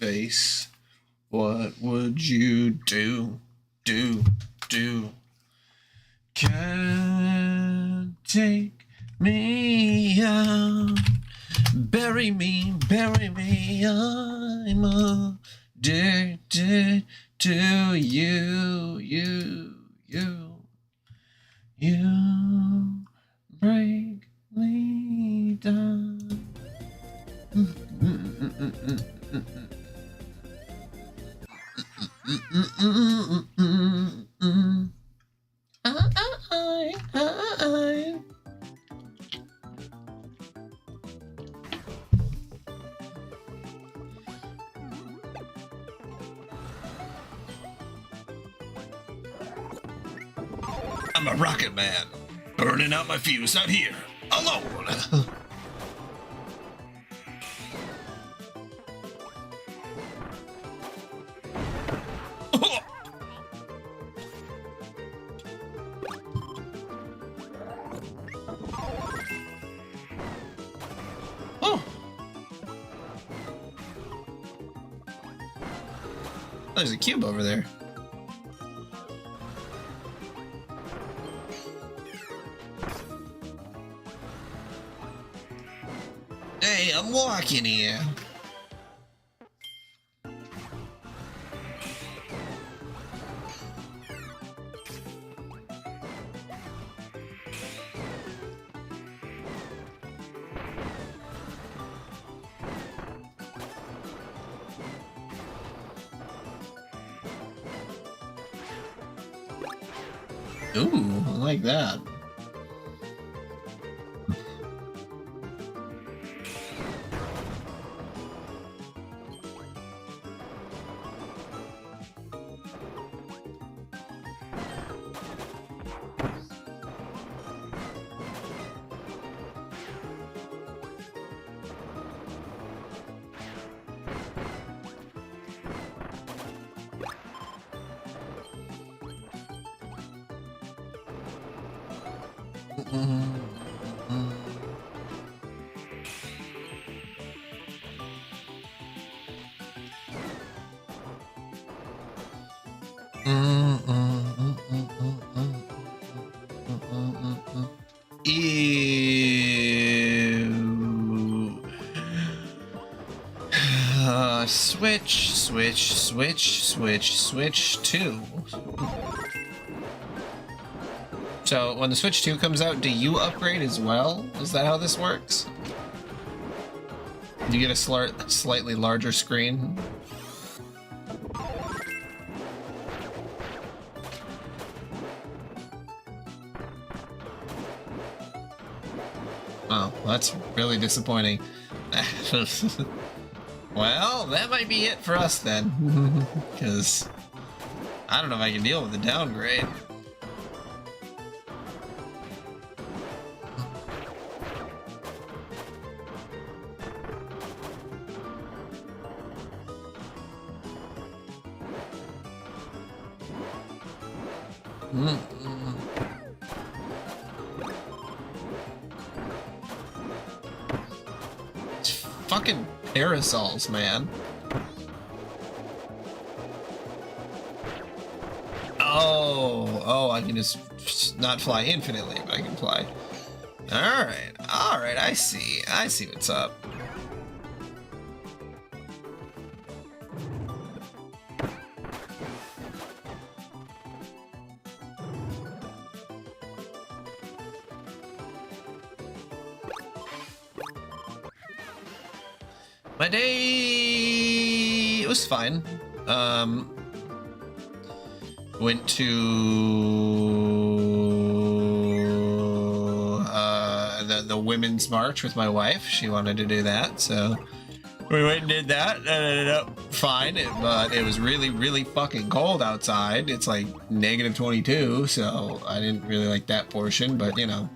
face. What would you do? Can't take me out. Bury me, I'm addicted to you, you break me down. I'm a rocket man, burning out my fuse out here, alone. Oh. There's a cube over there. Hey, I'm walking here. Ooh, I like that. Ew. Switch 2. So when the Switch 2 comes out, do you upgrade as well? Is that how this works? Do you get a slightly larger screen? Oh, that's really disappointing. Well, that might be it for us then. Because I don't know if I can deal with the downgrade. It's fucking parasols, man. Oh, I can just not fly infinitely, but I can fly. Alright, I see what's up. My day, it was fine. Went to the Women's March with my wife. She wanted to do that, so we went and did that. And it ended up fine, but it was really, really fucking cold outside. It's like -22, so I didn't really like that portion. But you know,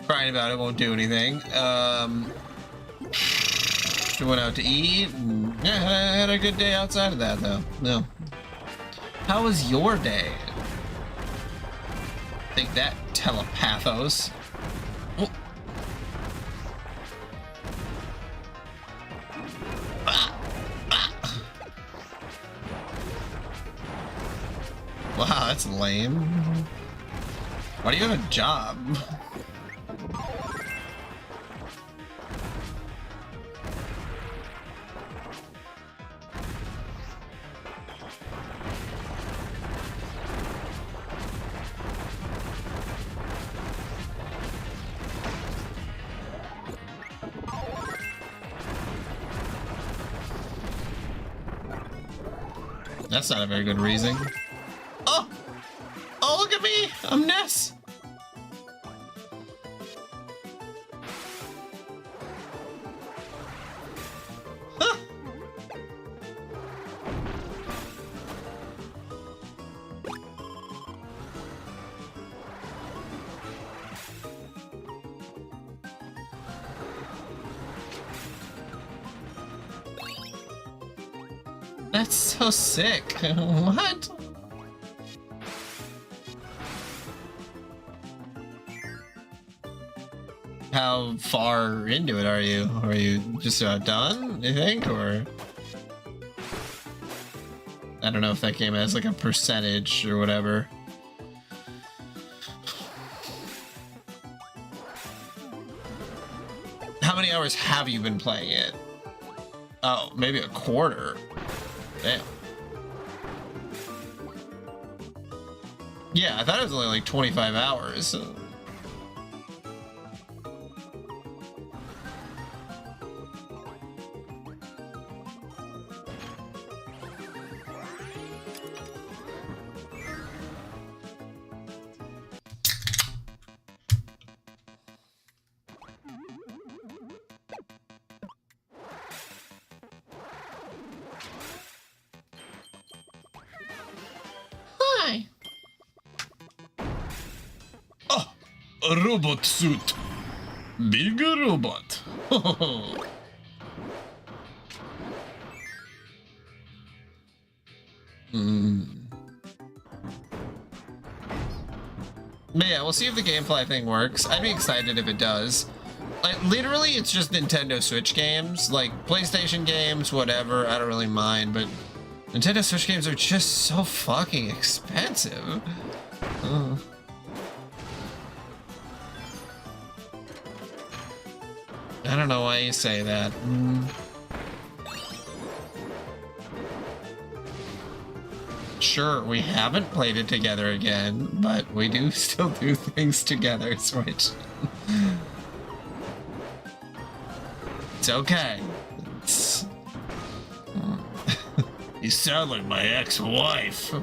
crying about it won't do anything. We went out to eat, and yeah, I had a good day outside of that, though. No. How was your day? Think that, telepathos. Oh. Ah. Wow, that's lame. Why do you have a job? That's not a very good reason. Oh! Oh, look at me! I'm Ness! Huh. That's so sick. What? How far into it are you? Are you just about done, you think, or? I don't know if that game has like a percentage or whatever. How many hours have you been playing it? Oh, maybe a quarter. Damn. Yeah, I thought it was only like 25 hours. Hi. Oh, a robot suit. Big robot. But yeah, we'll see if the Gamefly thing works. I'd be excited if it does. Like, literally, it's just Nintendo Switch games. Like, PlayStation games, whatever, I don't really mind, but Nintendo Switch games are just so fucking expensive. I don't know why you say that. Sure, we haven't played it together again, but we do still do things together, Switch. It's okay. It's... You sound like my ex-wife.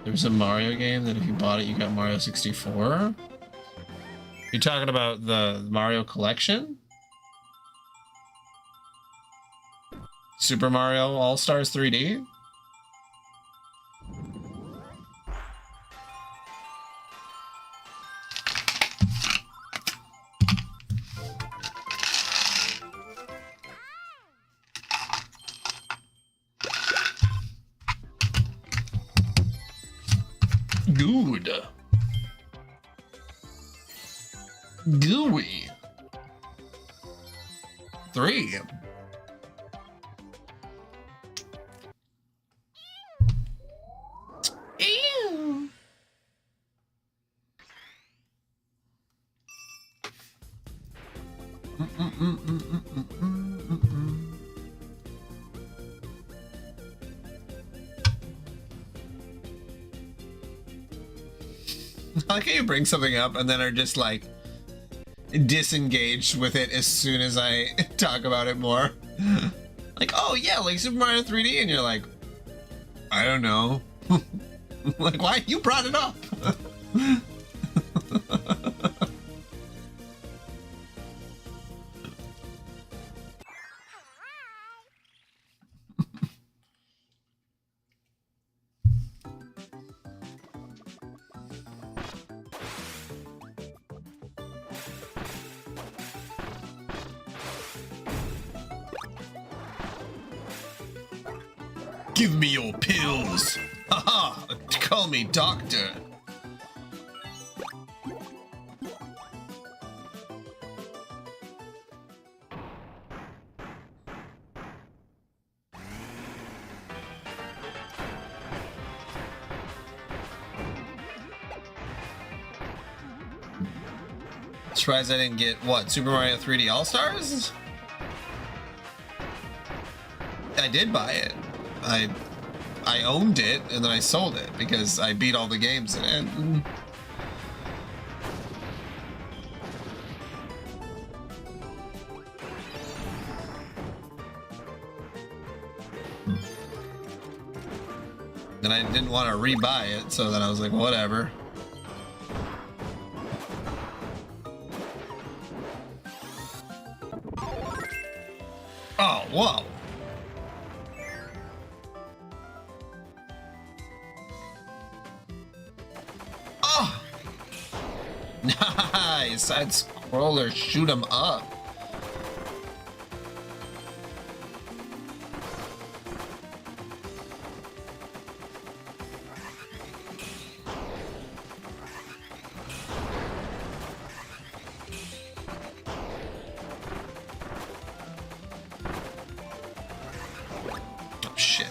There's a Mario game that if you bought it, you got Mario 64? You talking about the Mario collection? Super Mario All-Stars 3D? Good. Gooey. 3. Ew. I like how you bring something up and then are just like disengaged with it as soon as I talk about it more. Like, oh yeah, like Super Mario 3D, and you're like, I don't know. Like, why? You brought it up. Give me your pills. Haha, call me doctor. Surprised I didn't get, what, Super Mario 3D All-Stars? I did buy it. I owned it, and then I sold it, because I beat all the games in it. And I didn't want to rebuy it, so then I was like, whatever. Oh, whoa. Oh! Nice! Side scroller, shoot 'em up. Shit.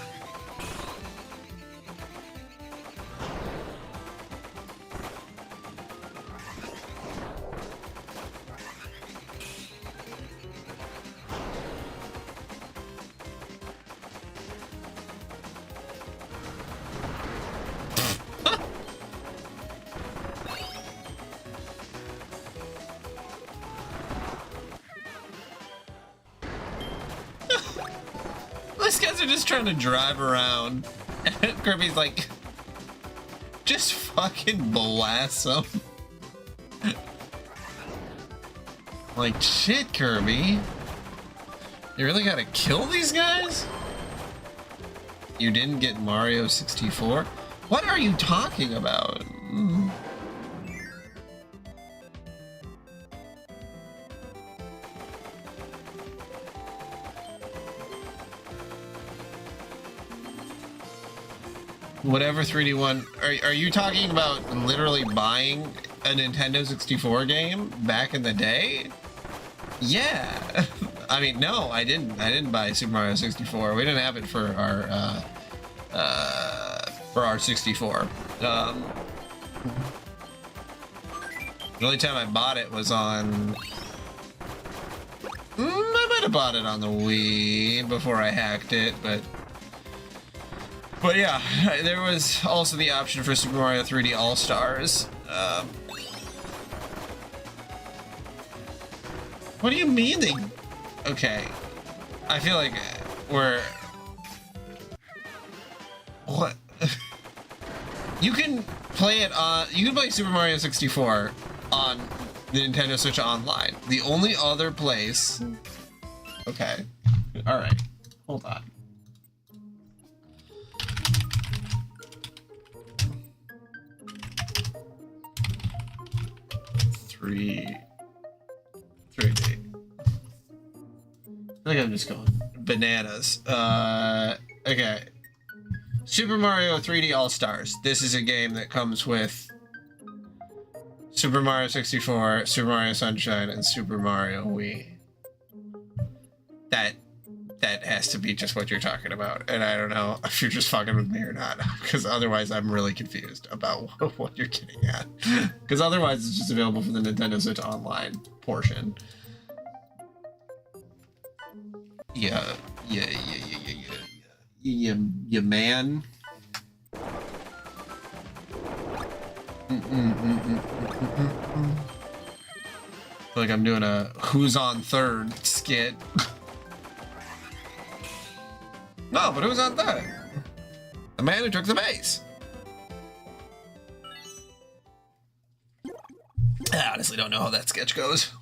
These guys are just trying to drive around. And Kirby's like, just fucking blast them. Like, shit, Kirby. You really gotta kill these guys? You didn't get Mario 64? What are you talking about? Whatever 3D one, are you talking about literally buying a Nintendo 64 game back in the day? Yeah. I mean, no, I didn't buy Super Mario 64. We didn't have it for our 64. The only time I bought it was on... I might have bought it on the Wii before I hacked it, but yeah, there was also the option for Super Mario 3D All-Stars. What do you mean they... Okay. I feel like we're... What? You can play it on... You can play Super Mario 64 on the Nintendo Switch Online. The only other place... Okay. Alright. Hold on. Three D. I think I'm just going bananas. Okay. Super Mario 3D All-Stars. This is a game that comes with Super Mario 64, Super Mario Sunshine, and Super Mario Wii. That has to be just what you're talking about, and I don't know if you're just fucking with me or not, because otherwise I'm really confused about what you're getting at. Because otherwise it's just available for the Nintendo Switch Online portion. Yeah, man. I feel like I'm doing a Who's on Third skit. No, but who's on third? The man who took the base. I honestly don't know how that sketch goes.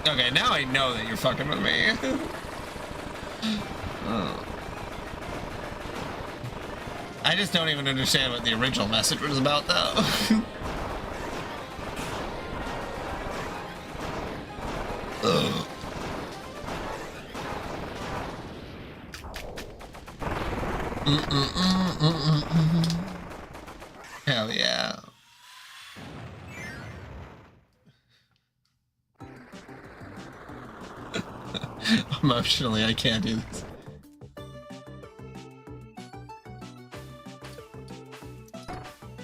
Okay, now I know that you're fucking with me. I I just don't even understand what the original message was about, though. Ugh. Hell yeah. Emotionally, I can't do this.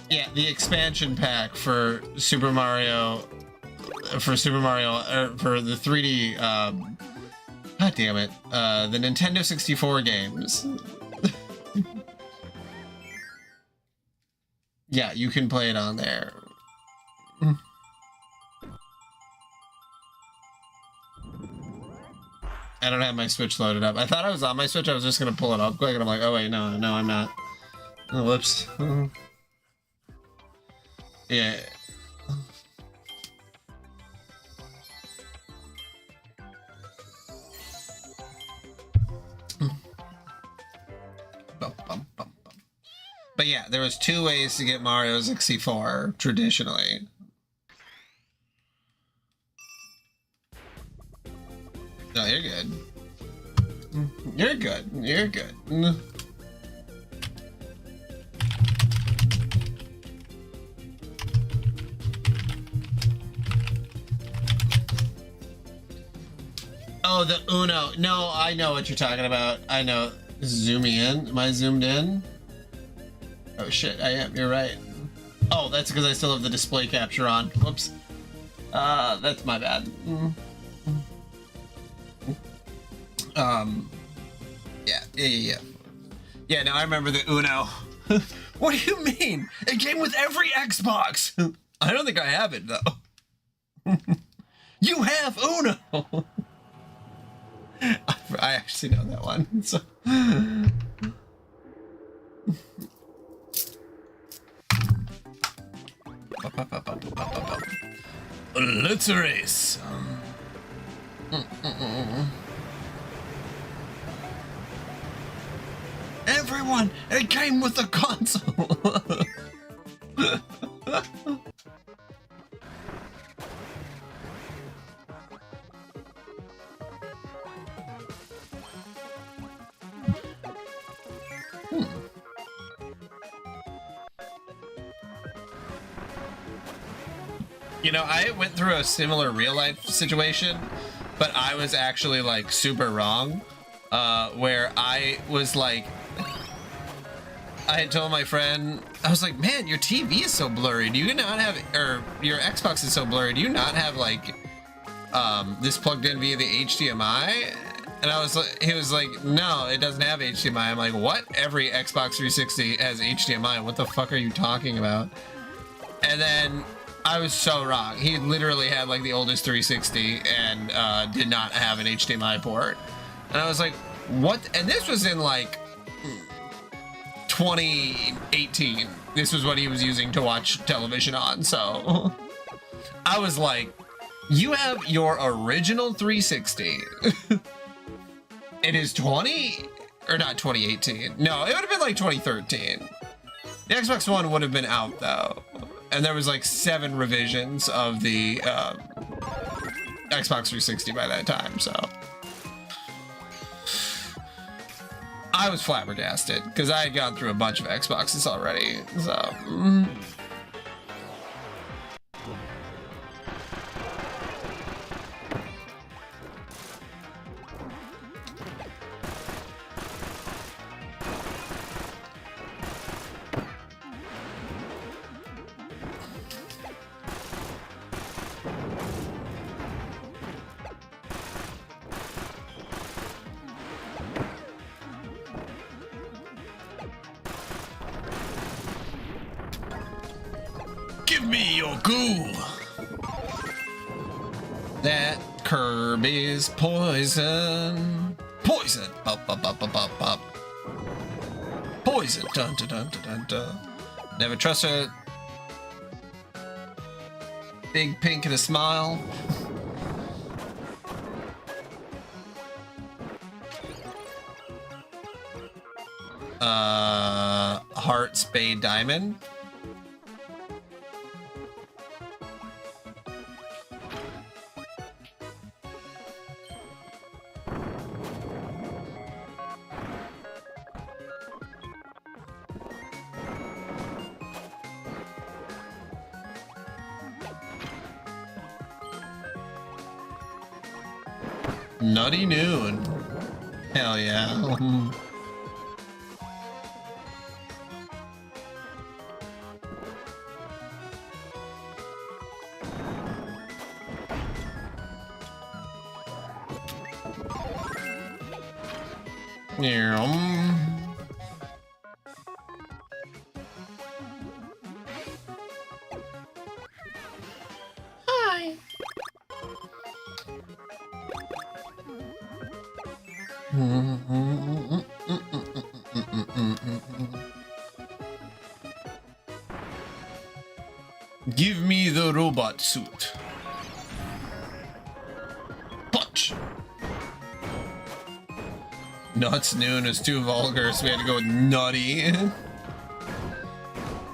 Yeah, the expansion pack for Super Mario, for the 3D, god damn it, the Nintendo 64 games. Yeah, you can play it on there. I don't have my Switch loaded up. I thought I was on my Switch. I was just gonna pull it up quick, and I'm like, oh wait, no, I'm not. Oh, whoops. Yeah. But yeah, there was 2 ways to get Mario 64 traditionally. No, you're good. You're good. You're good. Oh, the Uno. No, I know what you're talking about. I know. Zooming in. Am I zoomed in? Oh shit, I am. You're right. Oh, that's because I still have the display capture on. Whoops. That's my bad. Yeah. Yeah, now I remember the Uno. What do you mean? It came with every Xbox. I don't think I have it, though. You have Uno. I actually know that one. So. Let's race. Everyone, it came with a console. You know, I went through a similar real life situation, but I was actually like super wrong, where I was like, I had told my friend, I was like, man, your TV is so blurry. Do you not have, or your Xbox is so blurry. Do you not have like, this plugged in via the HDMI? And I was like, he was like, no, it doesn't have HDMI. I'm like, what? Every Xbox 360 has HDMI. What the fuck are you talking about? And then I was so wrong. He literally had like the oldest 360 and did not have an HDMI port. And I was like, what? And this was in like 2018. This was what he was using to watch television on. So I was like, you have your original 360. It is 2018. No, it would have been like 2013. The Xbox One would have been out though. And there was like 7 revisions of the Xbox 360 by that time, so. I was flabbergasted because I had gone through a bunch of Xboxes already, so. Give me your goo. That Kirby's poison. Poison. Pop, pop, pop, pop, pop, pop. Poison. Dun, dun, dun, dun, dun, dun. Never trust a big pink and a smile. heart spade diamond. Nutty noon. Hell yeah. Hi. Give me the robot suit. Punch. Nuts noon is too vulgar, so we had to go with nutty. I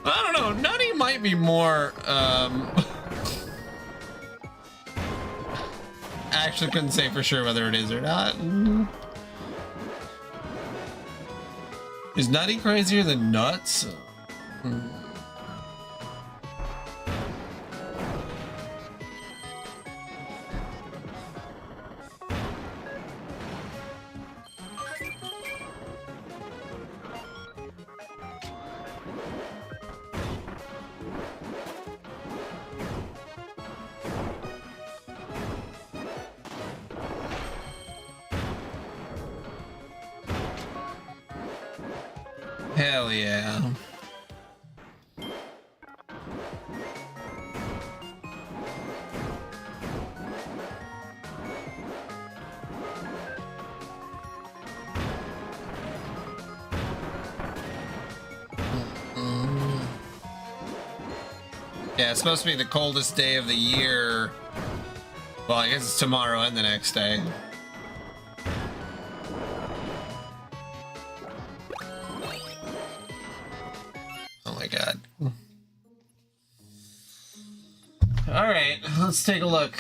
don't know, nutty might be more, I actually couldn't say for sure whether it is or not. Is nutty crazier than nuts? Hell yeah. Yeah, it's supposed to be the coldest day of the year. Well, I guess it's tomorrow and the next day. Oh my god. Alright, let's take a look.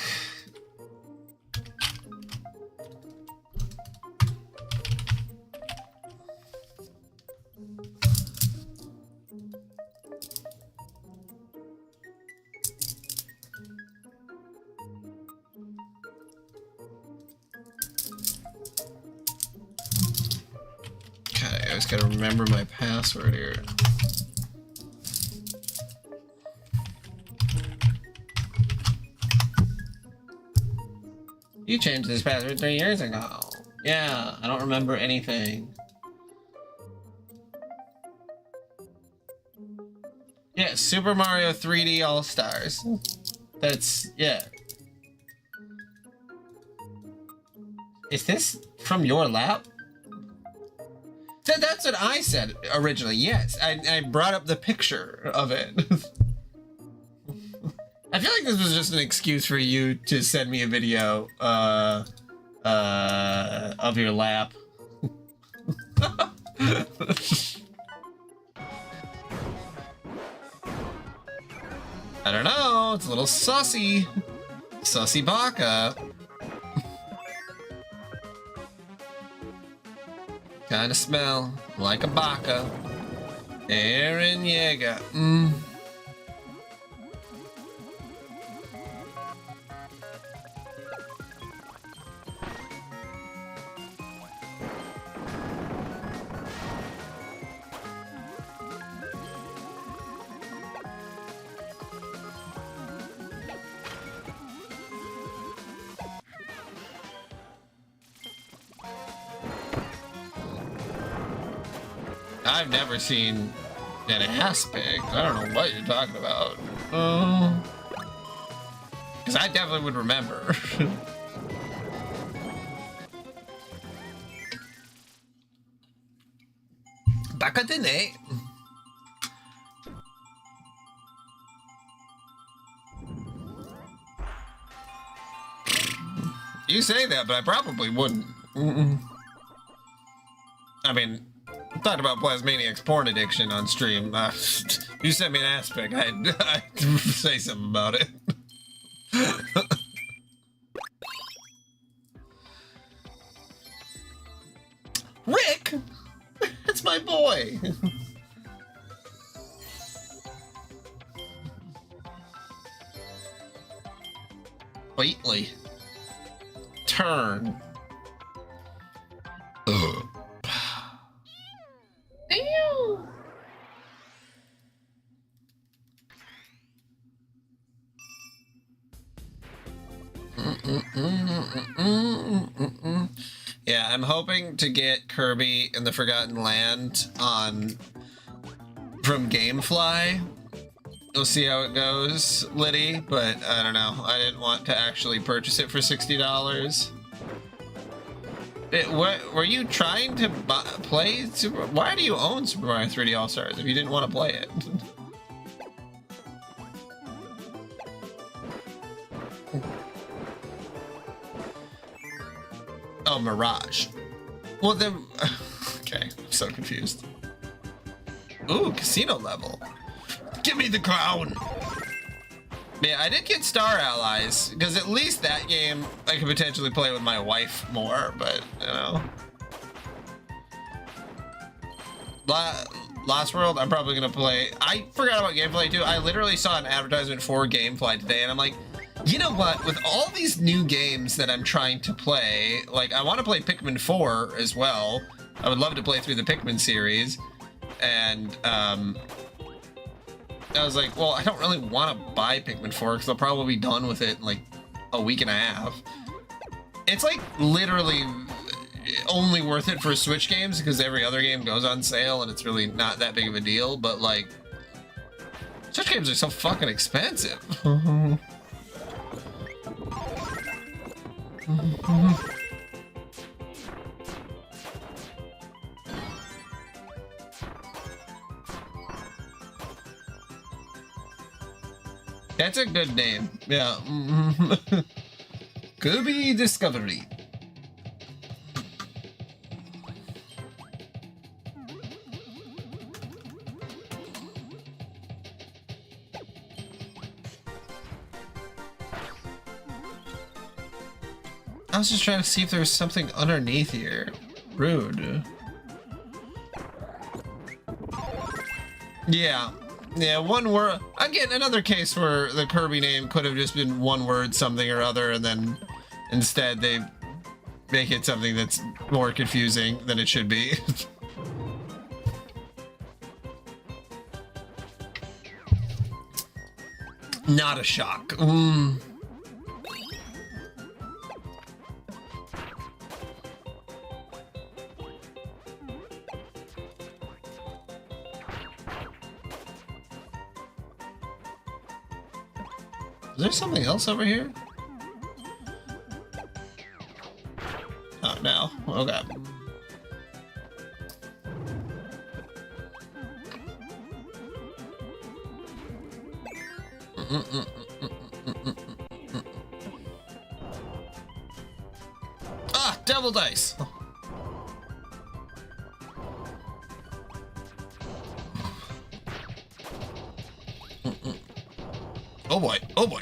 Okay, I just gotta remember my password here. You changed this password 3 years ago. Yeah, I don't remember anything. Yeah, Super Mario 3D All-Stars. That's, yeah. Is this from your lap? That's what I said originally, yes. I brought up the picture of it. I feel like this was just an excuse for you to send me a video of your lap. I don't know, it's a little sussy. Sussy baka. Kinda smell like a baka. Aaron Yeager. I've never seen an ass pig. I don't know what you're talking about. Because I definitely would remember. Baka dine. You say that, but I probably wouldn't. I mean, talked about Plasmaniac's porn addiction on stream. You sent me an aspect. I'd say something about it. Rick! That's my boy! Waitley. Turn. Ugh. Ew. Yeah, I'm hoping to get Kirby in the Forgotten Land on from Gamefly. We'll see how it goes, Liddy, but I don't know. I didn't want to actually purchase it for $60. Were you trying to play Super? Why do you own Super Mario 3D All-Stars if you didn't want to play it? Oh, Mirage. Well, then... Okay, I'm so confused. Ooh, casino level. Give me the crown! Yeah, I did get Star Allies, because at least that game I could potentially play with my wife more, but, you know. Lost World, I'm probably going to play... I forgot about Gameplay, too. I literally saw an advertisement for Gamefly today, and I'm like, you know what? With all these new games that I'm trying to play, like, I want to play Pikmin 4 as well. I would love to play through the Pikmin series, and, I was like, well, I don't really want to buy Pikmin 4 because I'll probably be done with it in like a week and a half. It's like literally only worth it for Switch games because every other game goes on sale and it's really not that big of a deal, but like, Switch games are so fucking expensive. That's a good name. Yeah. Kirby Discovery. I was just trying to see if there was something underneath here. Rude. Yeah. Yeah, one word. Again, another case where the Kirby name could have just been one word something or other, and then instead they make it something that's more confusing than it should be. Not a shock. Is there something else over here? Oh, no. Okay. Ah, devil dice. Oh boy, oh boy.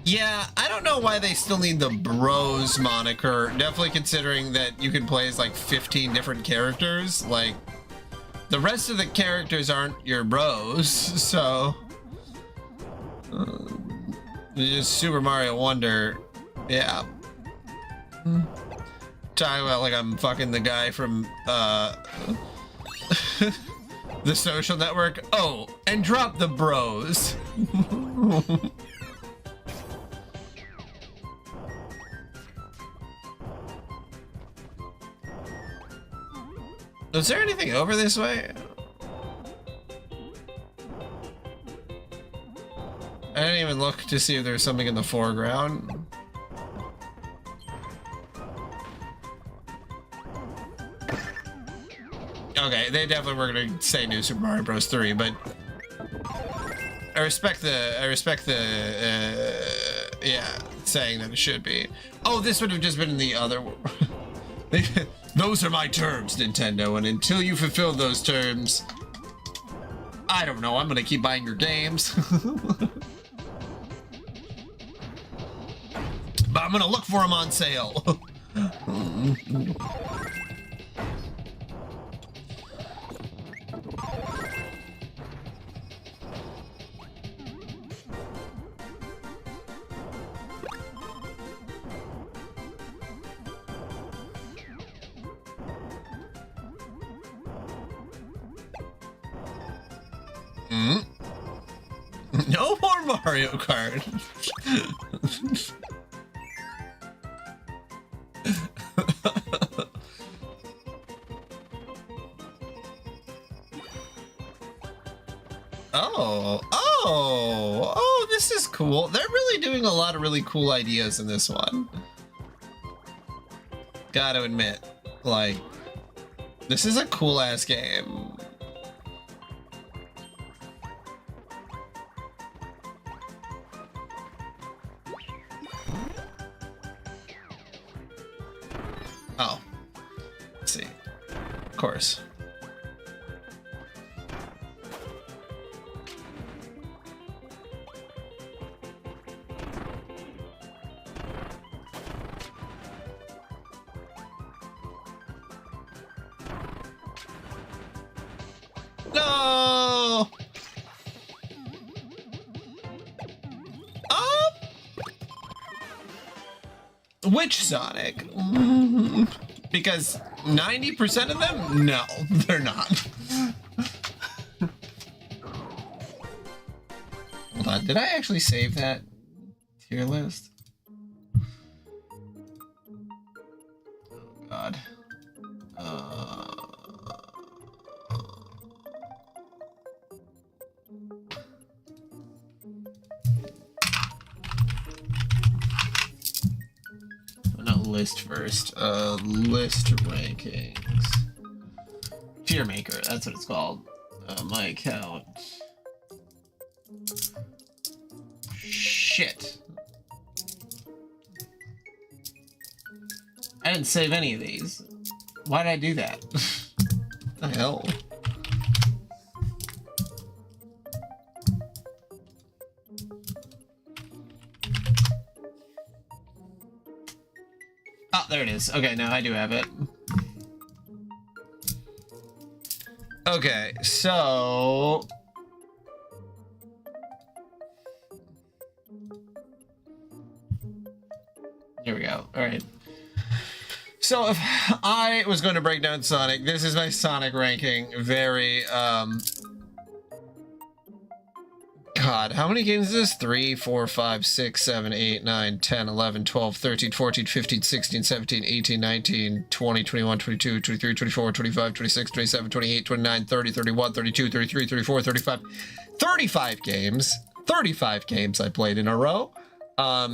Yeah, I don't know why they still need the bros moniker. Definitely considering that you can play as like 15 different characters. Like, the rest of the characters aren't your bros, so... just Super Mario Wonder. Yeah. Talking about like I'm fucking the guy from The Social Network. Oh, and drop the bros. Is there anything over this way? I didn't even look to see if there's something in the foreground. Okay, they definitely were gonna say New Super Mario Bros. 3, but I respect the, yeah, saying that it should be. Oh, this would have just been in the other. Those are my terms, Nintendo, and until you fulfill those terms, I don't know, I'm gonna keep buying your games. But I'm gonna look for them on sale. No more Mario Kart. Oh, this is cool. They're really doing a lot of really cool ideas in this one. Gotta admit, like, this is a cool ass game. Oh, let's see. Of course. No. Which Sonic? Because 90% of them? No, they're not. Hold on, did I actually save that tier list? Oh God. Not list first. List rankings. Tier maker, that's what it's called. My account. Shit. I didn't save any of these. Why did I do that? What the hell? Oh, there it is. Okay, now I do have it. Okay, so... Here we go. All right. So if I was going to break down Sonic, this is my Sonic ranking. Very, God, how many games is this? 3, 4, 5, 6, 7, 8, 9, 10, 11, 12, 13, 14, 15, 16, 17, 18, 19, 20, 21, 22, 23, 24, 25, 26, 27, 28, 29, 30, 31, 32, 33, 34, 35. 35 games. 35 games I played in a row. What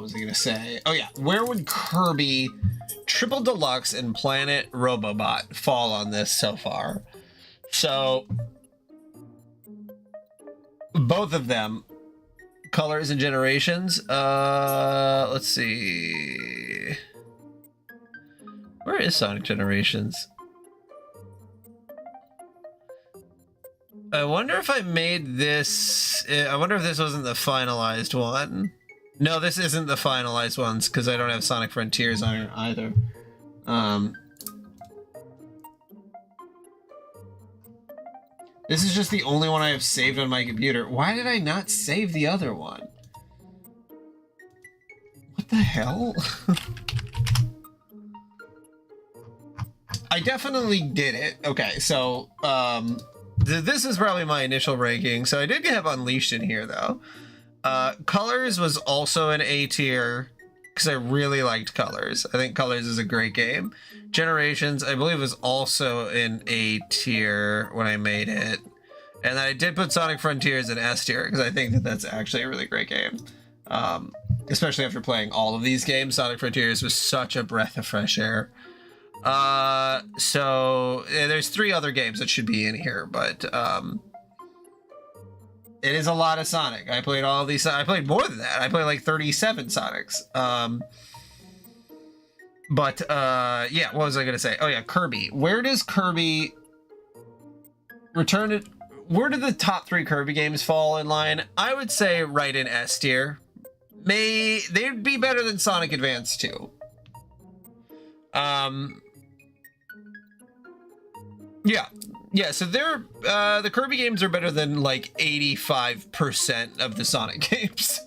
was I gonna say? Oh yeah, where would Kirby, Triple Deluxe, and Planet Robobot fall on this so far? So, both of them, Colors and Generations. Let's see. Where is Sonic Generations? I wonder if I made this... I wonder if this wasn't the finalized one. No, this isn't the finalized ones, because I don't have Sonic Frontiers on it either. This is just the only one I have saved on my computer. Why did I not save the other one? What the hell? I definitely did it. Okay, so, this is probably my initial ranking. So I did have Unleashed in here, though. Colors was also an A tier because I really liked Colors. I think Colors is a great game. Generations, I believe, was also in A tier when I made it. And then I did put Sonic Frontiers in S tier because I think that that's actually a really great game. Especially after playing all of these games, Sonic Frontiers was such a breath of fresh air. So there's 3 other games that should be in here, but it is a lot of Sonic. I played all these. I played more than that. I played like 37 Sonics. But yeah, what was I gonna say? Oh yeah, Kirby. Where does Kirby return it? Where do the top 3 Kirby games fall in line? I would say right in S tier. They'd be better than Sonic Advance 2. Yeah, so they're the Kirby games are better than like 85% of the Sonic games.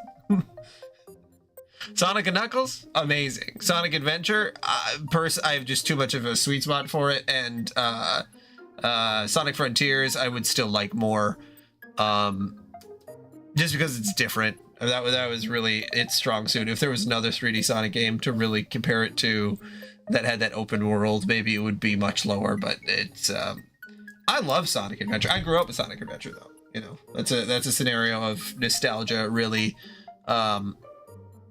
Sonic and Knuckles, amazing. Sonic Adventure, I have just too much of a sweet spot for it, and Sonic Frontiers I would still like more, just because it's different. That was really its strong suit. If there was another 3D Sonic game to really compare it to that had that open world, maybe it would be much lower, but it's I love Sonic Adventure. I grew up with Sonic Adventure though. You know, that's a scenario of nostalgia really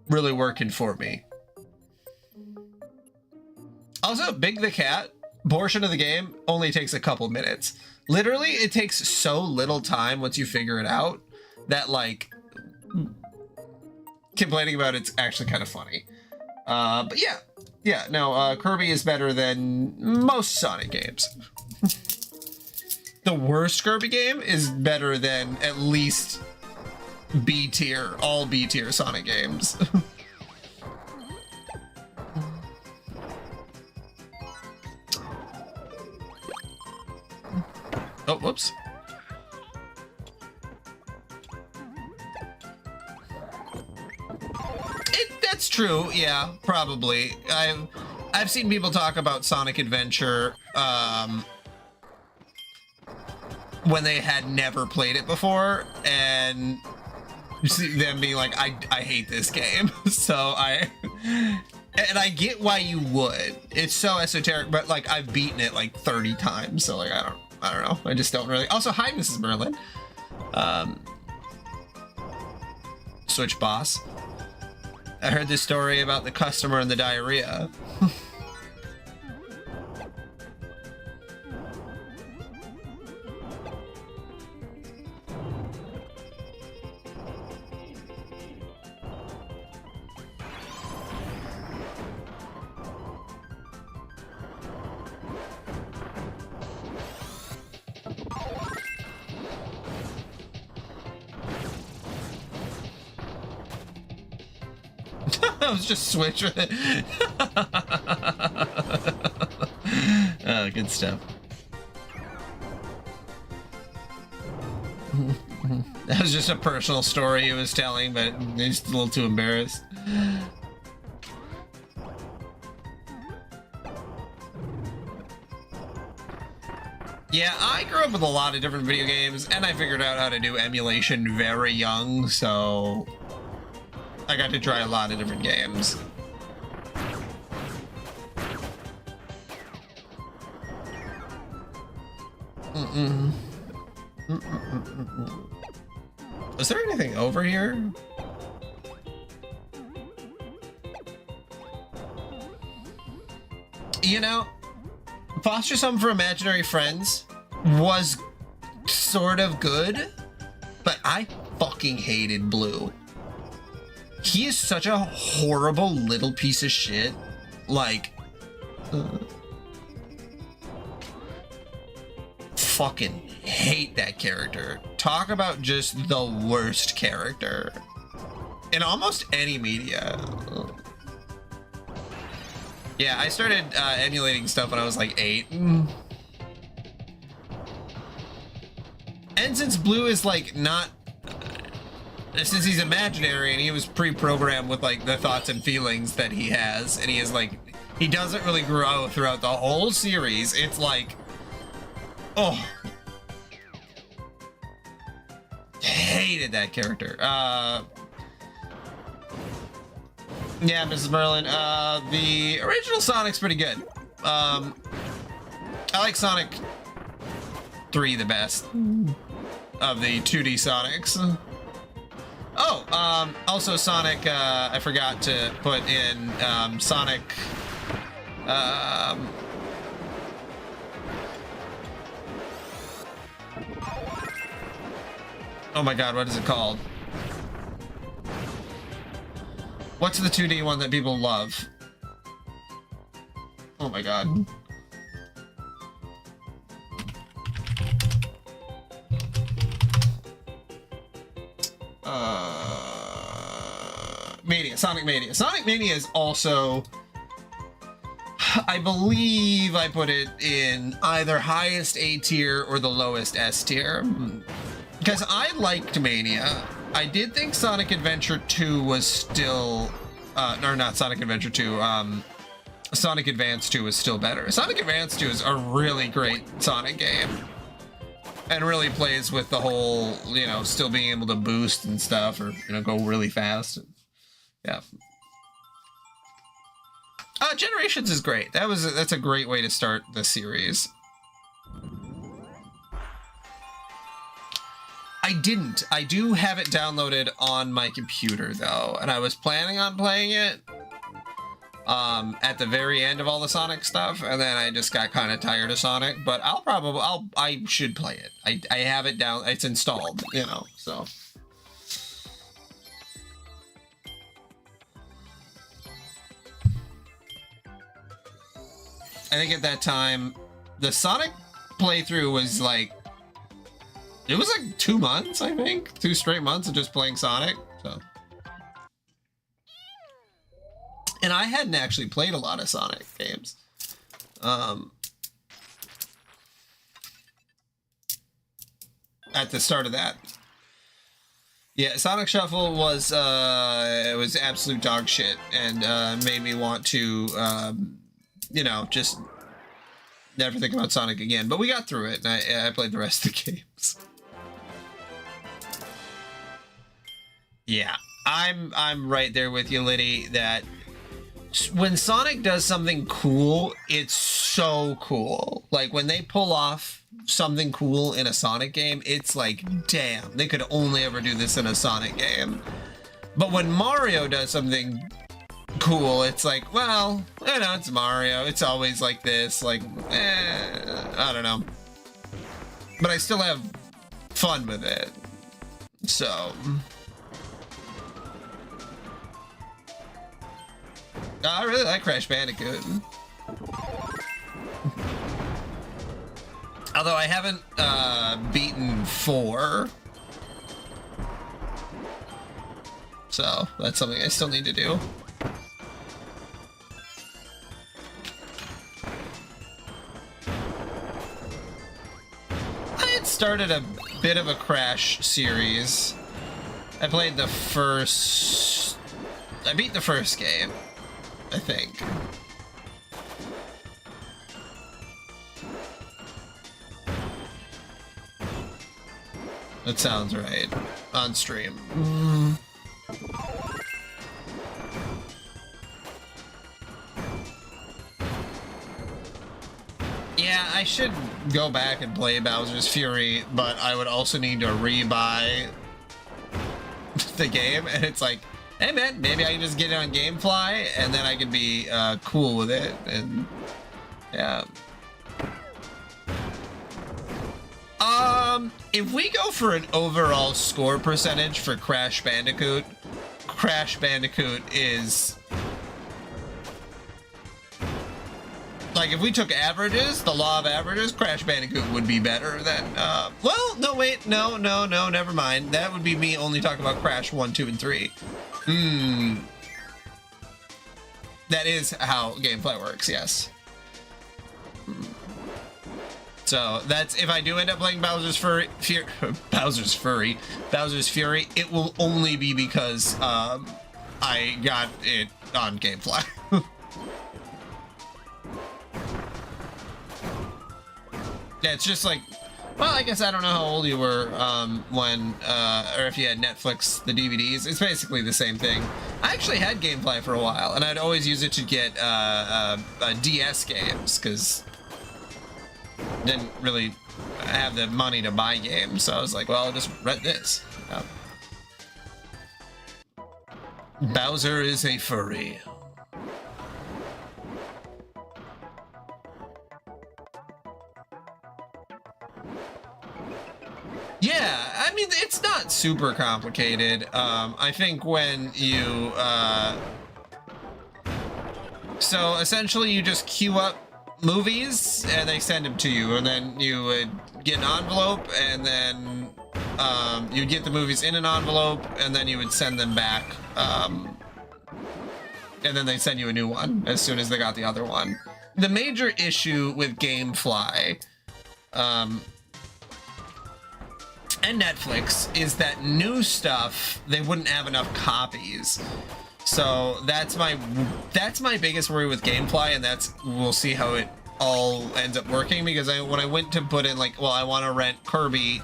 really working for me. Also, Big the Cat portion of the game only takes a couple minutes. Literally, it takes so little time once you figure it out that like complaining about it's actually kind of funny. But yeah, no, Kirby is better than most Sonic games. The worst Kirby game is better than at least B tier, all B tier Sonic games. Oh, whoops. That's true, yeah, probably. I've seen people talk about Sonic Adventure when they had never played it before, and them being like, I hate this game. So and I get why you would. It's so esoteric, but like I've beaten it like 30 times, so like I don't know. I just don't really. Also, hi, Mrs. Merlin. Switch boss. I heard this story about the customer and the diarrhea. I was just switch with it. Oh, good stuff. That was just a personal story he was telling, but he's a little too embarrassed. Yeah, I grew up with a lot of different video games, and I figured out how to do emulation very young, so I got to try a lot of different games. Is there anything over here? You know, Foster Some for Imaginary Friends was sort of good, but I fucking hated Blue. He is such a horrible little piece of shit. Like, fucking hate that character. Talk about just the worst character in almost any media. Yeah, I started emulating stuff when I was like 8. And since Blue is like not, since he's imaginary and he was pre-programmed with like the thoughts and feelings that he has, and he is like, he doesn't really grow throughout the whole series. It's like, oh, hated that character. Yeah, Mrs. Merlin, the original Sonic's pretty good. I like Sonic 3 the best of the 2D Sonics. Oh, also Sonic, I forgot to put in, Sonic, Oh my god, what is it called? What's the 2D one that people love? Oh my god. Mania, Sonic Mania. Sonic Mania is also, I believe I put it in either highest A tier or the lowest S tier. Because I liked Mania. I did think Sonic Adventure 2 was still, or not Sonic Adventure 2, Sonic Advance 2 was still better. Sonic Advance 2 is a really great Sonic game. And really plays with the whole, you know, still being able to boost and stuff, or, you know, go really fast. Yeah. Generations is great. That's a great way to start the series. I didn't. I do have it downloaded on my computer though, and I was planning on playing it at the very end of all the Sonic stuff, and then I just got kind of tired of Sonic, but I should play it. I have it down, it's installed, you know, so. I think at that time, the Sonic playthrough was like, it was like 2 months, I think, 2 straight months of just playing Sonic, so. And I hadn't actually played a lot of Sonic games. At the start of that. Yeah, Sonic Shuffle was, it was absolute dog shit, and made me want to, you know, just never think about Sonic again. But we got through it, and I played the rest of the games. Yeah, I'm right there with you, Liddy, that when Sonic does something cool, it's so cool. Like, when they pull off something cool in a Sonic game, it's like, damn, they could only ever do this in a Sonic game. But when Mario does something cool, it's like, well, you know, it's Mario. It's always like this, like, I don't know. But I still have fun with it. So... I really like Crash Bandicoot. Although I haven't beaten 4. So that's something I still need to do. I had started a bit of a Crash series. I played the first... I beat the first game, I think. That sounds right. On stream. Yeah, I should go back and play Bowser's Fury, but I would also need to rebuy the game, and it's like, hey man, maybe I can just get it on GameFly, and then I can be cool with it, and yeah. If we go for an overall score percentage for Crash Bandicoot is... Like, if we took averages, the law of averages, Crash Bandicoot would be better than, well, no, wait, no, never mind. That would be me only talking about Crash 1, 2, and 3. That is how gameplay works, yes. So, that's, if I do end up playing Bowser's Fury, it will only be because, I got it on GameFly. Yeah, it's just like, well, I guess I don't know how old you were when, or if you had Netflix, the DVDs. It's basically the same thing. I actually had GameFly for a while, and I'd always use it to get DS games, because didn't really have the money to buy games, so I was like, well, I'll just rent this. Bowser is a furry. Yeah, I mean, it's not super complicated. I think when you so essentially you just queue up movies and they send them to you, and then you would get an envelope, and then you'd get the movies in an envelope, and then you would send them back, and then they send you a new one as soon as they got the other one. The major issue with GameFly and Netflix is that new stuff, they wouldn't have enough copies. So that's my biggest worry with GameFly, and we'll see how it all ends up working, because when I went to put in, like, well, I want to rent Kirby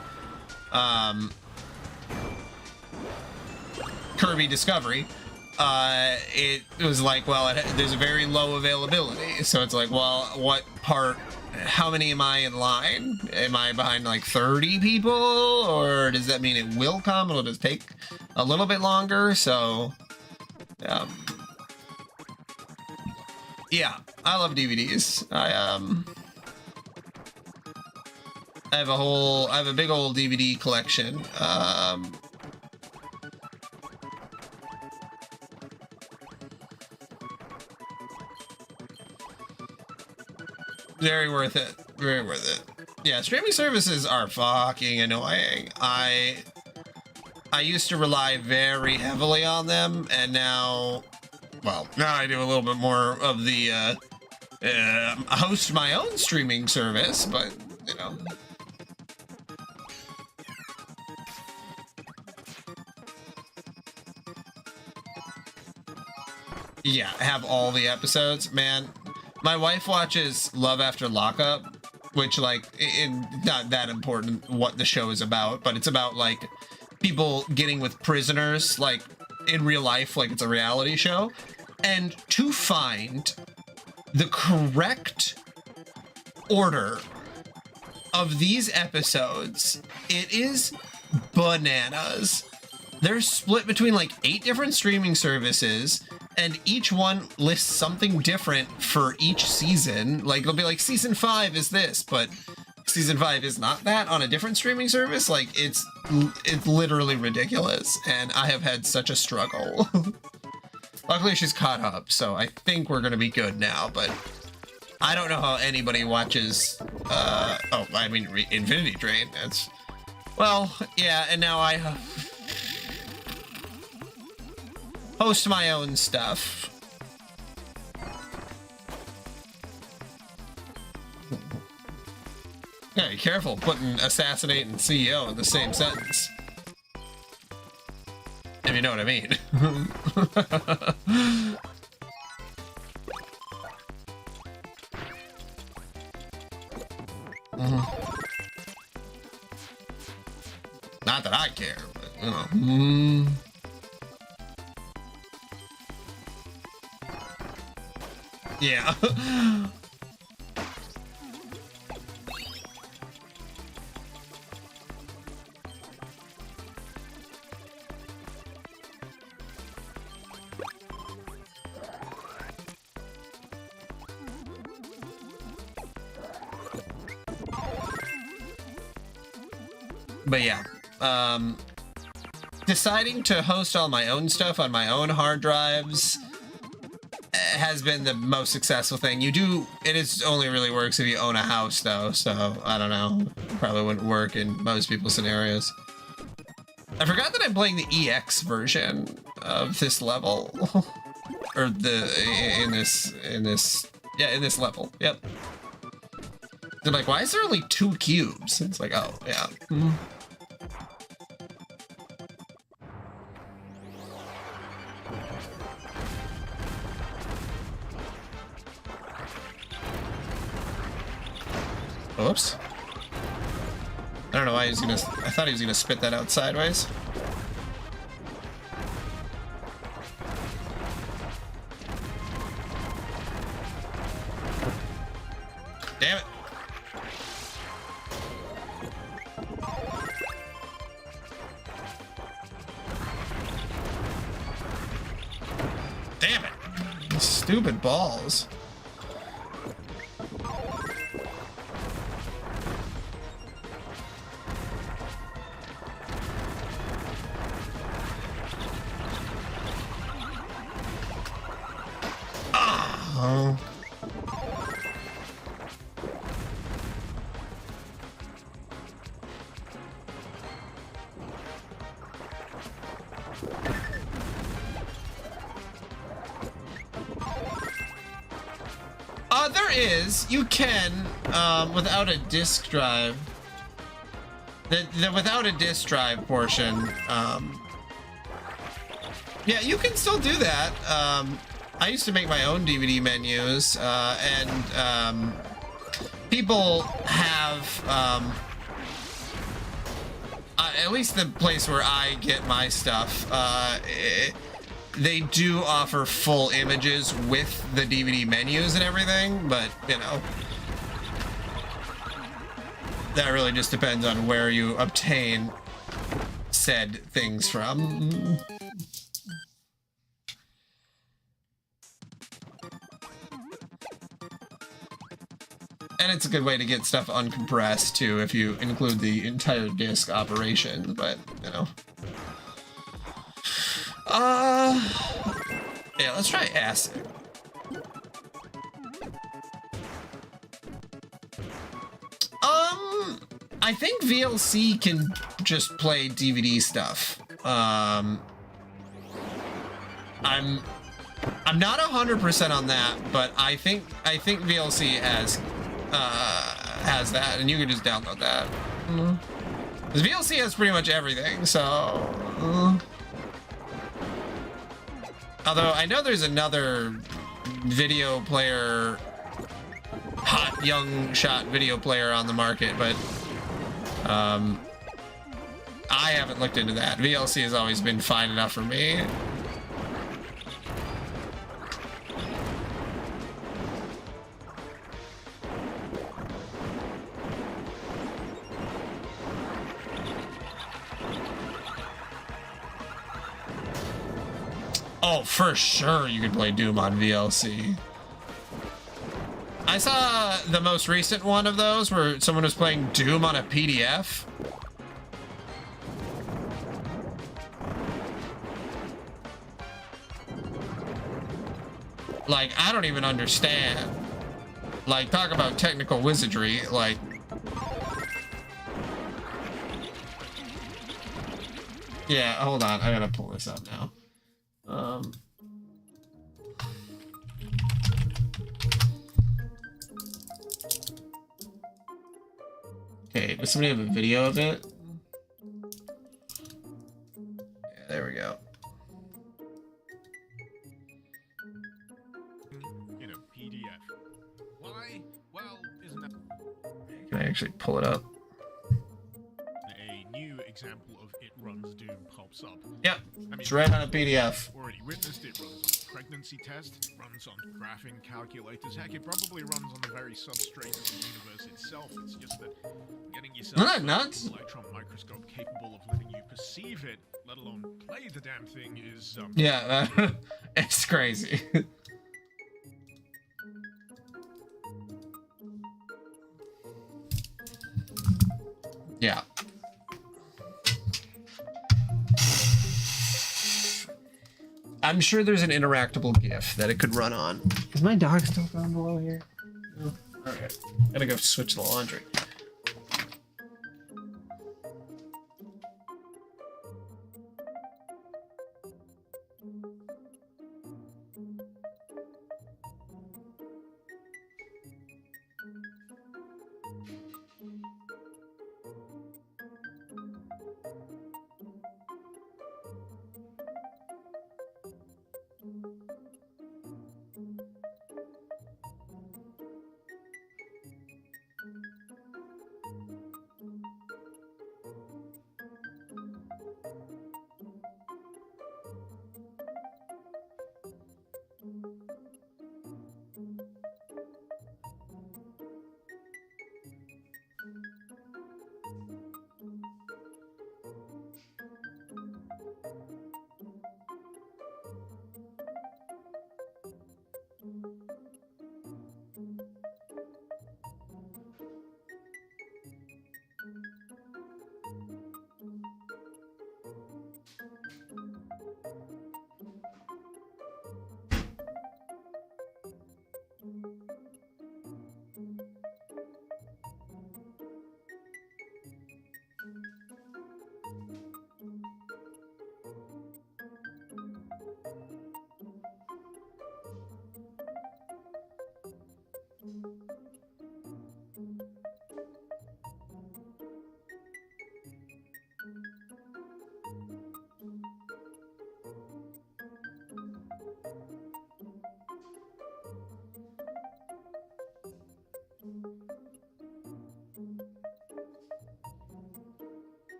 Discovery, it was like, well, there's a very low availability. So it's like, well, how many am I in line? Am I behind like 30 people, or does that mean it will come? It'll just take a little bit longer. So yeah, I love DVDs. I have a big old DVD collection. Very worth it. Very worth it. Yeah, streaming services are fucking annoying. I used to rely very heavily on them, and now I do a little bit more of the host my own streaming service, but you know. Yeah, have all the episodes, man. My wife watches Love After Lockup, which, like, not that important what the show is about, but it's about, like, people getting with prisoners, like, in real life, like it's a reality show. And to find the correct order of these episodes, it is bananas. They're split between, like, 8 different streaming services, and each one lists something different for each season. Like, it'll be like, season 5 is this, but season 5 is not that on a different streaming service. Like, it's literally ridiculous, and I have had such a struggle. Luckily, she's caught up, so I think we're gonna be good now, but I don't know how anybody watches, Infinity Train. That's, well, yeah, and now I host my own stuff. Yeah, be careful putting assassinate and CEO in the same sentence. If you know what I mean. Not that I care, but you know. Yeah. But yeah, deciding to host all my own stuff on my own hard drives has been the most successful thing. It is only really works if you own a house though, so I don't know. Probably wouldn't work in most people's scenarios. I forgot that I'm playing the EX version of this level. Or in this level. Yep. They're like, why is there only 2 cubes? It's like, oh, yeah. Oops. I don't know why I thought he was gonna spit that out sideways. Damn it. Damn it. These stupid balls. Oh. There is. You can, without a disk drive. The without a disk drive portion, yeah, you can still do that. I used to make my own DVD menus, and people have, at least the place where I get my stuff, they do offer full images with the DVD menus and everything, but, you know, that really just depends on where you obtain said things from. And it's a good way to get stuff uncompressed too if you include the entire disc operation, but you know. Yeah, let's try acid. I think VLC can just play DVD stuff. I'm not 100% on that, but I think VLC has that, and you can just download that. Because VLC has pretty much everything, so. Although I know there's another video player, hot young shot video player on the market, but I haven't looked into that. VLC has always been fine enough for me. Oh, for sure you could play Doom on VLC. I saw the most recent one of those where someone was playing Doom on a PDF. Like, I don't even understand. Like, talk about technical wizardry, like. Yeah, hold on, I gotta pull this up now. Okay, does somebody have a video of it? Yeah, there we go. In a PDF. Why? Well, isn't that... Can I actually pull it up? A new example of It Runs Doom pops up. Yep, it's right on a PDF. Already witnessed it. Runs on pregnancy test, runs on graphing calculators. Heck, it probably runs on the very substrate of the universe itself. It's just that getting yourself an electron microscope capable of letting you perceive it, let alone play the damn thing, is yeah, it's crazy. Yeah. I'm sure there's an interactable GIF that it could run on. Is my dog still down below here? No. Alright. Gotta go switch the laundry.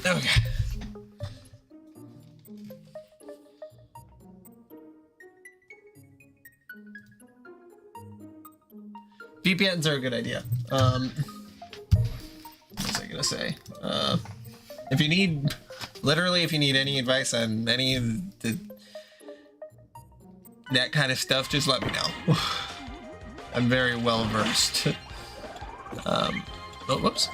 Okay. VPNs are a good idea. What was I gonna say? If you need, literally, if you need any advice on any of that kind of stuff, just let me know. I'm very well versed. Oh, whoops.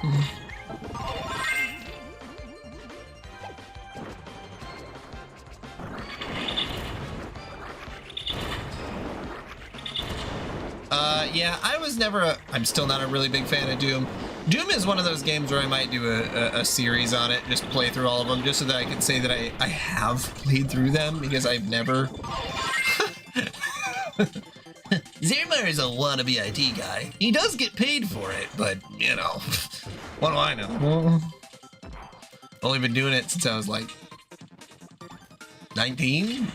Yeah, I was never I'm still not a really big fan of Doom. Doom is one of those games where I might do a series on it, just play through all of them, just so that I can say that I have played through them, because I've never... Zermar is a wannabe IT guy. He does get paid for it, but, you know, what do I know? Only been doing it since I was like 19?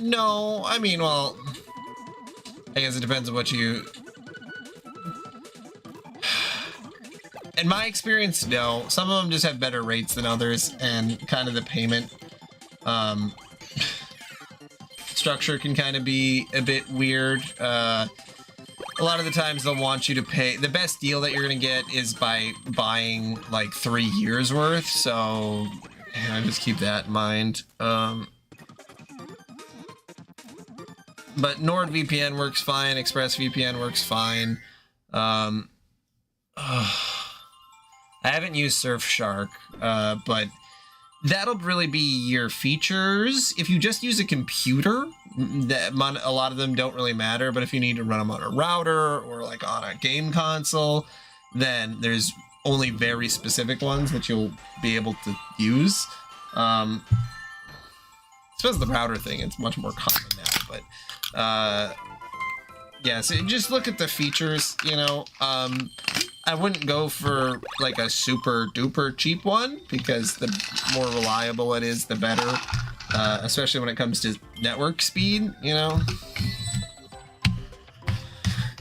No, I mean, well, I guess it depends on what you... In my experience, no. Some of them just have better rates than others, and kind of the payment structure can kind of be a bit weird. A lot of the times they'll want you to pay... The best deal that you're going to get is by buying, like, 3 years worth, so yeah, just keep that in mind. But NordVPN works fine, ExpressVPN works fine. I haven't used Surfshark, but that'll really be your features. If you just use a computer, a lot of them don't really matter, but if you need to run them on a router or like on a game console, then there's only very specific ones that you'll be able to use. I suppose the router thing, it's much more common now, but yeah, so just look at the features, you know. I wouldn't go for like a super duper cheap one, because the more reliable it is, the better, especially when it comes to network speed, you know.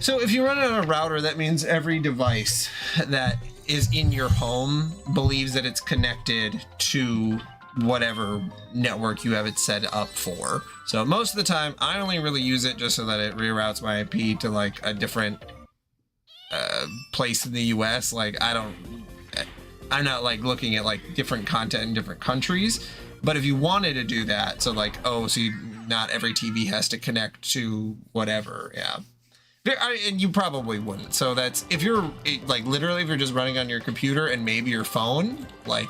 So if you run it on a router, that means every device that is in your home believes that it's connected to whatever network you have it set up for. So most of the time, I only really use it just so that it reroutes my IP to like a different place in the US. Like I'm not like looking at like different content in different countries. But if you wanted to do that, so like, oh, so not every TV has to connect to whatever, yeah. And you probably wouldn't. So that's, if you're like literally, if you're just running on your computer and maybe your phone, like,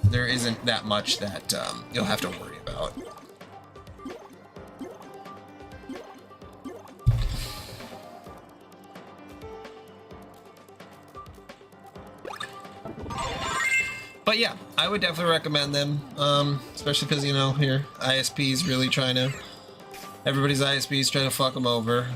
there isn't that much that you'll have to worry about. But yeah, I would definitely recommend them, especially because, you know, here, ISP's really trying to, everybody's ISP's trying to fuck them over.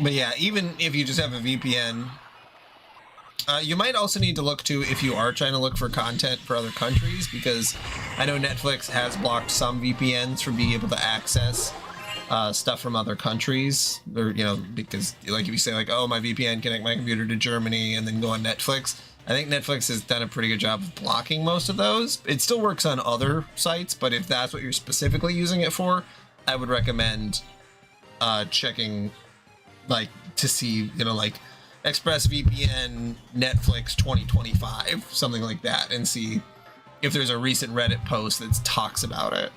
But yeah, even if you just have a VPN, you might also need to look to if you are trying to look for content for other countries, because I know Netflix has blocked some VPNs from being able to access stuff from other countries, or because like if you say like, oh, my VPN connect my computer to Germany and then go on Netflix, I think Netflix has done a pretty good job of blocking most of those. It still works on other sites, but if that's what you're specifically using it for, I would recommend checking like to see like ExpressVPN Netflix 2025, something like that, and see if there's a recent Reddit post that talks about it.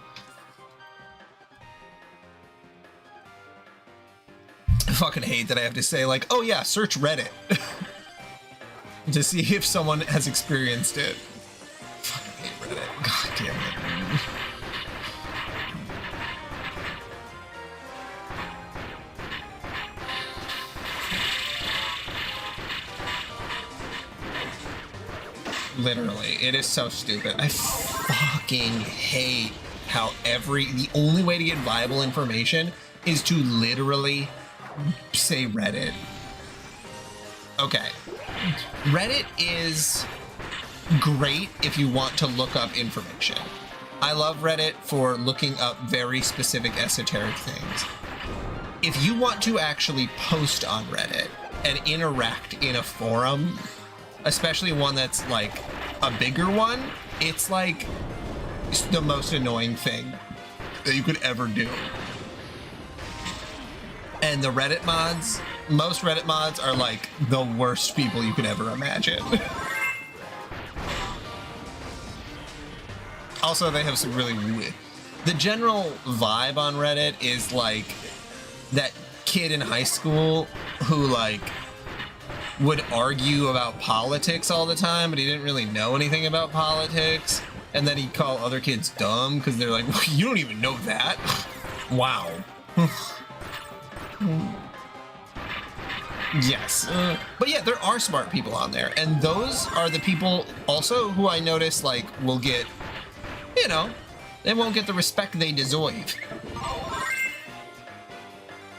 I fucking hate that I have to say like, oh yeah, search Reddit to see if someone has experienced it. Fucking hate Reddit. God damn it. Literally, it is so stupid. I fucking hate how the only way to get viable information is to literally say Reddit. Okay. Reddit is great if you want to look up information. I love Reddit for looking up very specific esoteric things. If you want to actually post on Reddit and interact in a forum, especially one that's like a bigger one, it's like the most annoying thing that you could ever do. And the Reddit mods, most Reddit mods are like the worst people you could ever imagine. Also, they have some really weird... The general vibe on Reddit is like that kid in high school who like would argue about politics all the time, but he didn't really know anything about politics. And then he'd call other kids dumb because they're like, you don't even know that? Wow. Yes. But yeah, there are smart people on there. And those are the people also who I notice like will get, they won't get the respect they deserve.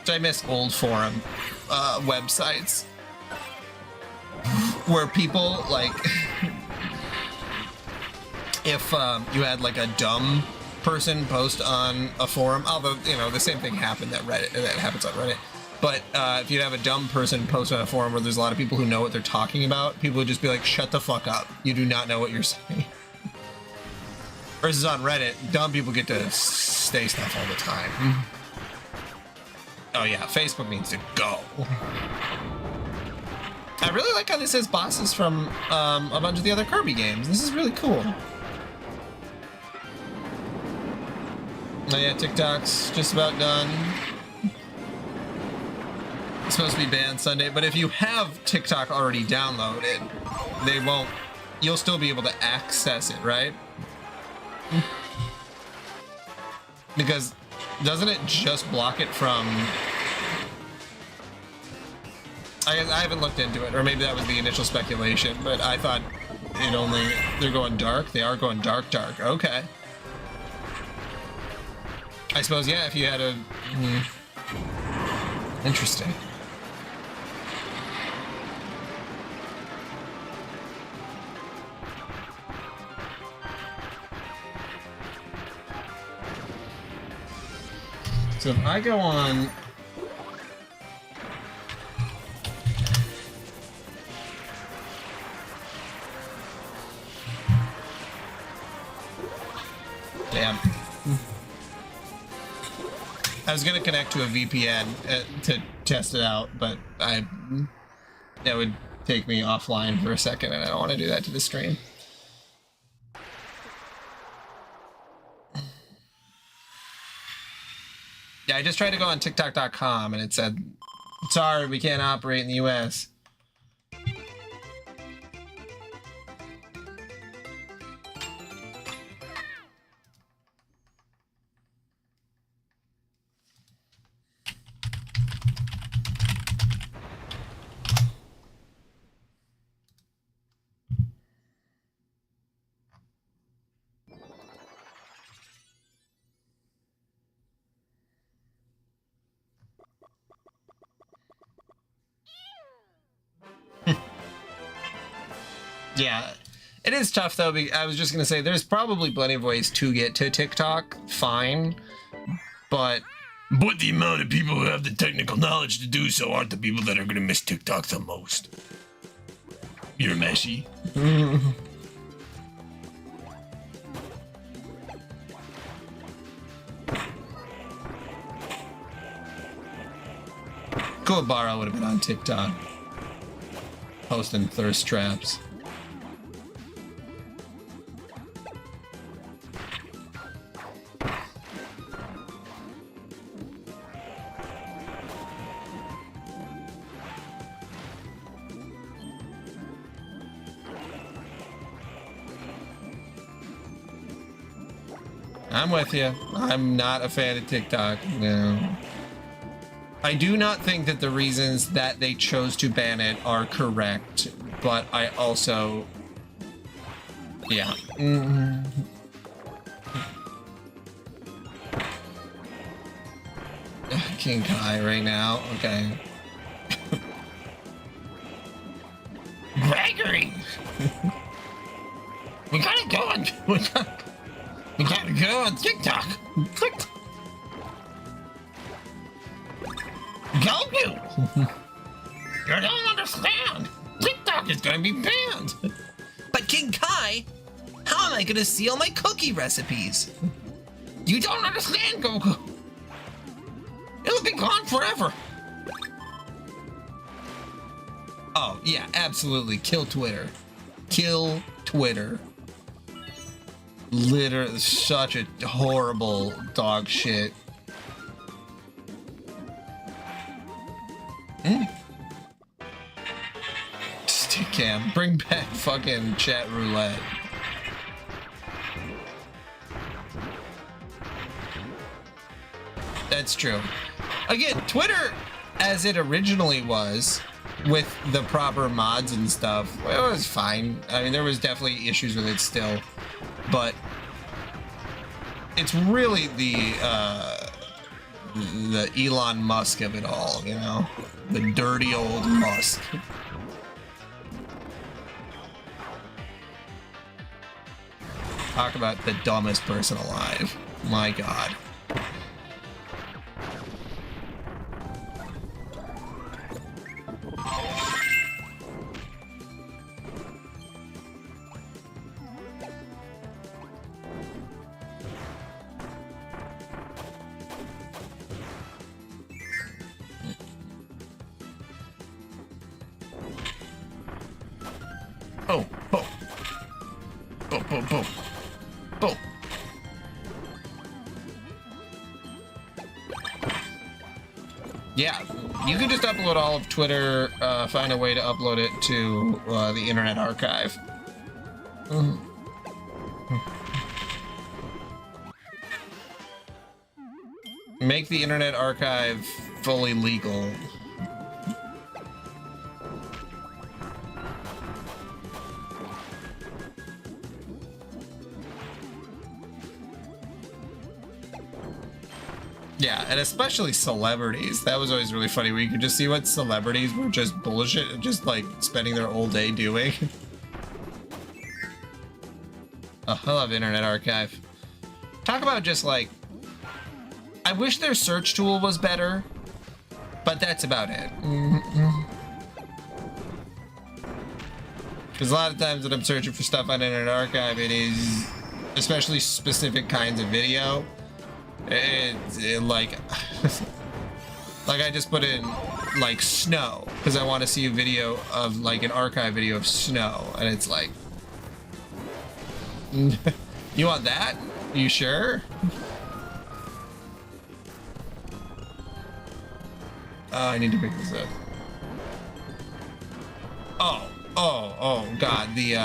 So I miss old forum websites where people like, if you had like a dumb person post on a forum, although the same thing happened that happens on Reddit, but if you have a dumb person post on a forum where there's a lot of people who know what they're talking about, people would just be like, shut the fuck up, you do not know what you're saying. Versus on Reddit, dumb people get to say stuff all the time. Oh yeah, Facebook needs to go. I really like how this has bosses from a bunch of the other Kirby games. This is really cool. Oh yeah, TikTok's just about done. It's supposed to be banned Sunday, but if you have TikTok already downloaded, you'll still be able to access it, right? Because doesn't it just block it from... I haven't looked into it, or maybe that was the initial speculation, but I thought they're going dark. They are going dark. Okay. I suppose, yeah, if you had a... Interesting. So if I go on... Damn. I was gonna connect to a VPN to test it out, but that would take me offline for a second, and I don't want to do that to the stream. Yeah, I just tried to go on TikTok.com, and it said, sorry, we can't operate in the US. Yeah, it is tough though. I was just gonna say there's probably plenty of ways to get to TikTok, fine, but the amount of people who have the technical knowledge to do so aren't the people that are gonna miss TikTok the most. You're messy. Kuwabara would have been on TikTok posting thirst traps. I'm with you. I'm not a fan of TikTok. No. I do not think that the reasons that they chose to ban it are correct, but I also... Yeah. King Kai right now. Okay. Gregory! we gotta go on... We gotta go on TikTok. Go you! You don't understand. TikTok is gonna be banned. But King Kai, how am I gonna see all my cookie recipes? You don't understand, Goku. It'll be gone forever. Oh, yeah, absolutely. Kill Twitter. Kill Twitter. Literally, such a horrible dog shit. Stick cam. Bring back fucking chat roulette. That's true. Again, Twitter, as it originally was, with the proper mods and stuff, well, it was fine. I mean, there was definitely issues with it still, but it's really the Elon Musk of it all, you know? The dirty old Musk. Talk about the dumbest person alive. My God. Oh, oh. Oh, oh, oh. Oh. Yeah, you could just upload all of Twitter, find a way to upload it to the Internet Archive. Make the Internet Archive fully legal. Yeah, and especially celebrities. That was always really funny, where you could just see what celebrities were just bullshit, just like spending their whole day doing. Oh, I love Internet Archive. Talk about just like... I wish their search tool was better, but that's about it. Because a lot of times when I'm searching for stuff on Internet Archive, it is, especially specific kinds of video, it like I just put in like snow because I want to see a video of like an archive video of snow, and it's like, you want that? You sure? I need to pick this up. Oh God, the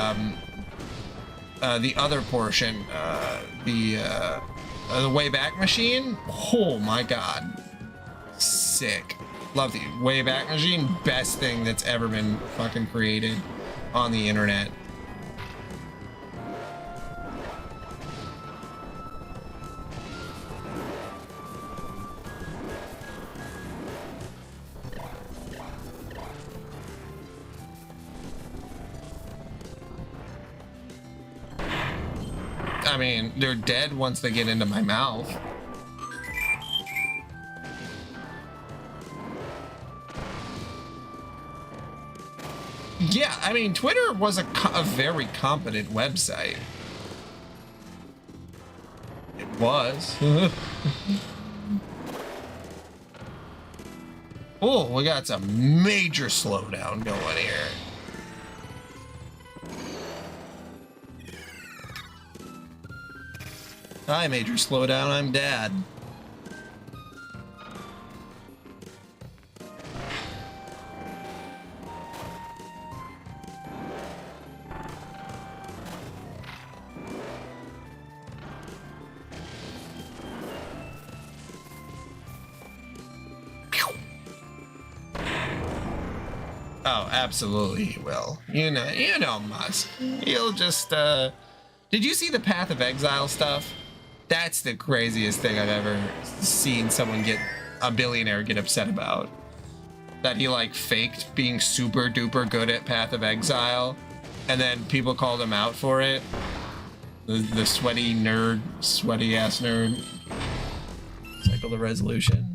other portion, the Wayback Machine. Oh my God, sick. Love the Wayback Machine. Best thing that's ever been fucking created on the internet. I mean, they're dead once they get into my mouth. Yeah, I mean, Twitter was a very competent website. It was. Oh, we got some major slowdown going here. Hi, major slowdown. I'm Dad. Oh, absolutely he will. You know Musk. He'll just, Did you see the Path of Exile stuff? That's the craziest thing I've ever seen a billionaire get upset about. That he like faked being super duper good at Path of Exile, and then people called him out for it. The sweaty ass nerd. Cycle the resolution.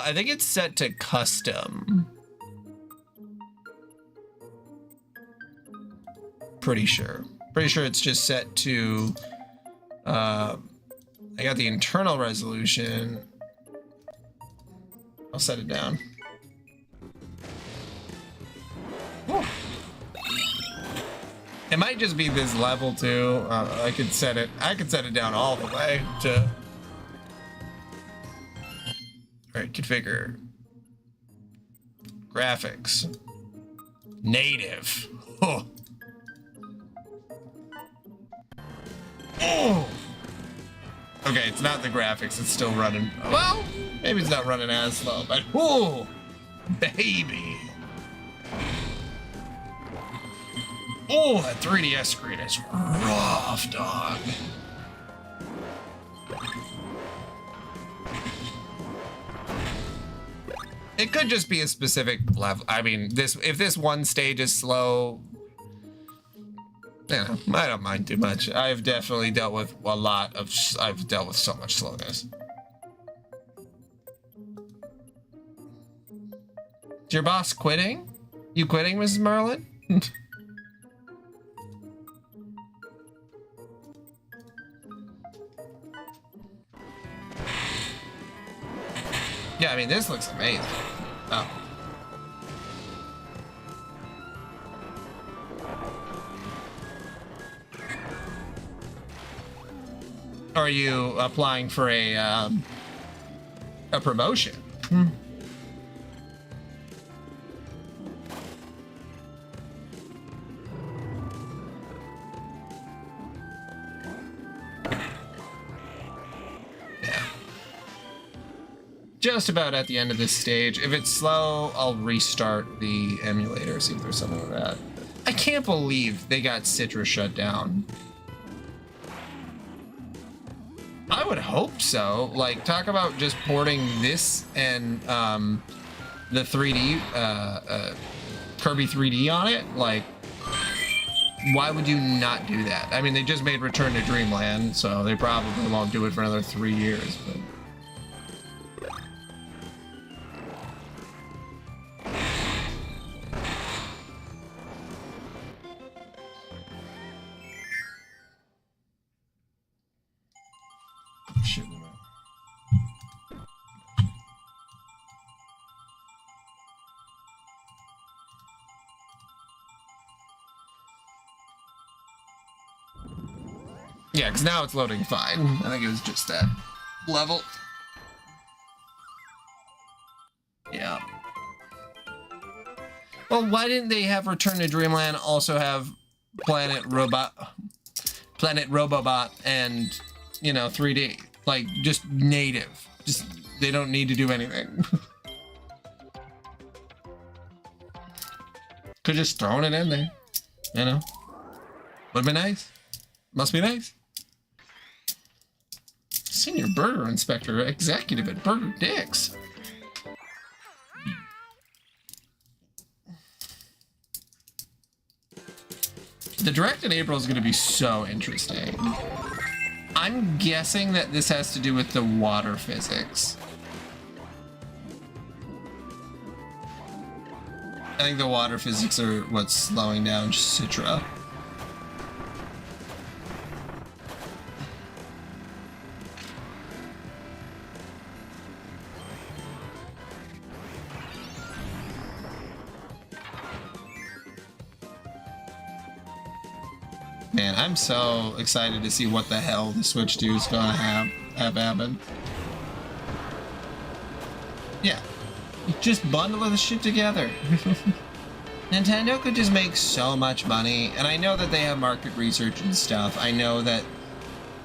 I think it's set to custom. Pretty sure it's just set to, I got the internal resolution. I'll set it down. Whew. It might just be this level too. I could set it down all the way to. All right, configure. Graphics. Native. Oh. Oh. Okay, it's not the graphics. It's still running. Well, maybe it's not running as slow, but oh, baby. Oh, that 3DS screen is rough, dog. It could just be a specific level. I mean, if this one stage is slow, you know, I don't mind too much. I've definitely dealt with I've dealt with so much slowness. Is your boss quitting? You quitting, Mrs. Merlin? Yeah, I mean, this looks amazing. Oh. Are you applying for a promotion? Hmm. Just about at the end of this stage. If it's slow, I'll restart the emulator, see if there's something with that. I can't believe they got Citra shut down. I would hope so. Like, talk about just porting this and the 3D, Kirby 3D on it. Like, why would you not do that? I mean, they just made Return to Dreamland, so they probably won't do it for another 3 years, but... Yeah, because now it's loading fine. I think it was just that level. Yeah. Well, why didn't they have Return to Dreamland also have Planet Robobot and, you know, 3D? Like, just native. Just, they don't need to do anything. Could just thrown it in there, you know? Would be nice. Must be nice. Senior Burger Inspector, Executive at Burger Dick's. The direct in April is going to be so interesting. I'm guessing that this has to do with the water physics. I think the water physics are what's slowing down Citra. Man, I'm so excited to see what the hell the Switch 2 is gonna have happen. Yeah. Just bundle this shit together. Nintendo could just make so much money, and I know that they have market research and stuff. I know that,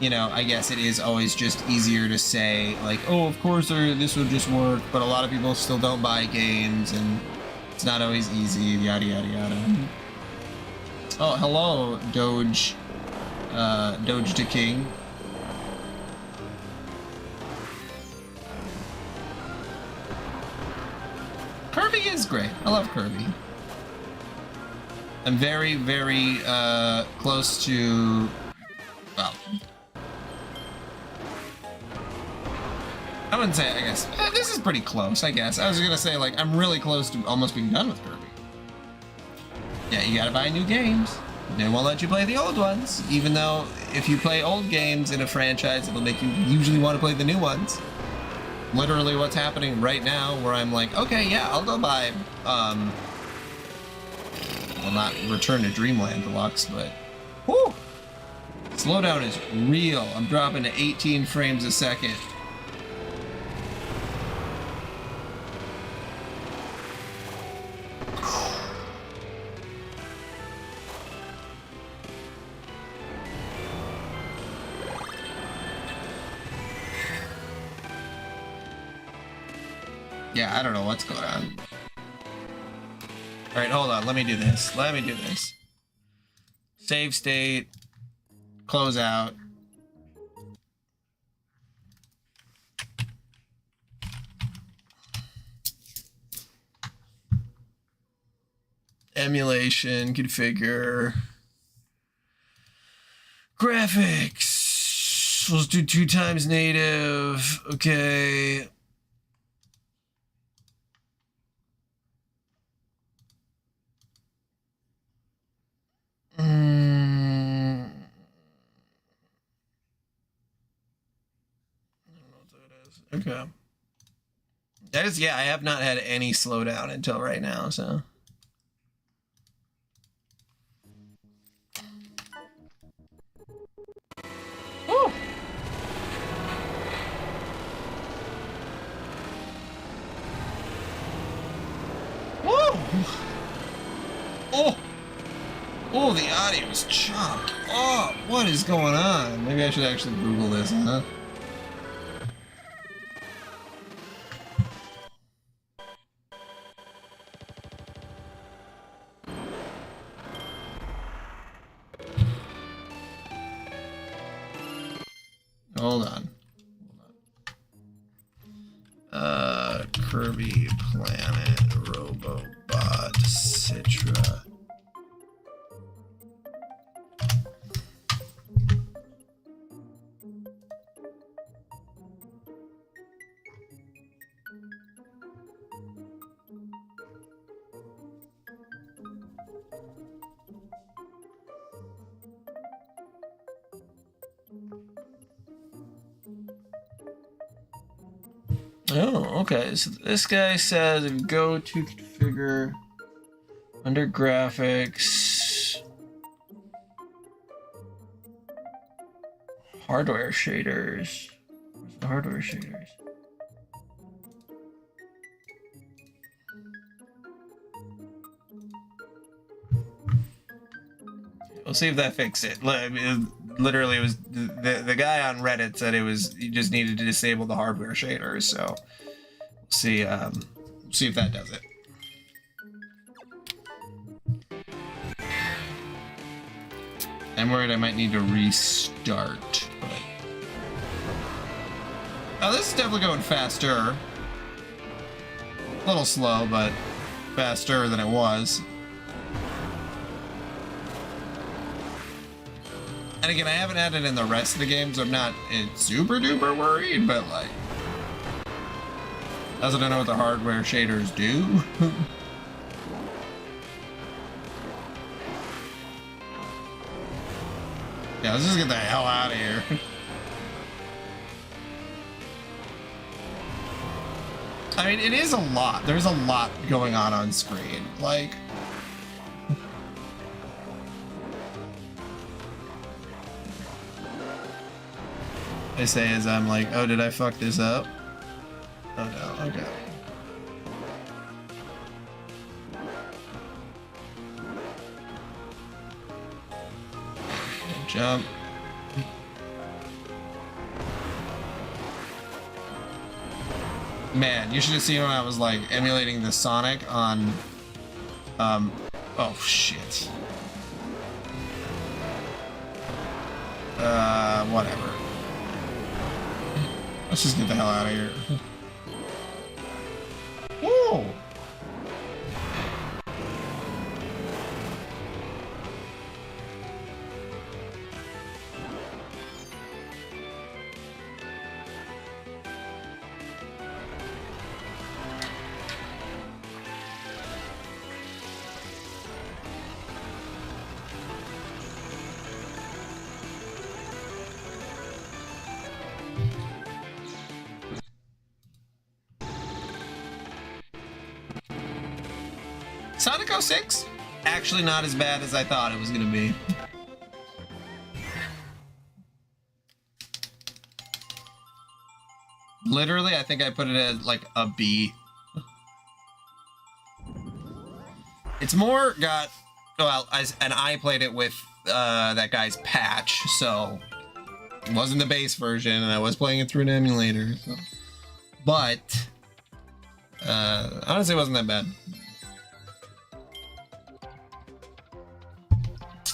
you know, I guess it is always just easier to say, like, oh, of course this would just work, but a lot of people still don't buy games, and it's not always easy, yada, yada, yada. Oh, hello, Doge the King. Kirby is great. I love Kirby. I'm very, very close to, well, I wouldn't say, I guess, this is pretty close, I guess. I was gonna say, like, I'm really close to almost being done with Kirby. Yeah, you gotta buy new games. They won't let you play the old ones, even though if you play old games in a franchise, it'll make you usually want to play the new ones. Literally what's happening right now, where I'm like, okay, yeah, I'll go buy, well, not Return to Dreamland Deluxe, but, whew! Slowdown is real. I'm dropping to 18 frames a second. Yeah, I don't know what's going on. Alright, hold on. Let me do this. Save state. Close out. Emulation. Configure. Graphics. Let's do 2 times native. Okay. Okay. That is, yeah, I have not had any slowdown until right now, so. Woo! Woo! Oh! Oh, the audio is chopped. Oh, what is going on? Maybe I should actually Google this, huh? Hold on. Kirby Planet, Robobot, Citra. Oh, okay. So this guy says if you go to configure under graphics, hardware shaders. Where's the hardware shaders? We'll see if that fixes it. Literally, it was the guy on Reddit said it was you just needed to disable the hardware shaders. So we'll see if that does it. I'm worried I might need to restart. But... oh, this is definitely going faster. A little slow, but faster than it was. And again, I haven't had it in the rest of the games. So I'm not super duper worried, but like, I also don't know what the hardware shaders do. Yeah, let's just get the hell out of here. I mean, it is a lot. There's a lot going on screen. Like, I say as I'm like, oh, did I fuck this up? Oh no, okay. Jump. Man, you should have seen when I was like emulating the Sonic on oh shit. Whatever. Let's just get the hell out of here. Whoa! Sonic 06? Actually not as bad as I thought it was gonna be. Literally, I think I put it as like a B. It's more got, well, and I played it with that guy's patch, so it wasn't the base version, and I was playing it through an emulator. So. But honestly, it wasn't that bad.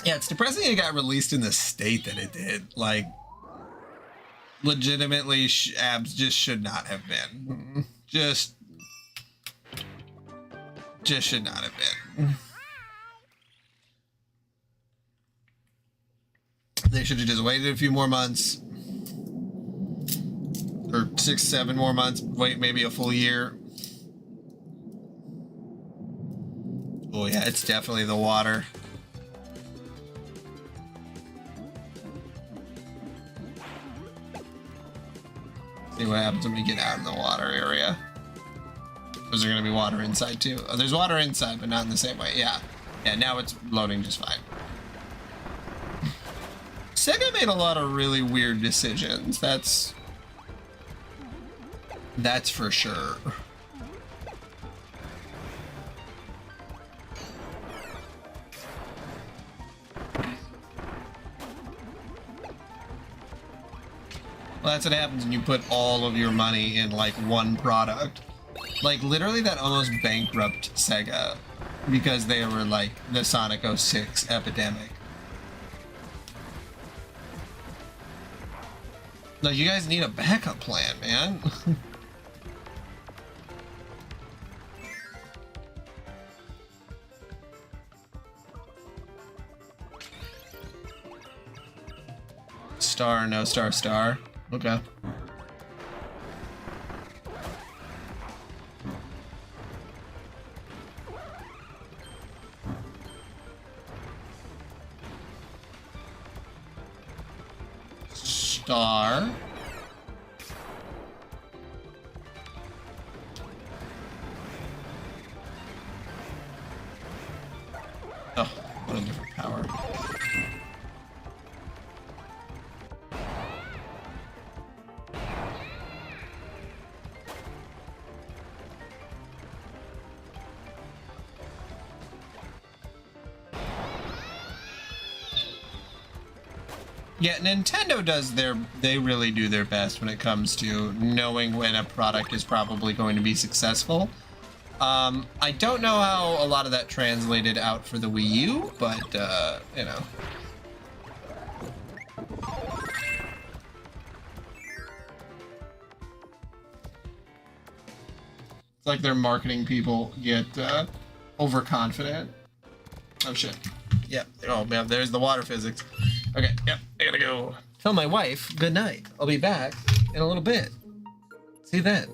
Yeah, it's depressing it got released in the state that it did. Like, legitimately, abs just should not have been. Just should not have been. They should have just waited a few more months. Or 6, 7 more months. Wait, maybe a full year. Oh yeah, it's definitely the water. See what happens when we get out in the water area. Is there gonna be water inside too? Oh, there's water inside, but not in the same way. Yeah. Yeah, now it's loading just fine. Sega made a lot of really weird decisions. That's for sure. Well, that's what happens when you put all of your money in like one product. Like literally that almost bankrupt Sega because they were like the Sonic 06 epidemic. Like you guys need a backup plan, man. Star, no star, star. Okay. Star. Oh, what a different power. Yeah, Nintendo does they really do their best when it comes to knowing when a product is probably going to be successful. I don't know how a lot of that translated out for the Wii U, but, you know. It's like their marketing people get overconfident. Oh shit. Yep. Oh man, there's the water physics. Okay, yep, I gotta go. Tell my wife good night. I'll be back in a little bit. See you then.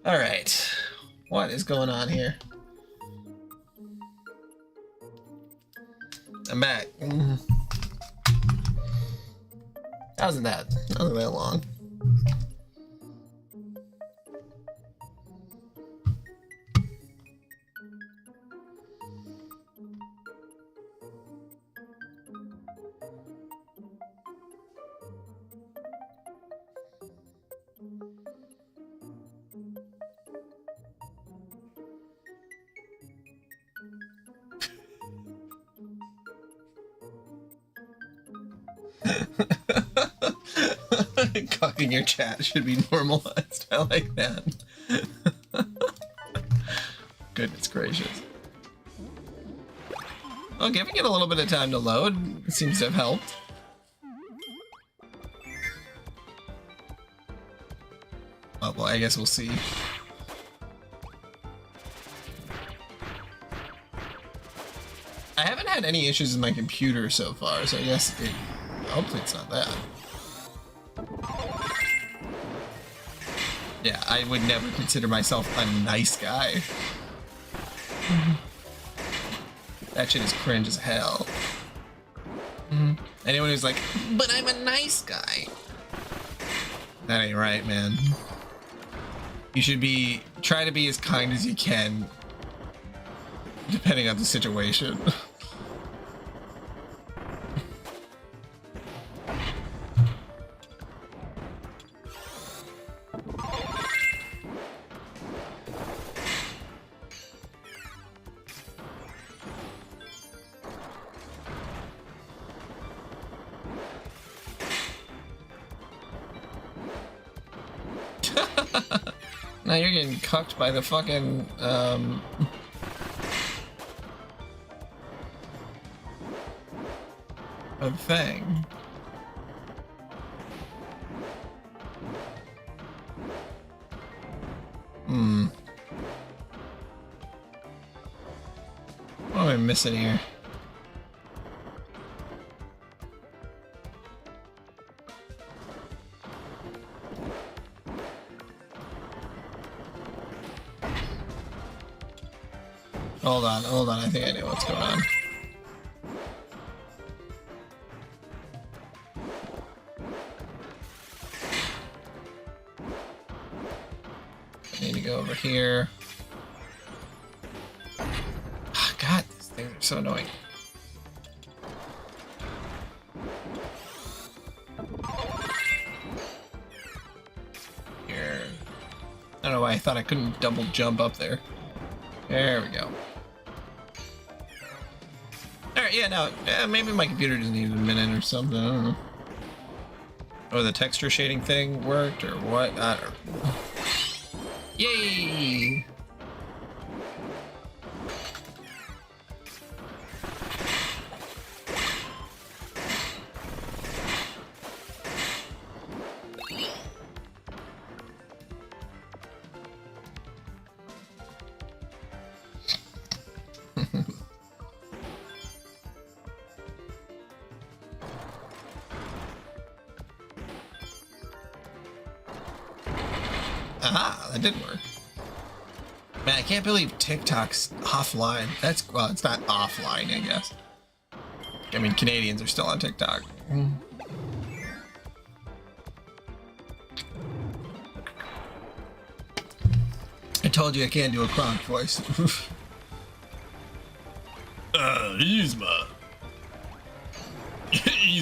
All right. What is going on here? I'm back. That wasn't that long. Cocking your chat should be normalized. I like that. Goodness gracious. Oh, giving it a little bit of time to load seems to have helped. Oh, well, I guess we'll see. I haven't had any issues with my computer so far, so I guess hopefully it's not that. Yeah, I would never consider myself a nice guy. That shit is cringe as hell. Anyone who's like, but I'm a nice guy. That ain't right, man. You should try to be as kind as you can, depending on the situation. Now you're getting cucked by the fucking, a thing. What am I missing here? Hold on, I think I know what's going on. I need to go over here. Oh, God, these things are so annoying. Here. I don't know why I thought I couldn't double jump up there. There we go. Alright, yeah, no, maybe my computer just needed a minute or something, I don't know. Or the texture shading thing worked, or what, I don't know. Yay! Aha, that did work. Man, I can't believe TikTok's offline. Well, it's not offline, I guess. I mean, Canadians are still on TikTok. I told you I can't do a Kronk voice. Ease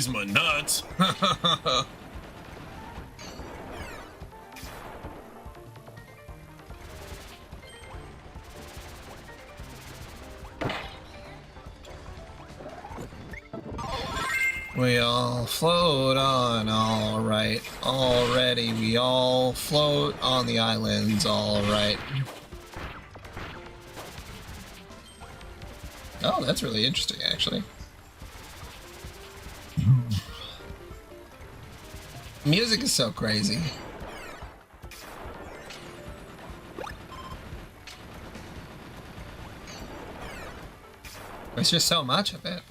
my nuts. We all float on, alright. Already, we all float on the islands, alright. Oh, that's really interesting, actually. Music is so crazy. There's just so much of it.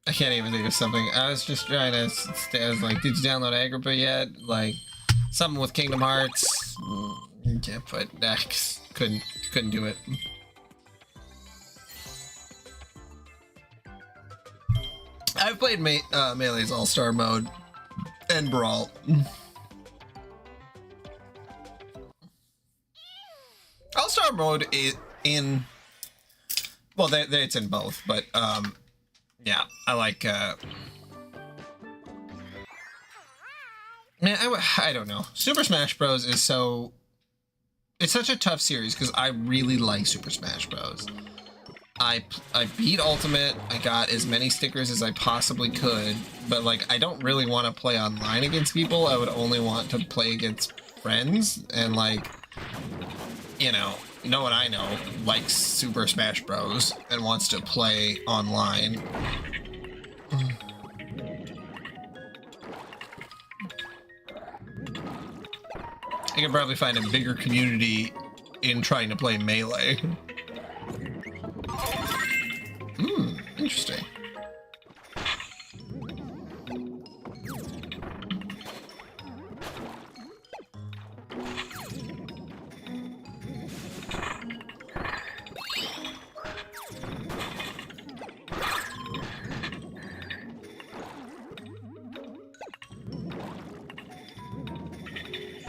I can't even think of something. I was just trying to. I was like, did you download Agrippa yet? Like, something with Kingdom Hearts. Yeah, but couldn't do it. I've played Melee's All-Star mode and Brawl. All-Star mode is in. Well, it's in both, but yeah, I like. Man, I don't know. Super Smash Bros. Is so. It's such a tough series because I really like Super Smash Bros. I beat Ultimate. I got as many stickers as I possibly could, but like I don't really want to play online against people. I would only want to play against friends, and like, you know what I know likes Super Smash Bros. And wants to play online. I could probably find a bigger community in trying to play Melee. Interesting.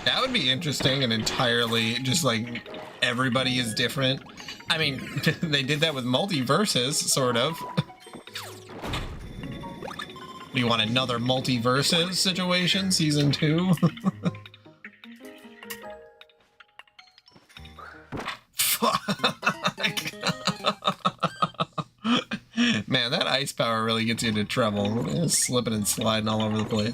That would be interesting and entirely just like everybody is different. I mean, they did that with multiverses, sort of. Do you want another multiverses situation, season 2? Fuck. Man, that ice power really gets you into trouble. It's slipping and sliding all over the place.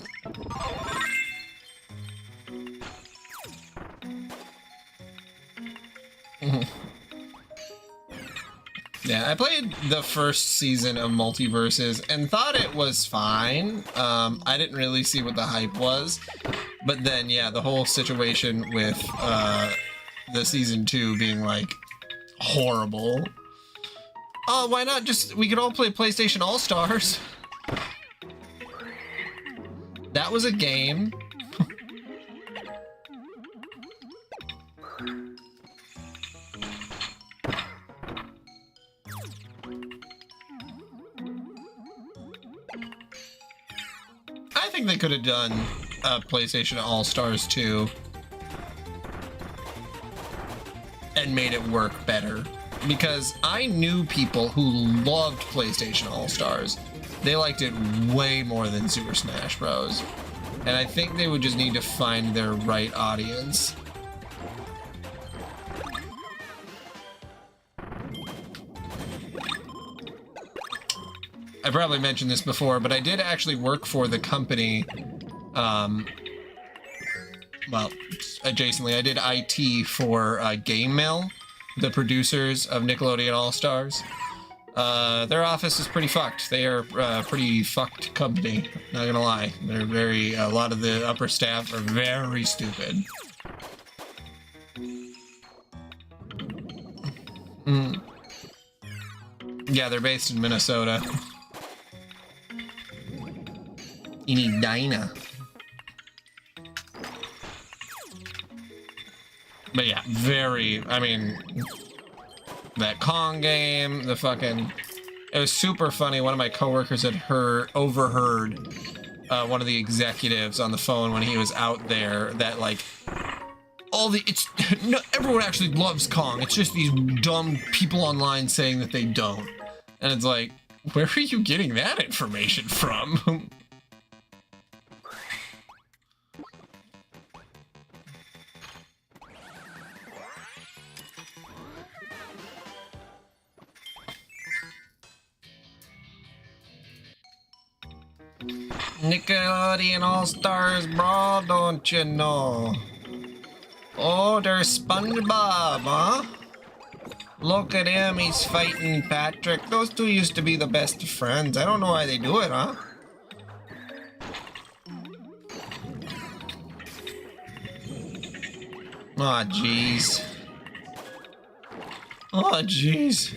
Yeah, I played the first season of Multiverses and thought it was fine. I didn't really see what the hype was. But then, yeah, the whole situation with the season 2 being, like, horrible. Oh, why not just... We could all play PlayStation All-Stars. That was a game. I think they could have done PlayStation All-Stars 2 and made it work better, because I knew people who loved PlayStation All-Stars. They liked it way more than Super Smash Bros. And I think they would just need to find their right audience. I probably mentioned this before, but I did actually work for the company, well, adjacently. I did IT for Game Mill, the producers of Nickelodeon All-Stars. Their office is pretty fucked. They are a pretty fucked company, not gonna lie. They're very, a lot of the upper staff are very stupid. Yeah, they're based in Minnesota. You need Dinah. But yeah, very, I mean, that Kong game, the fucking, it was super funny. One of my coworkers had overheard one of the executives on the phone when he was out there that like, no, everyone actually loves Kong. It's just these dumb people online saying that they don't. And it's like, where are you getting that information from? Nickelodeon All-Stars Brawl, don't you know? Oh, there's SpongeBob, huh? Look at him, he's fighting Patrick. Those two used to be the best of friends. I don't know why they do it, huh? Aw, jeez. Aw, jeez.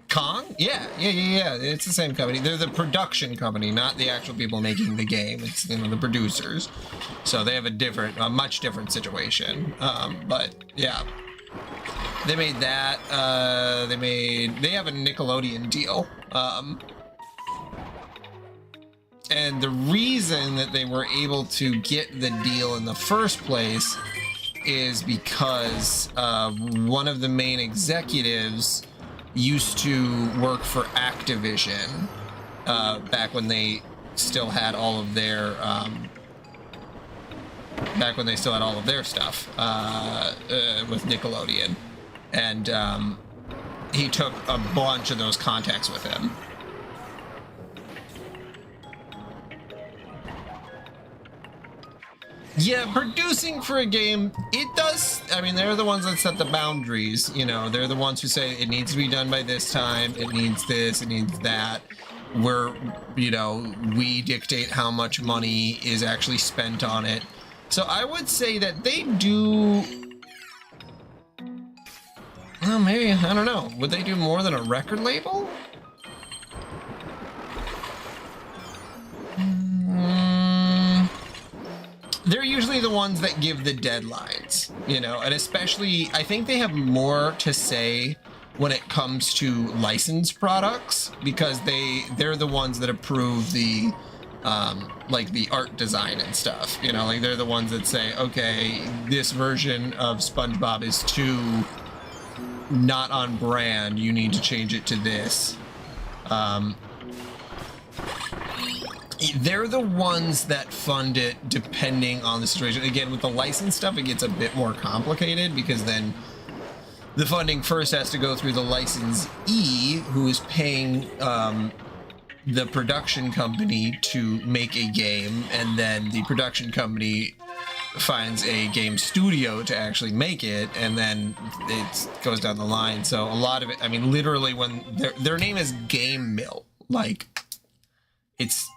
Kong? Yeah. It's the same company. They're the production company, not the actual people making the game. It's, you know, the producers. So they have a much different situation. But yeah, they made that. They have a Nickelodeon deal. And the reason that they were able to get the deal in the first place is because one of the main executives used to work for Activision back when they still had all of their stuff with Nickelodeon, and he took a bunch of those contacts with him. Yeah, producing for a game, it does. I mean, they're the ones that set the boundaries, you know, they're the ones who say it needs to be done by this time, it needs this, it needs that. We dictate how much money is actually spent on it. So I would say that they do. Well, maybe, I don't know. Would they do more than a record label? They're usually the ones that give the deadlines, you know, and especially I think they have more to say when it comes to licensed products, because they're the ones that approve the like the art design and stuff, you know, like they're the ones that say, okay, this version of SpongeBob is too not on brand, you need to change it to this. They're the ones that fund it depending on the situation. Again, with the license stuff, it gets a bit more complicated because then the funding first has to go through the licensee, who is paying the production company to make a game, and then the production company finds a game studio to actually make it, and then it goes down the line. So a lot of it, I mean, literally when their name is Game Mill, like it's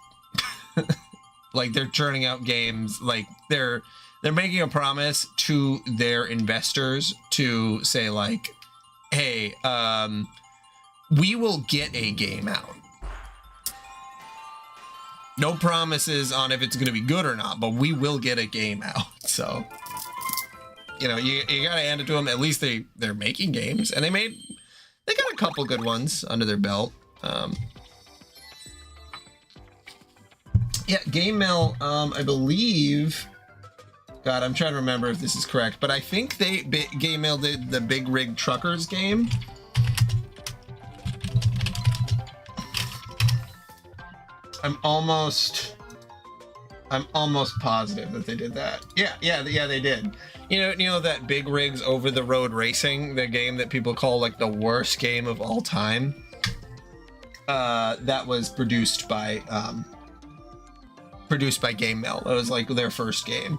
like they're churning out games, like they're making a promise to their investors to say like, hey, we will get a game out. No promises on if it's going to be good or not, but we will get a game out. So, you know, you got to hand it to them. At least they're making games, and they got a couple good ones under their belt. Yeah, Game Mill, I believe, God, I'm trying to remember if this is correct, but I think Game Mill did the Big Rig Truckers game. I'm almost positive that they did that. Yeah, they did. You know that Big Rigs Over the Road Racing, the game that people call like the worst game of all time? That was produced by Game Mill. It was like their first game.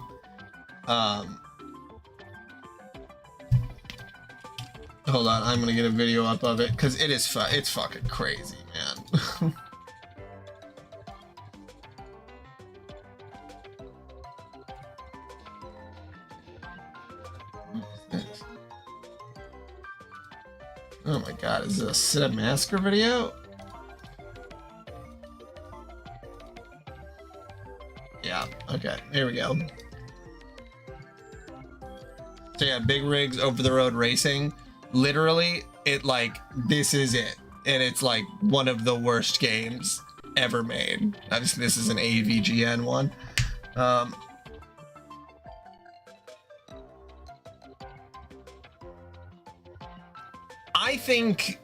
Hold on, I'm gonna get a video up of it because it's fucking crazy, man. Oh my god, is this a Sid Masker video? Yeah, okay, here we go. So yeah, Big Rigs Over the Road Racing. Literally, this is it. And it's like one of the worst games ever made. Obviously, this is an AVGN one. I think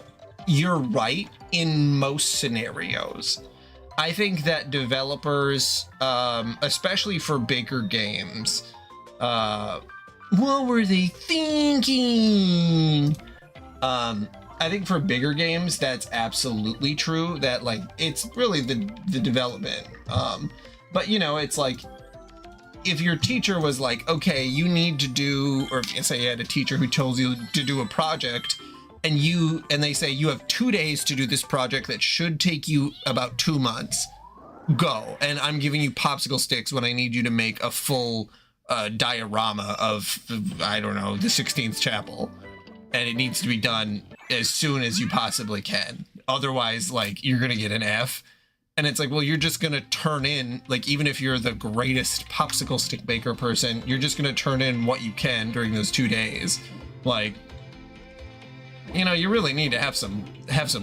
you're right in most scenarios. I think that developers, especially for bigger games, what were they thinking? I think for bigger games, that's absolutely true. That like it's really the development. But you know, it's like if your teacher was like, okay, you need to do, or if you say you had a teacher who tells you to do a project, and they say you have 2 days to do this project that should take you about 2 months. Go, and I'm giving you popsicle sticks when I need you to make a full diorama of, I don't know, the 16th chapel, and it needs to be done as soon as you possibly can. Otherwise, like, you're gonna get an F. And it's like, well, you're just gonna turn in, like, even if you're the greatest popsicle stick maker person, you're just gonna turn in what you can during those 2 days. Like, you know, you really need to have some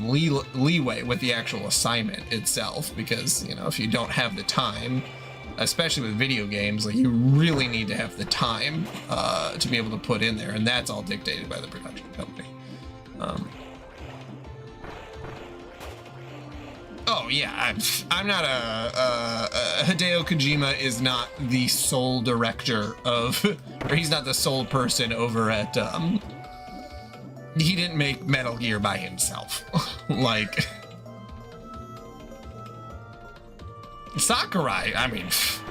leeway with the actual assignment itself, because, you know, if you don't have the time, especially with video games, like, you really need to have the time to be able to put in there, and that's all dictated by the production company. Oh yeah, I'm not Hideo Kojima is not the sole director of, or he's not the sole person over at, he didn't make Metal Gear by himself. Like, Sakurai, I mean,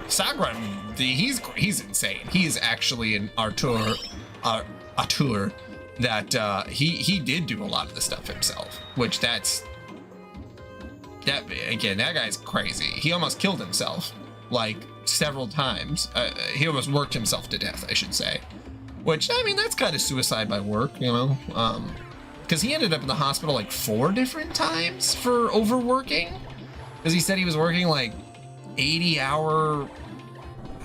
Sakurai, he's insane. He is actually an auteur that he did do a lot of the stuff himself, which that guy's crazy. He almost killed himself like several times. He almost worked himself to death, I should say. Which, I mean, that's kind of suicide by work, you know? Because he ended up in the hospital like 4 different times for overworking. Because he said he was working like 80 hours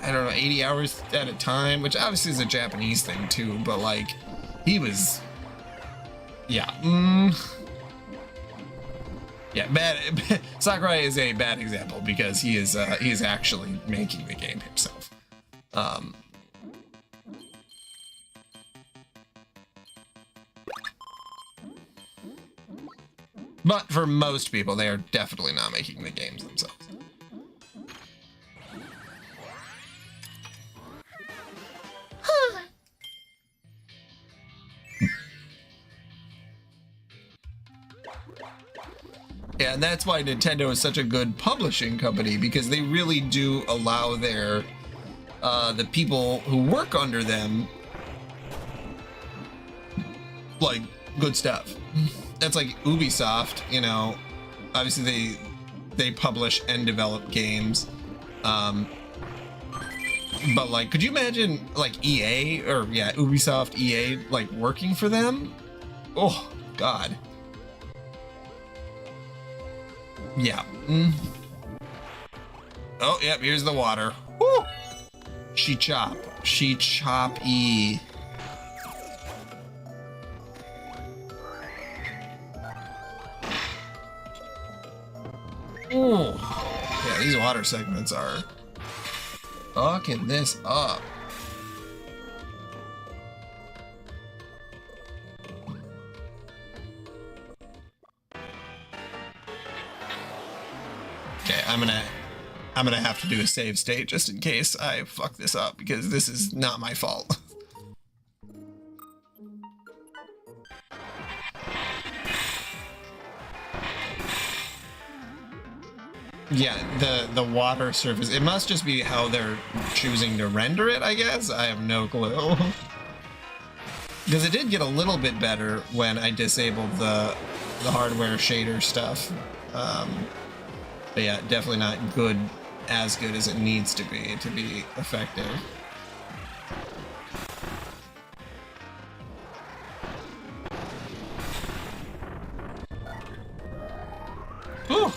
at a time, which obviously is a Japanese thing too, but like, he was, yeah. Yeah, bad. Sakurai is a bad example because he is actually making the game himself. But for most people, they are definitely not making the games themselves. Yeah, and that's why Nintendo is such a good publishing company, because they really do allow their the people who work under them, like, good stuff. That's like Ubisoft, you know, obviously they publish and develop games, but like, could you imagine like EA, or yeah, Ubisoft, EA, like working for them? Oh God. Yeah. Oh, yep, here's the water. Woo! She chop E. Ooh. Yeah, these water segments are fucking this up. Okay, I'm gonna have to do a save state just in case I fuck this up, because this is not my fault. Yeah, the water surface, it must just be how they're choosing to render it, I guess. I have no clue. Because it did get a little bit better when I disabled the hardware shader stuff. But yeah, definitely not good, as good as it needs to be effective. Whew.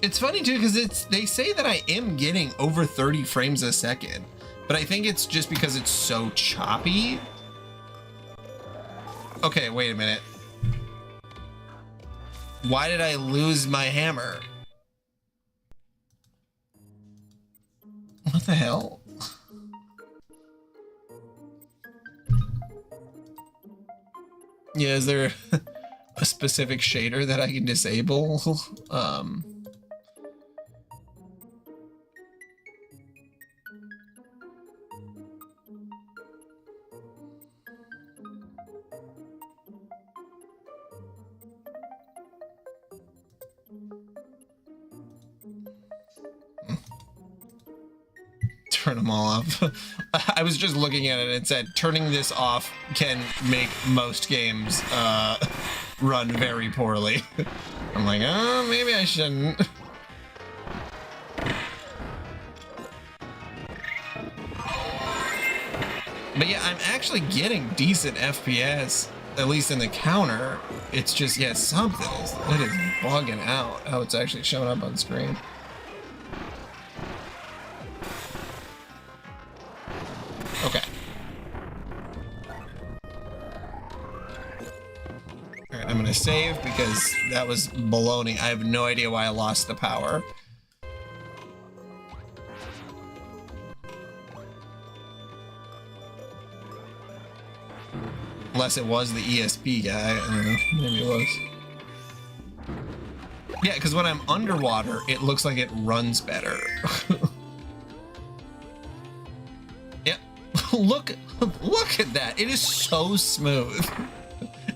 It's funny too, because they say that I am getting over 30 frames a second, but I think it's just because it's so choppy. Okay, wait a minute. Why did I lose my hammer? What the hell? Yeah, is there a specific shader that I can disable. Turn them all off. I was just looking at it and it said turning this off can make most games run very poorly. I'm like, oh, maybe I shouldn't. But yeah, I'm actually getting decent FPS, at least in the counter. It's just, yeah, something is, it is bugging out how it's actually showing up on screen. Okay. Alright, I'm gonna save because that was baloney. I have no idea why I lost the power. Unless it was the ESP guy. I don't know. Maybe it was. Yeah, because when I'm underwater, it looks like it runs better. Yep. Look at that. It is so smooth.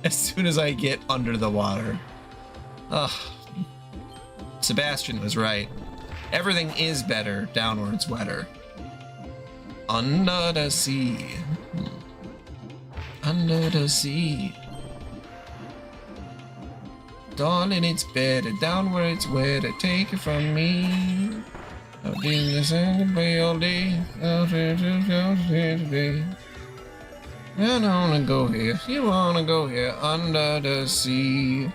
As soon as I get under the water. Ugh. Sebastian was right. Everything is better. Downwards wetter. Under the sea. Under the sea. Darling, it's better down where it's wetter. Take it from me. I've been the same way all day. I don't wanna go here. You wanna go here under the sea.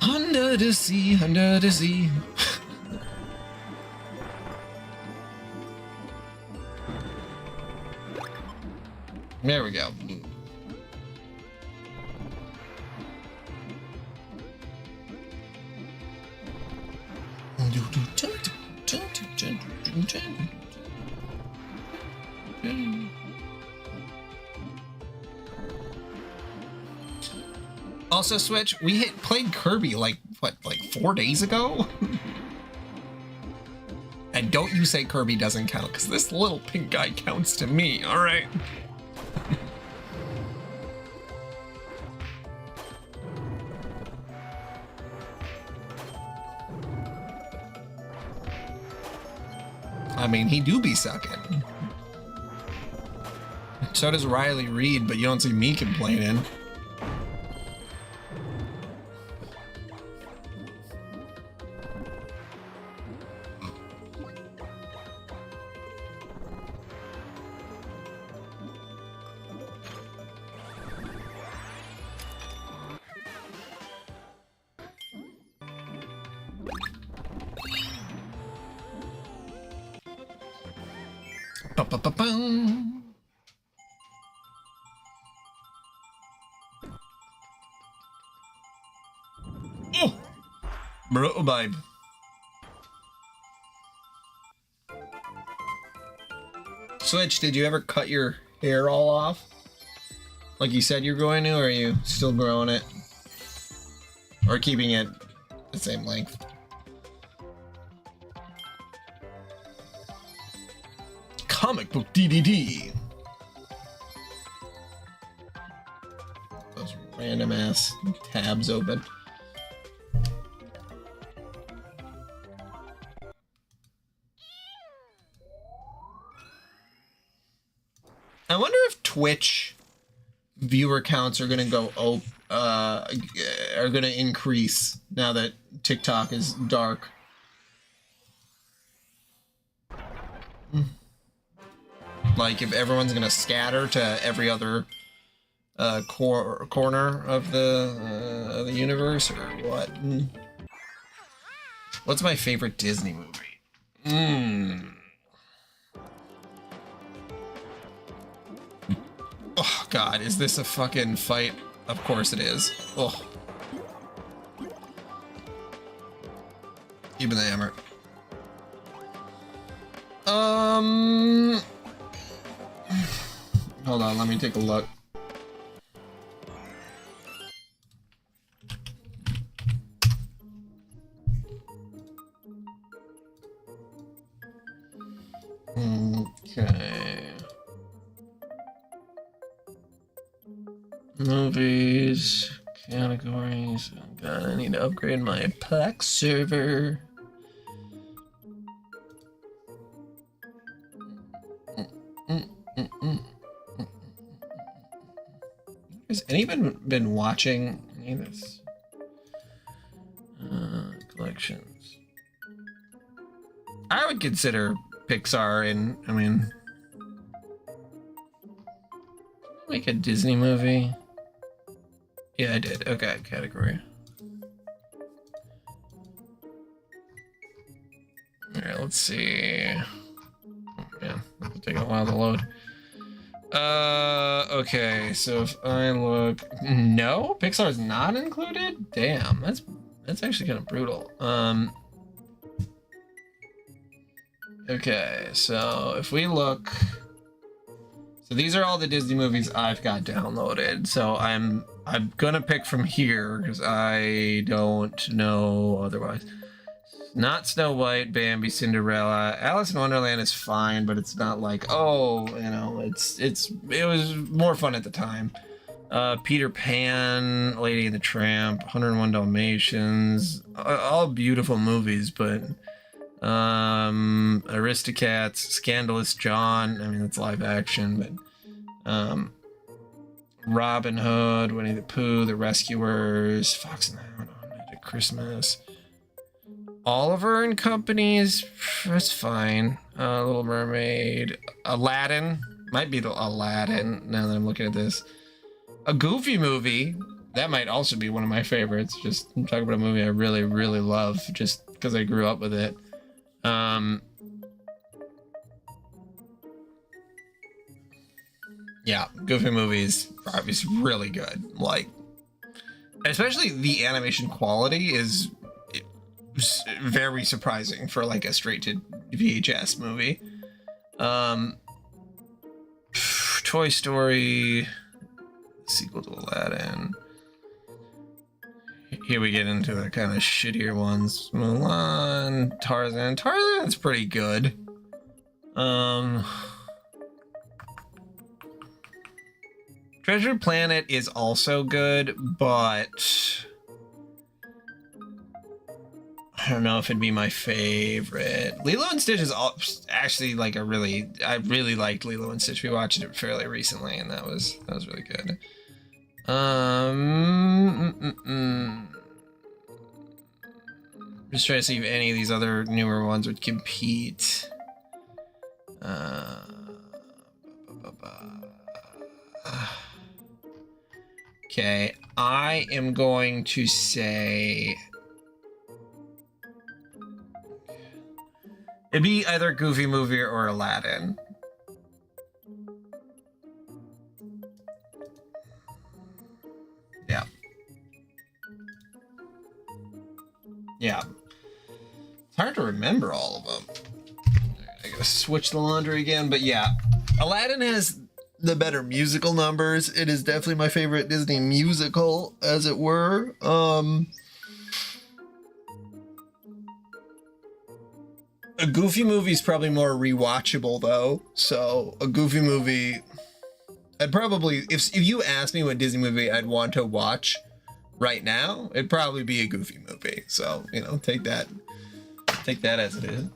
Under the sea, under the sea. There we go. Also, Switch, we played Kirby like, what, like 4 days ago? And don't you say Kirby doesn't count, because this little pink guy counts to me, alright? I mean, he do be sucking. So does Riley Reid, but you don't see me complaining. Oh, bro, babe. Switch, did you ever cut your hair all off? Like you said you're going to, or are you still growing it? Or keeping it the same length? Comic book DDD. Those random ass tabs open. I wonder if Twitch viewer counts are gonna go are gonna increase now that TikTok is dark. Like if everyone's gonna scatter to every other corner of the universe, or what? What's my favorite Disney movie? Oh god, is this a fucking fight? Of course it is. Oh. Even the hammer. Hold on, let me take a look. Okay. Movies, categories. Oh God, I need to upgrade my Plex server. Has anyone been watching any of this? Collections. I would consider Pixar in, I mean, make a Disney movie. Yeah, I did. Okay, category. Alright, let's see. Oh, man, that'll take a while to load. Okay, so if I look... No? Pixar's not included? Damn, that's actually kind of brutal. Okay, so if we look... So these are all the Disney movies I've got downloaded. So I'm gonna pick from here because I don't know otherwise. Not Snow White, Bambi, Cinderella. Alice in Wonderland is fine, but it's not like, oh, you know, it was more fun at the time. Peter Pan, Lady and the Tramp, 101 Dalmatians, all beautiful movies, but Aristocats, Scandalous John, I mean, it's live action, but Robin Hood, Winnie the Pooh, The Rescuers, Fox and the Hound, Magic Christmas. Oliver and Companies, that's fine. Little Mermaid, Aladdin, might be the Aladdin now that I'm looking at this. A Goofy movie, that might also be one of my favorites. Just I'm talking about a movie I really, really love just because I grew up with it. Yeah, Goofy movies are obviously really good. Like, especially the animation quality is very surprising for like a straight to VHS movie. Toy Story, sequel to Aladdin. Here we get into the kind of shittier ones. Mulan, Tarzan. Tarzan's pretty good. Treasure Planet is also good, but I don't know if it'd be my favorite. Lilo and Stitch is actually like I really liked Lilo and Stitch. We watched it fairly recently, and that was really good. Just trying to see if any of these other newer ones would compete. Okay, I am going to say it'd be either Goofy movie or Aladdin. Yeah. Yeah. It's hard to remember all of them. I gotta switch the laundry again, but yeah. Aladdin has the better musical numbers. It is definitely my favorite Disney musical, as it were. A Goofy movie is probably more rewatchable though. So a Goofy movie, I'd probably, if you asked me what Disney movie I'd want to watch right now, it'd probably be a Goofy movie. So, you know, take that as it is.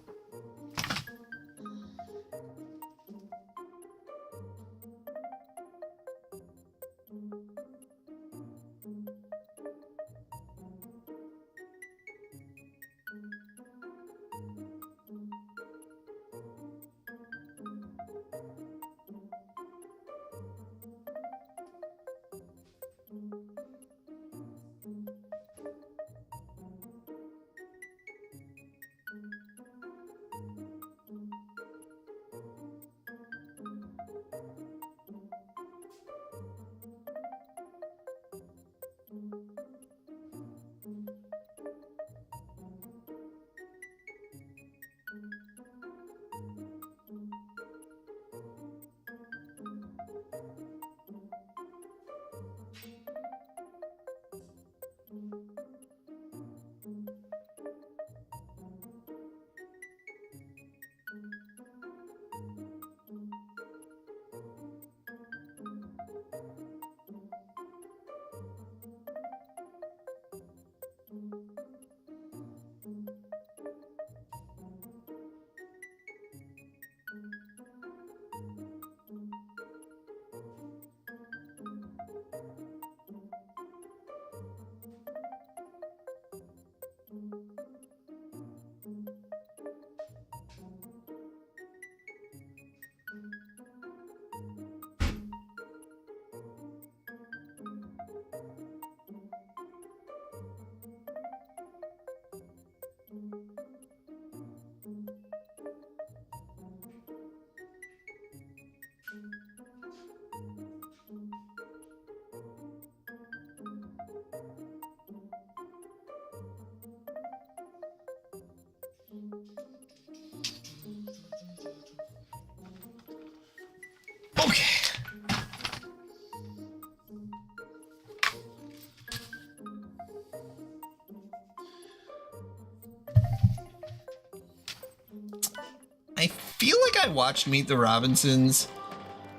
think I watched Meet the Robinsons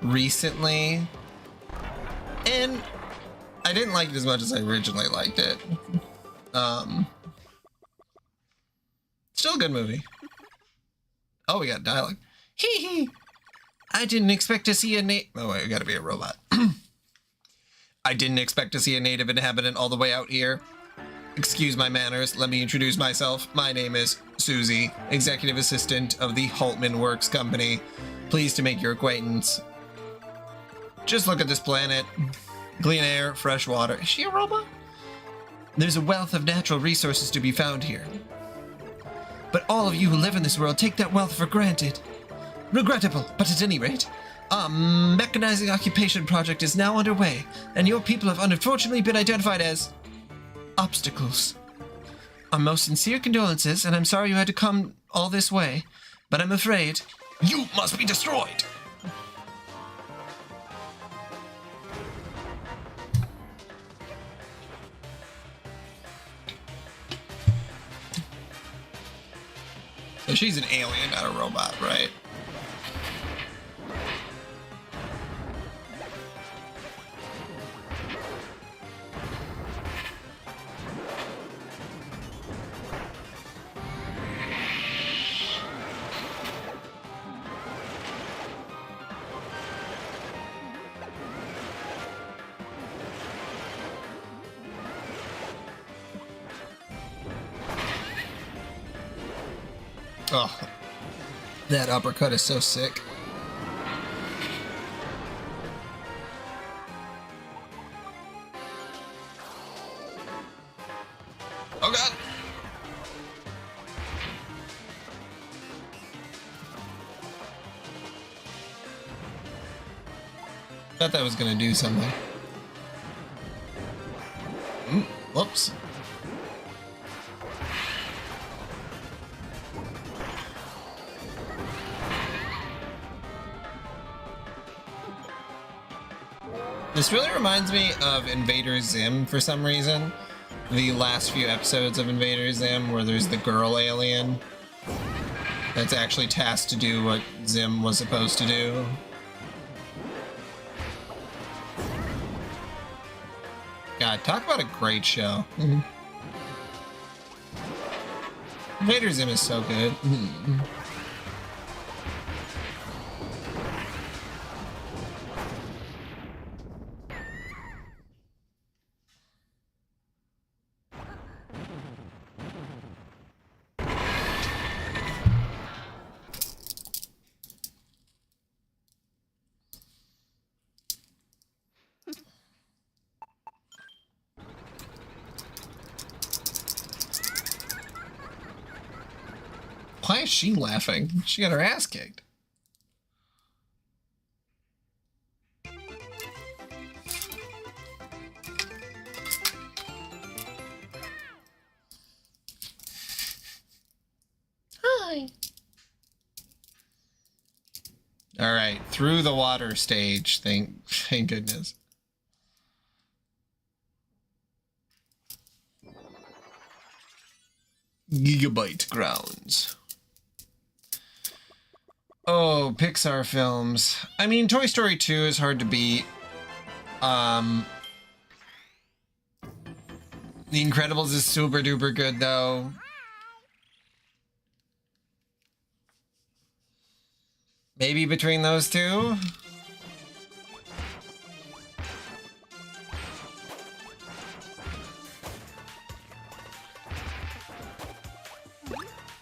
recently, and I didn't like it as much as I originally liked it. Still a good movie. Oh, we got dialogue. Hee hee. I didn't expect to see a oh wait, we gotta be a robot. I didn't expect to see a native inhabitant all the way out here. Excuse my manners, let me introduce myself. My name is Susie, executive assistant of the Haltman Works Company. Pleased to make your acquaintance. Just look at this planet. Clean air, fresh water. Is she a robot? There's a wealth of natural resources to be found here. But all of you who live in this world take that wealth for granted. Regrettable, but at any rate, mechanizing occupation project is now underway, and your people have unfortunately been identified as obstacles. Our most sincere condolences, and I'm sorry you had to come all this way, but I'm afraid you must be destroyed. So she's an alien, not a robot, right? Oh, that uppercut is so sick. Oh god! Thought that was gonna do something. Whoops. This really reminds me of Invader Zim for some reason. The last few episodes of Invader Zim where there's the girl alien that's actually tasked to do what Zim was supposed to do. God, talk about a great show. Invader Zim is so good. Why is she laughing? She got her ass kicked. Hi. All right, through the water stage. Thank goodness. Gigabyte grounds. Oh, Pixar films. I mean, Toy Story 2 is hard to beat. The Incredibles is super duper good though. Maybe between those two?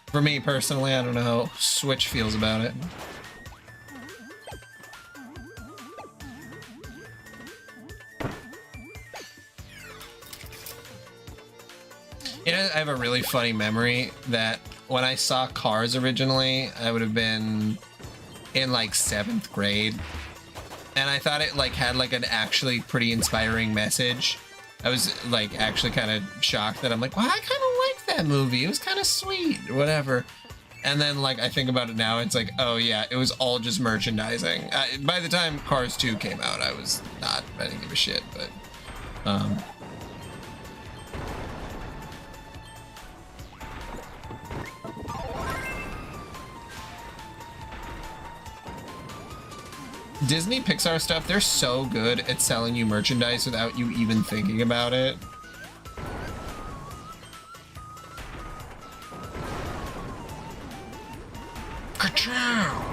For me personally, I don't know how Switch feels about it. You know, I have a really funny memory that when I saw Cars originally, I would have been in like 7th grade. And I thought it like had like an actually pretty inspiring message. I was like actually kind of shocked that I'm like, well, I kind of liked that movie. It was kind of sweet or whatever. And then like I think about it now, it's like, oh yeah, it was all just merchandising. By the time Cars 2 came out, I didn't give a shit, but Disney Pixar stuff, they're so good at selling you merchandise without you even thinking about it. Ka-chow!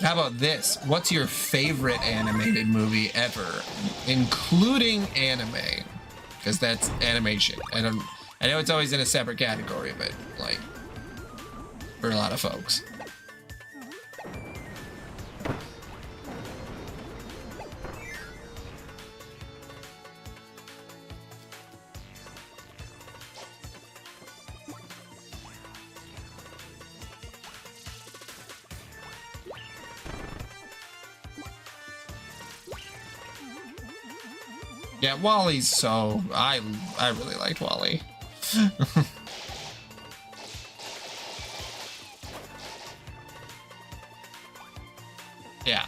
How about this? What's your favorite animated movie ever, including anime? Because that's animation. I know it's always in a separate category, but like for a lot of folks. Yeah, Wally's so... I really liked Wally. Yeah.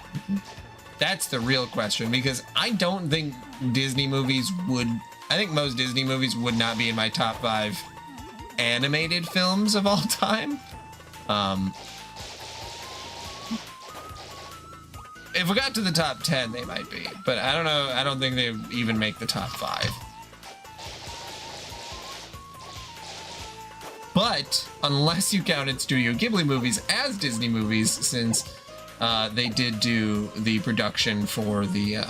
That's the real question, because I don't think Disney movies would... I think most Disney movies would not be in my top 5 animated films of all time. If we got to the top 10, they might be, but I don't know. I don't think they even make the top 5. But unless you counted Studio Ghibli movies as Disney movies, since they did do the production for the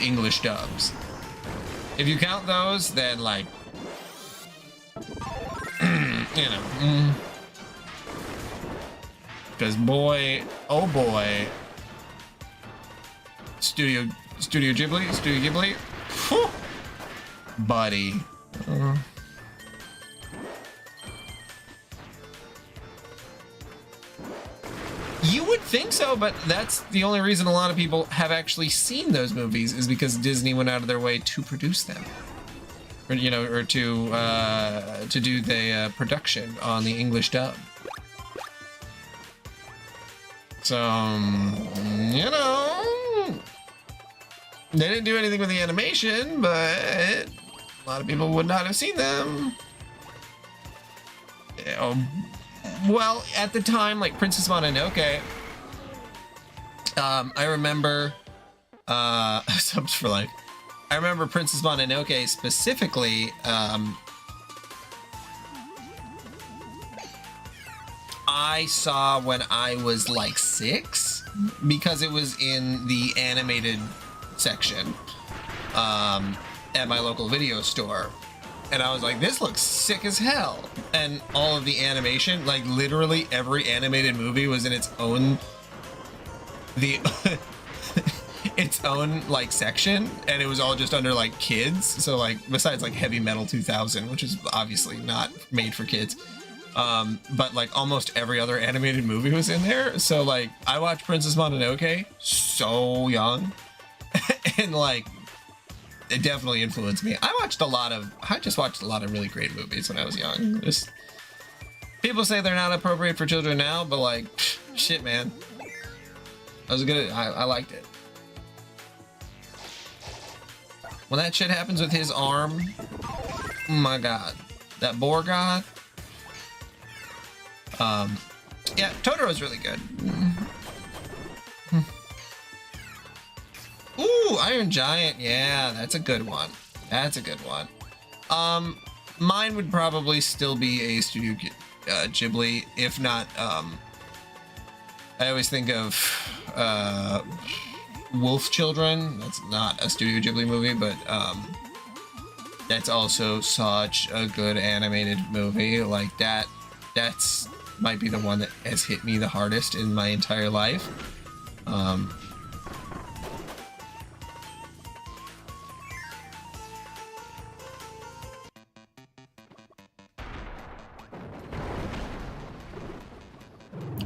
English dubs. If you count those, then like, you know. Because boy, oh boy, Studio Ghibli, whew, buddy. You would think so, but that's the only reason a lot of people have actually seen those movies is because Disney went out of their way to produce them, or you know, or to do the production on the English dub. So, you know, they didn't do anything with the animation, but a lot of people would not have seen them. Well, at the time, like Princess Mononoke, I remember, subs for life. I remember Princess Mononoke specifically, I saw when I was like 6 because it was in the animated section at my local video store, and I was like, this looks sick as hell. And all of the animation, like literally every animated movie was in its own its own like section, and it was all just under like kids. So like besides like Heavy Metal 2000, which is obviously not made for kids. But like almost every other animated movie was in there. So like I watched Princess Mononoke so young and like it definitely influenced me. I just watched a lot of really great movies when I was young. Just people say they're not appropriate for children now, but like shit, man. I liked it. When that shit happens with his arm, oh my god. That boar god. Yeah, Totoro's really good. Ooh, Iron Giant. Yeah, that's a good one. That's a good one. Mine would probably still be a Studio Ghibli, if not, I always think of, Wolf Children. That's not a Studio Ghibli movie, but, that's also such a good animated movie. Like that's might be the one that has hit me the hardest in my entire life. I'm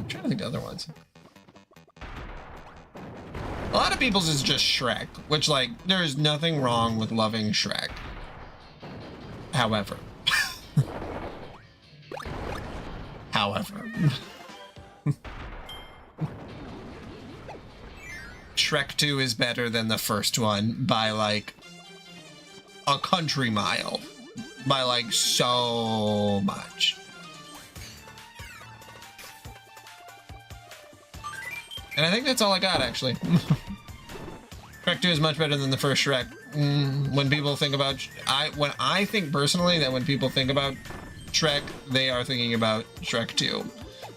trying to think of other ones. A lot of people's is just Shrek, which like there's nothing wrong with loving Shrek. However, However, Shrek 2 is better than the first one by like a country mile. By like so much. And I think that's all I got, actually. Shrek 2 is much better than the first Shrek. When people think about... I think personally that when people think about Shrek, they are thinking about Shrek 2.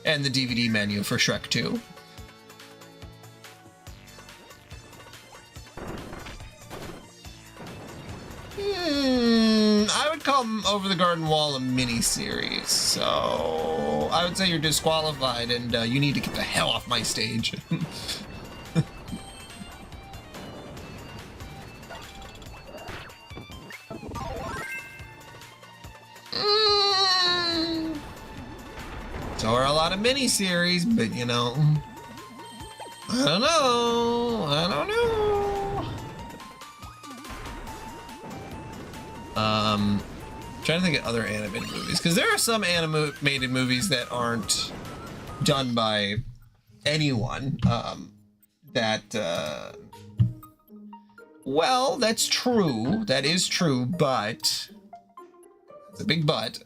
And the DVD menu for Shrek 2. I would call Over the Garden Wall a mini-series, so I would say you're disqualified and you need to get the hell off my stage. So are a lot of mini-series, but you know, I don't know. Trying to think of other animated movies, because there are some animated movies that aren't done by anyone. Well, that's true. That is true, but it's a big but.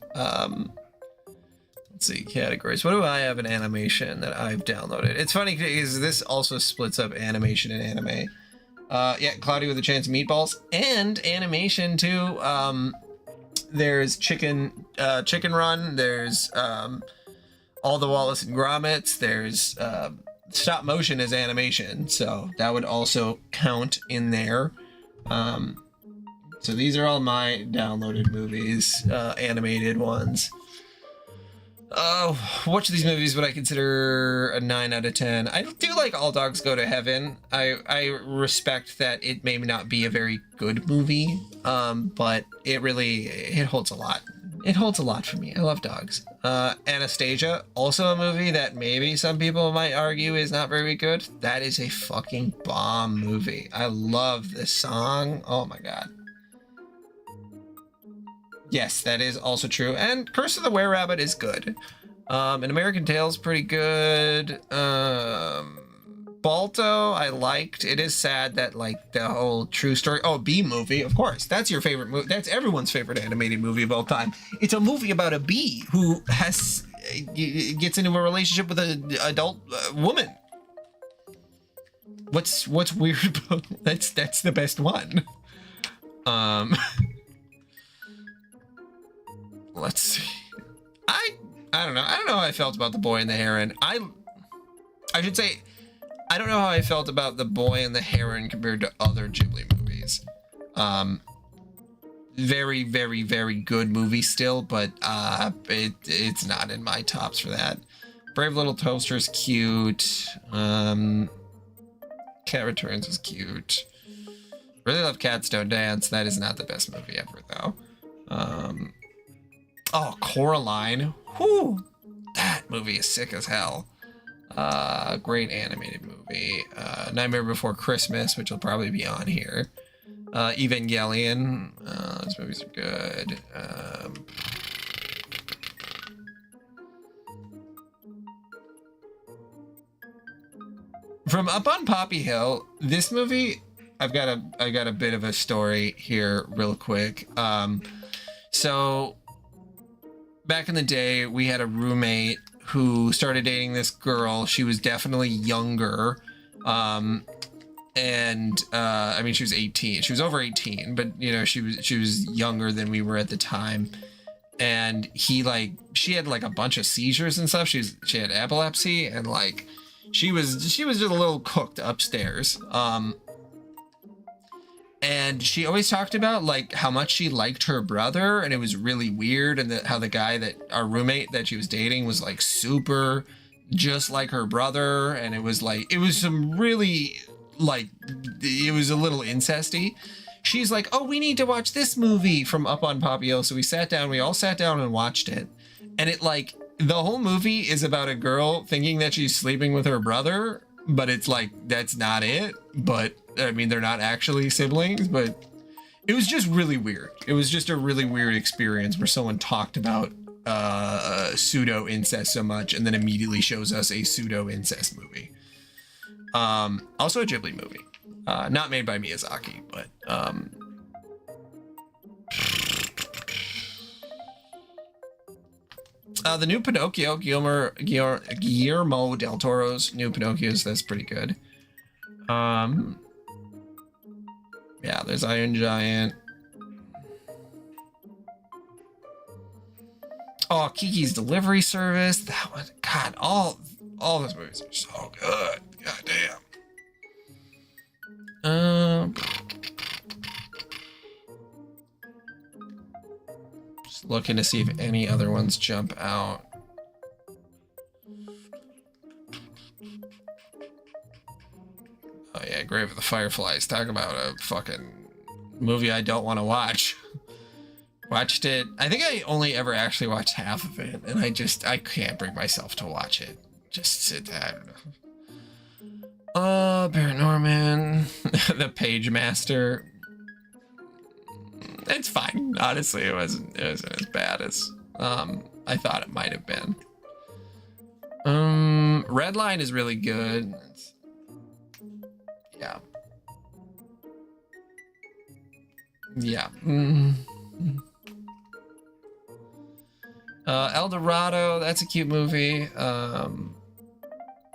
Let's see, categories. What do I have in animation that I've downloaded? It's funny because this also splits up animation and anime. Yeah, Cloudy with a Chance of Meatballs and animation too. There's Chicken Run. There's all the Wallace and Gromit's. There's stop motion as animation, so that would also count in there. So these are all my downloaded movies, animated ones. Which of these movies would I consider a 9 out of 10? I do like All Dogs Go to Heaven. I respect that it may not be a very good movie, but it holds a lot. It holds a lot for me. I love dogs. Anastasia, also a movie that maybe some people might argue is not very good. That is a fucking bomb movie. I love this song. Oh my god. Yes, that is also true. And Curse of the Were-Rabbit is good. And American Tail's pretty good. Balto, I liked. It is sad that, like, the whole true story... Oh, Bee Movie, of course. That's your favorite movie. That's everyone's favorite animated movie of all time. It's a movie about a bee who gets into a relationship with an adult woman. What's weird about... That's the best one. Let's see. I don't know. I don't know how I felt about The Boy and the Heron. I should say, I don't know how I felt about The Boy and the Heron compared to other Ghibli movies. Very, very, very good movie still, but it's not in my tops for that. Brave Little Toaster's cute. Cat Returns is cute. Really love Cats Don't Dance. That is not the best movie ever, though. Oh, Coraline. Whew. That movie is sick as hell. Great animated movie. Nightmare Before Christmas, which will probably be on here. Evangelion. Those movies are good. From Up on Poppy Hill, this movie, I got a bit of a story here real quick. So back in the day, we had a roommate who started dating this girl. She was definitely younger. I mean, she was 18. She was over 18, but you know, she was younger than we were at the time. And she had like a bunch of seizures and stuff. She had epilepsy, and like she was just a little cooked upstairs. And she always talked about like how much she liked her brother, and it was really weird, and how the guy that our roommate that she was dating was like super just like her brother, and it was some really like, it was a little incesty. She's like, oh, we need to watch this movie from Up on Poppy Hill. So we all sat down and watched it, and it like, the whole movie is about a girl thinking that she's sleeping with her brother, but it's like, that's not it. But I mean, they're not actually siblings, but it was just really weird. It was just a really weird experience where someone talked about pseudo incest so much, and then immediately shows us a pseudo incest movie. Also a Ghibli movie, not made by Miyazaki, but the new Pinocchio, Guillermo del Toro's new Pinocchio's, that's pretty good. Yeah, there's Iron Giant. Oh, Kiki's Delivery Service. That one, God, all those movies are so good. God damn. Just looking to see if any other ones jump out. Oh yeah, Grave of the Fireflies. Talk about a fucking movie I don't want to watch. Watched it. I think I only ever actually watched half of it, and I can't bring myself to watch it. Just sit there. I don't know. Baron Norman, The Page Master. It's fine. Honestly, it wasn't as bad as I thought it might have been. Redline is really good. Yeah. Yeah. El Dorado, that's a cute movie.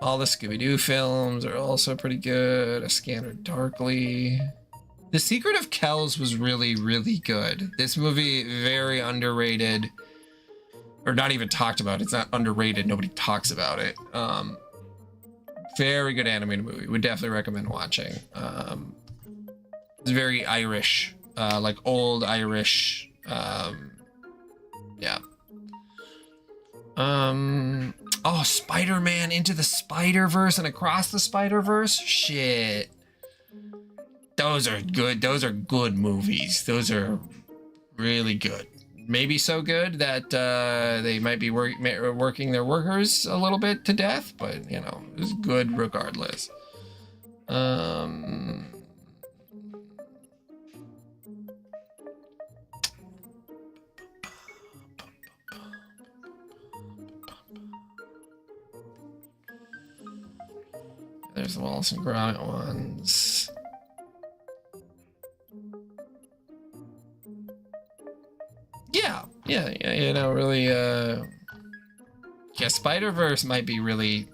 All the Scooby-Doo films are also pretty good. A Scanner Darkly. The Secret of Kells was really, really good. This movie, very underrated. Or not even talked about. It's not underrated. Nobody talks about it. Very good animated movie. Would definitely recommend watching. It's very Irish. Like old Irish. Yeah. Oh, Spider-Man Into the Spider-Verse and Across the Spider-Verse? Shit. Those are good. Those are good movies. Those are really good. Maybe so good that they might be working their workers a little bit to death, but, you know, it's good regardless. There's the Wallace and Gromit ones. Yeah, you know, really, yeah, Spider-Verse might be really,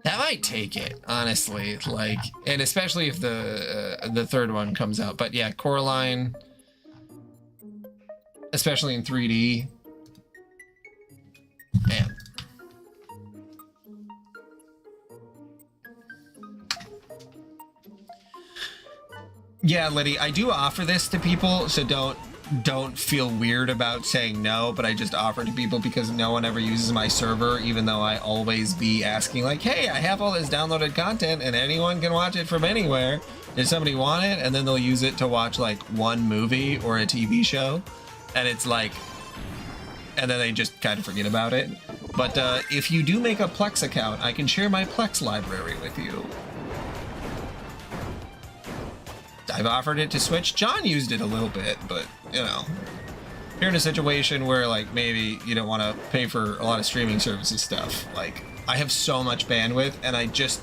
that might take it, honestly, like, and especially if the third one comes out, but yeah, Coraline, especially in 3D, man. Yeah, Liddy, I do offer this to people, so don't feel weird about saying no, but I just offer to people because no one ever uses my server, even though I always be asking like, hey, I have all this downloaded content and anyone can watch it from anywhere. Does somebody want it? And then they'll use it to watch like one movie or a TV show. And it's like, and then they just kind of forget about it. But if you do make a Plex account, I can share my Plex library with you. I've offered it to Switch. John used it a little bit, but, you know, you're in a situation where, like, maybe you don't want to pay for a lot of streaming services stuff. Like, I have so much bandwidth, and it just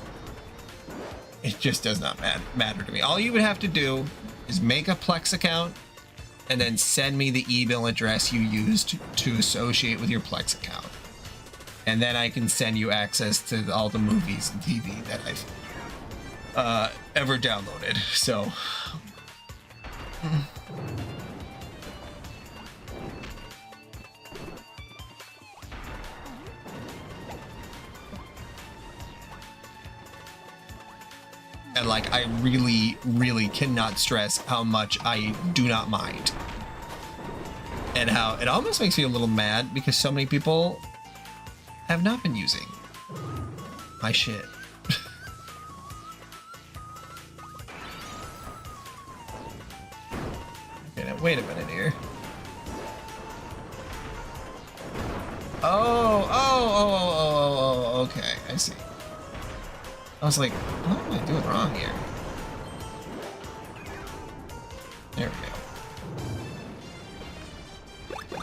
does not matter to me. All you would have to do is make a Plex account and then send me the email address you used to associate with your Plex account. And then I can send you access to all the movies and TV that I've ever downloaded. So and like, I really cannot stress how much I do not mind, and how it almost makes me a little mad because so many people have not been using my shit. Wait a minute here. Oh, okay, I see. I was like, what am I doing wrong here? There we go.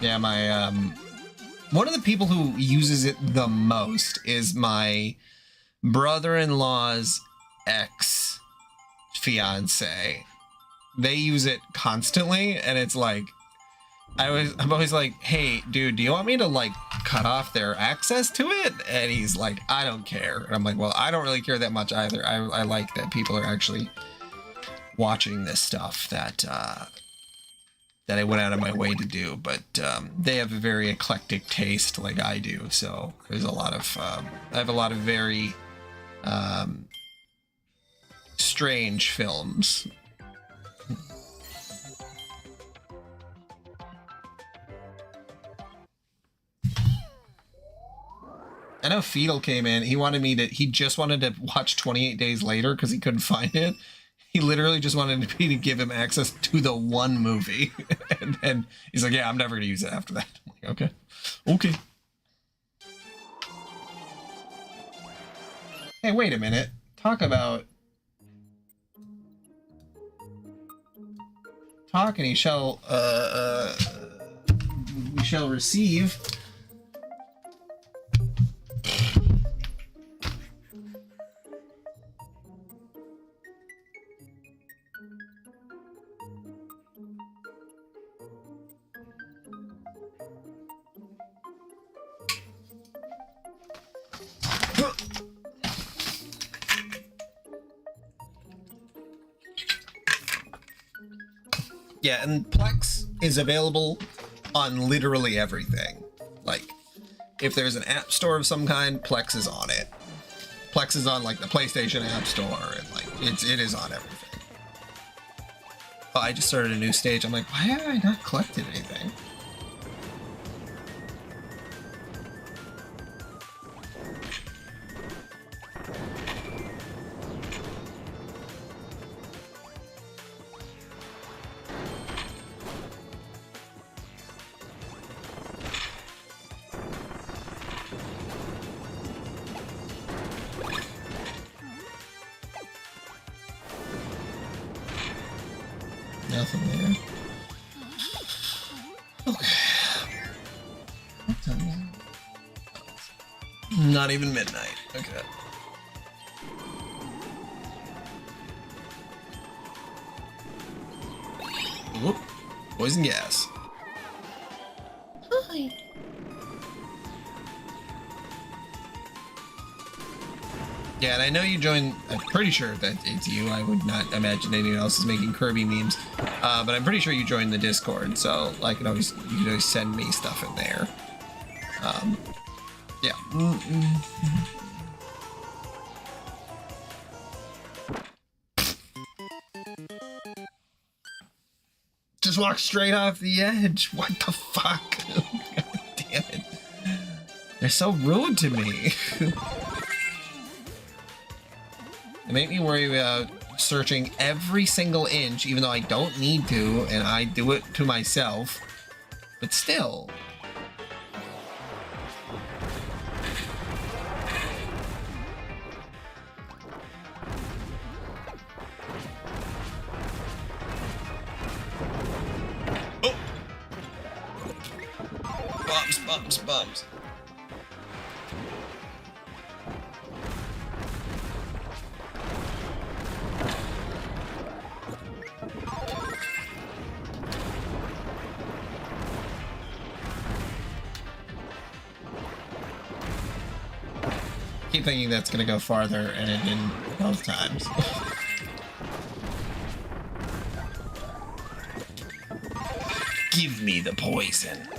Yeah, my one of the people who uses it the most is my brother-in-law's ex-fiance. They use it constantly, and it's like I'm always like, hey, dude, do you want me to like cut off their access to it? And he's like, I don't care. And I'm like, well, I don't really care that much either. I like that people are actually watching this stuff that I went out of my way to do, but they have a very eclectic taste like I do. So there's a lot of I have a lot of very strange films. I know Fetal came in. He just wanted to watch 28 Days Later because he couldn't find it. He literally just wanted me to give him access to the one movie. And then he's like, yeah, I'm never going to use it after that. I'm like, okay. Okay. Hey, wait a minute. Talk about... Talk and he shall, we shall receive... Yeah, and Plex is available on literally everything. Like, if there's an app store of some kind, Plex is on it. Plex is on, like, the PlayStation App Store, and, like, it is on everything. Oh, I just started a new stage. I'm like, why have I not collected anything? Nothing there. Okay. What time is it? Not even midnight. Okay. Whoop. Poison gas. Hi. Yeah, and I know you joined, I'm pretty sure that it's you. I would not imagine anyone else is making Kirby memes. But I'm pretty sure you joined the Discord, so like, you can always send me stuff in there. Yeah. Just walk straight off the edge. What the fuck? God damn it. They're so rude to me. They make me worry about searching every single inch, even though I don't need to, and I do it to myself. But still. Oh! Bumps, bumps, bumps. Keep thinking that's gonna go farther, and it didn't both times. Give me the poison.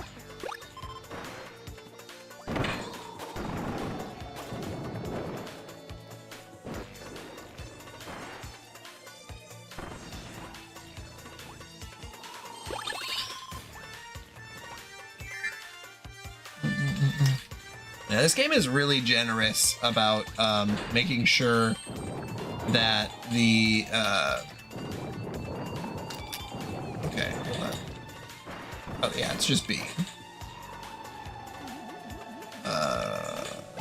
Now, this game is really generous about making sure that the okay, hold on. Oh yeah, it's just B.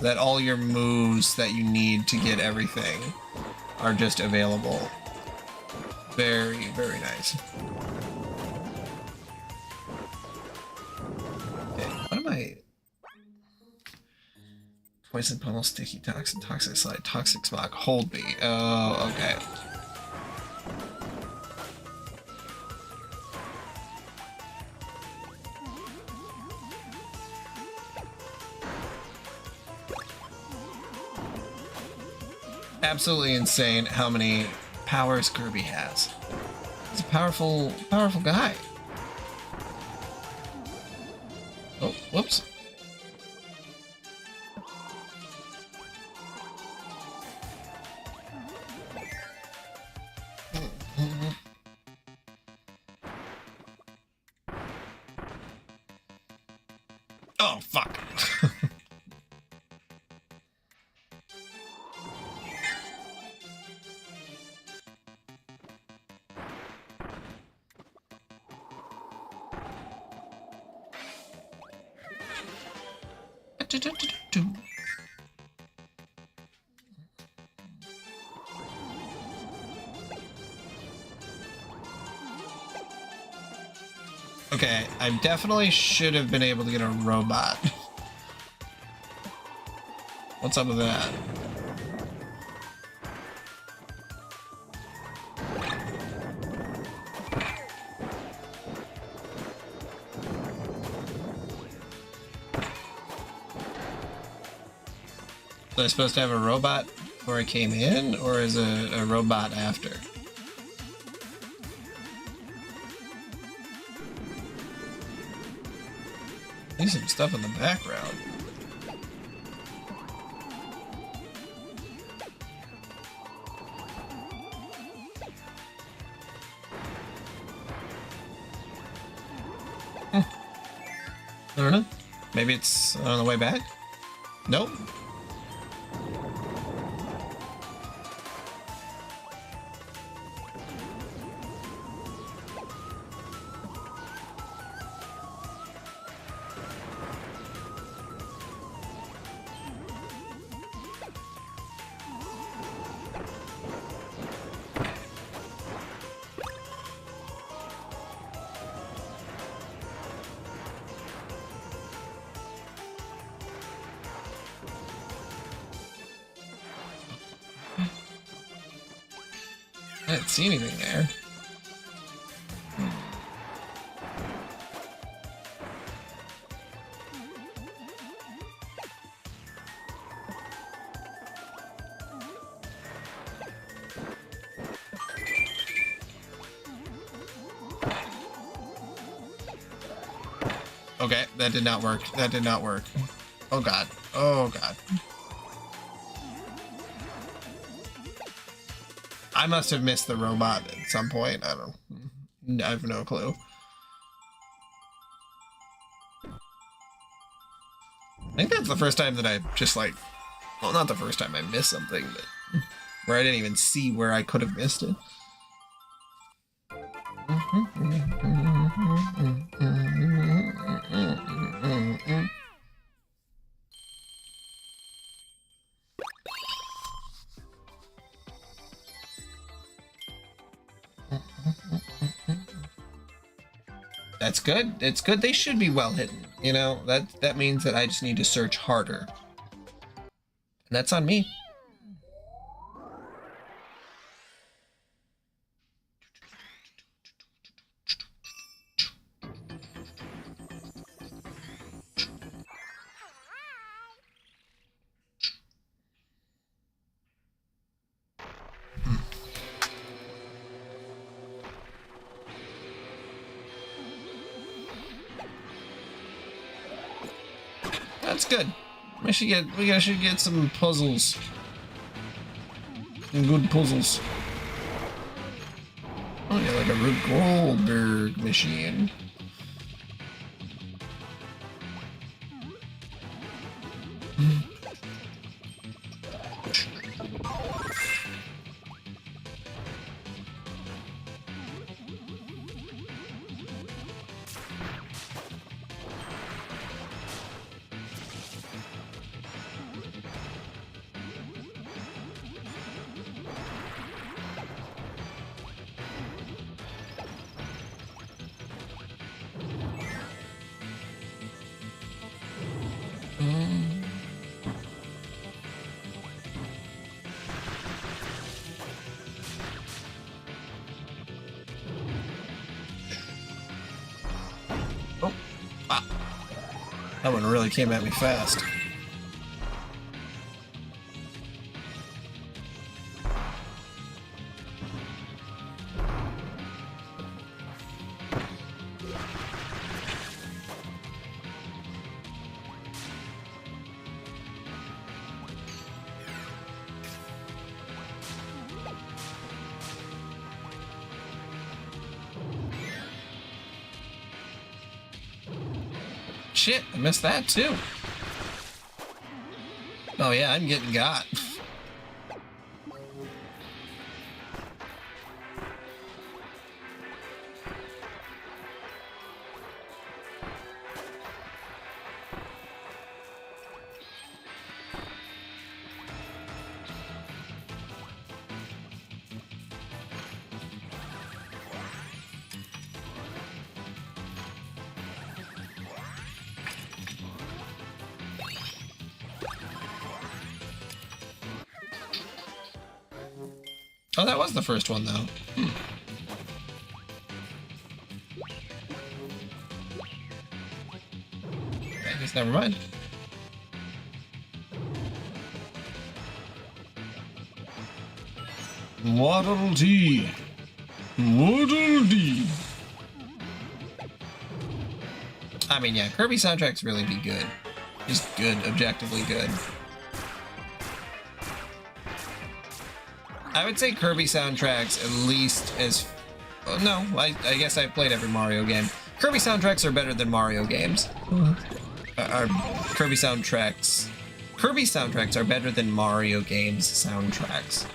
That all your moves that you need to get everything are just available. Very, very nice. Poison pummel, sticky toxin, toxic slide, toxic smog, hold me. Oh, okay. Absolutely insane how many powers Kirby has. He's a powerful guy. Oh, whoops. Oh, fuck. Okay, I definitely should have been able to get a robot. What's up with that? Was I supposed to have a robot before I came in, or is it a robot after? There's some stuff in the background. I don't know. Maybe it's on the way back? Nope. I didn't see anything there. Okay, that did not work. That did not work. Oh god. Oh god. I must have missed the robot at some point. I have no clue. I think that's the first time that I just like, well, not the first time I missed something, but where I didn't even see where I could have missed it. That's good. It's good. They should be well hidden. You know, that means that I just need to search harder. And that's on me. That's good. We should get some puzzles. Some good puzzles. Oh yeah, like a Rube Goldberg machine. That one really came at me fast. Shit, I missed that too. Oh yeah, I'm getting got. Oh, that was the first one, though. I guess never mind. Waddle Dee. Waddle Dee. I mean, yeah, Kirby soundtracks really be good. Just good, objectively good. I would say Kirby soundtracks at least as... Oh, no, I guess I've played every Mario game. Kirby soundtracks are better than Mario games. Kirby soundtracks are better than Mario games soundtracks.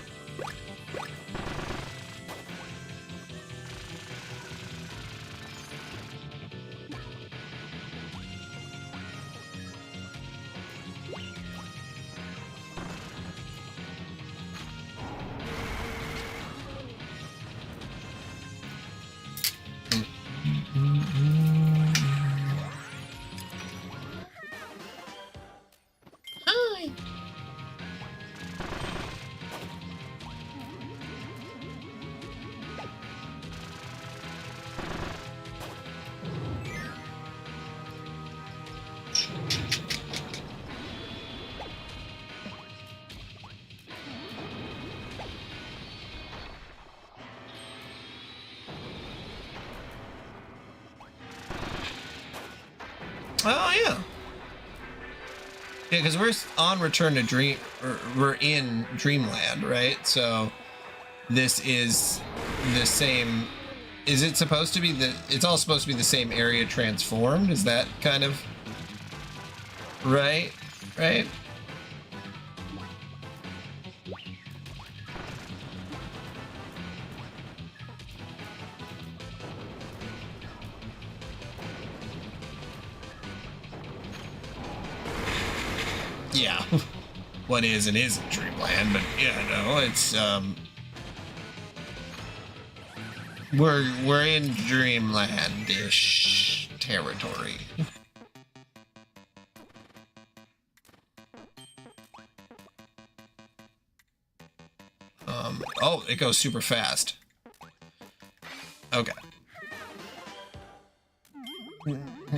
Oh yeah. Yeah, because we're on Return to Dream, or we're in Dreamland, right? So this is the same. Is it supposed to be the? It's all supposed to be the same area transformed. Is that kind of right? Right. Yeah, what is and isn't Dreamland, but yeah, no, it's we're in Dreamland-ish territory. Oh, it goes super fast. Okay.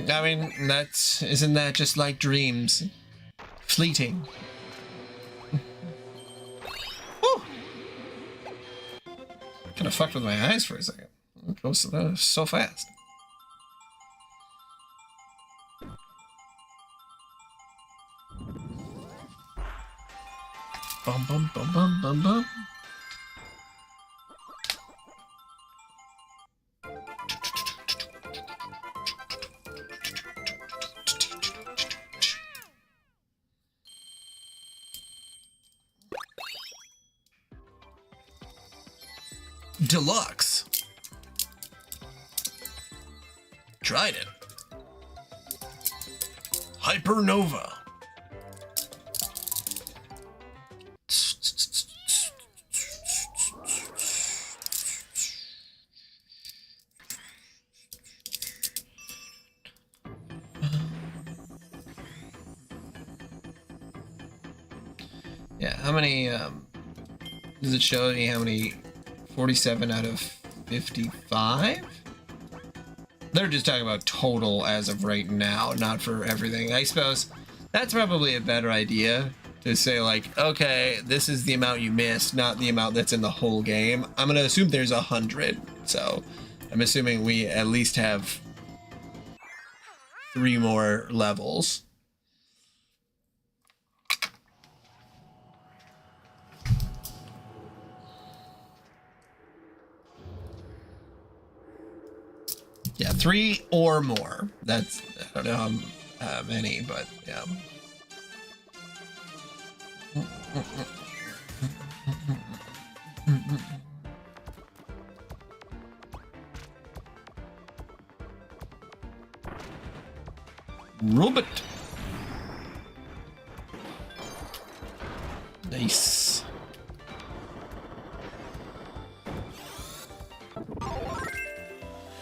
I mean, isn't that just like dreams? Fleeting. Woo! Kind of fucked with my eyes for a second. It goes so fast. Bum bum bum bum bum bum. Deluxe. Tried it. Hypernova. Yeah, how many, does it show me how many 47 out of 55? They're just talking about total as of right now, not for everything. I suppose that's probably a better idea to say like, okay, this is the amount you missed, not the amount that's in the whole game. I'm gonna assume there's 100, so I'm assuming we at least have 3 more levels. Yeah, 3 or more. That's, I don't know how many, but yeah. Robot. Nice.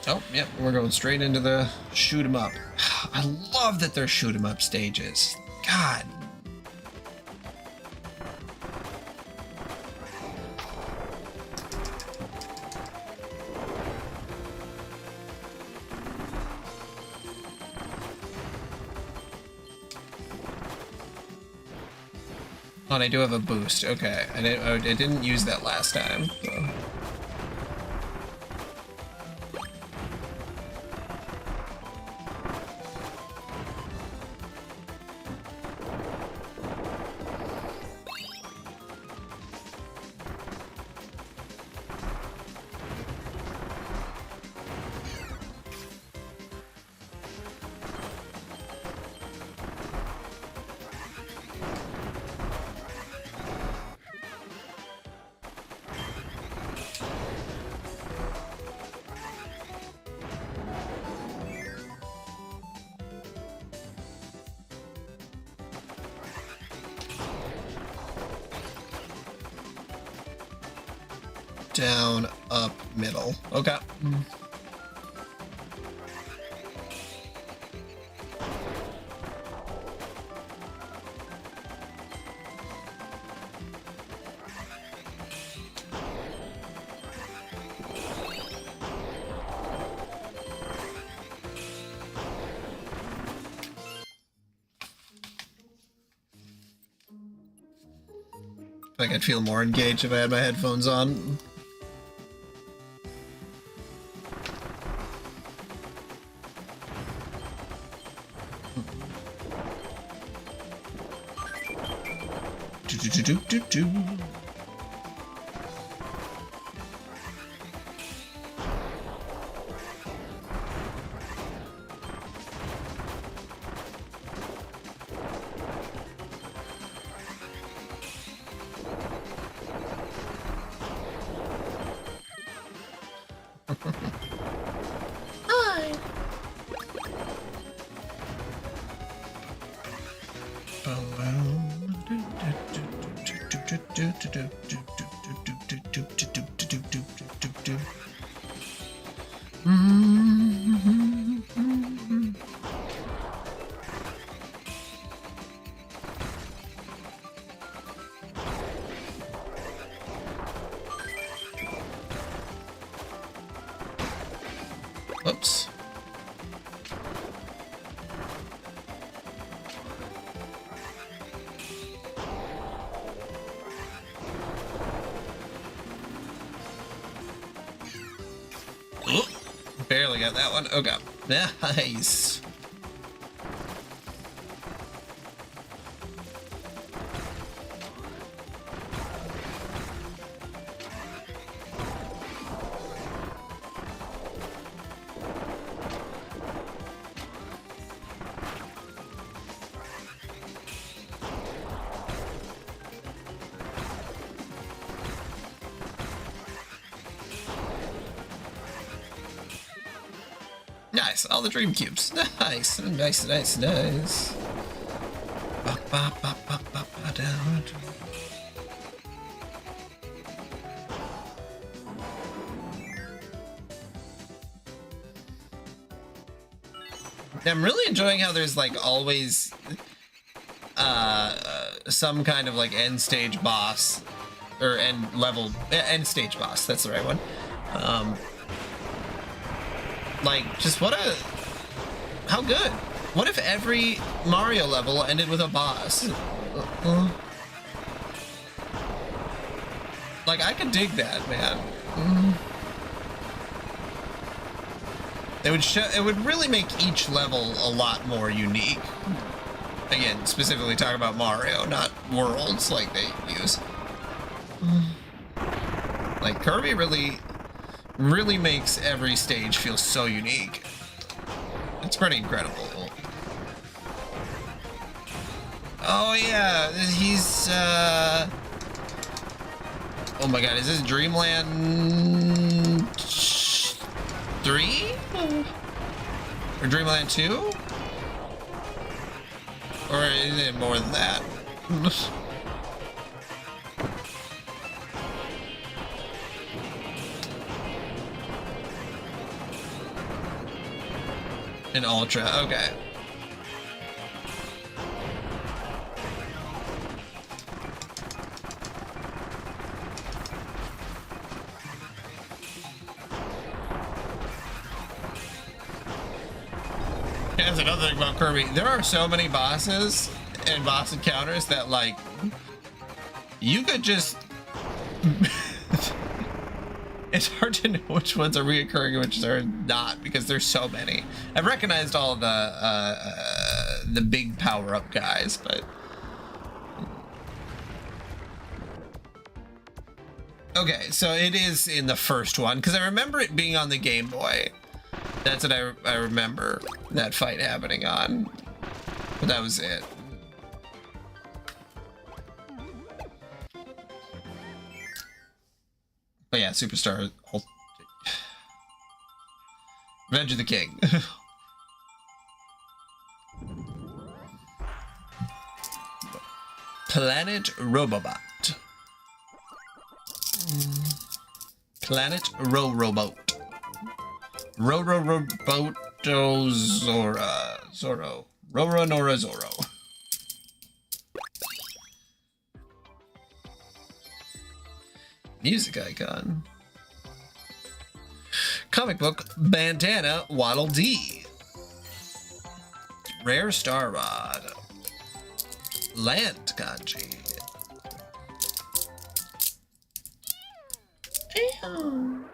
Oh, yep, we're going straight into the shoot 'em up. I love that they're shoot 'em up stages. God. Oh, and I do have a boost. Okay, I didn't use that last time. So. Down, up, middle. Okay. I think I'd feel more engaged if I had my headphones on. Do. Hi. Oops. Oh, barely got that one. Okay. Nice. Nice, all the dream cubes. Nice, nice, nice, nice. I'm really enjoying how there's like always some kind of like end stage boss or end stage boss. That's the right one. Like, just what a... How good? What if every Mario level ended with a boss? Like, I could dig that, man. It would really make each level a lot more unique. Again, specifically talking about Mario, not worlds like they use. Like, Kirby really makes every stage feel so unique. It's pretty incredible. Oh yeah, he's oh my god, is this Dreamland 3? Or Dreamland 2? Or is it more than that? An Ultra, okay. That's another thing about Kirby. There are so many bosses and boss encounters that, like, you could just... It's hard to know which ones are reoccurring and which are not because there's so many. I've recognized all of the big power-up guys, but... Okay, so it is in the first one, because I remember it being on the Game Boy. That's what I remember that fight happening on. But that was it. But yeah, Superstar. Revenge of the King. Planet Robobot. Planet Robot. Roboto Zoro. Roro Nora Zoro. Music icon. Comic book bandana Waddle Dee. Rare Star Rod. Land kanji. Ew.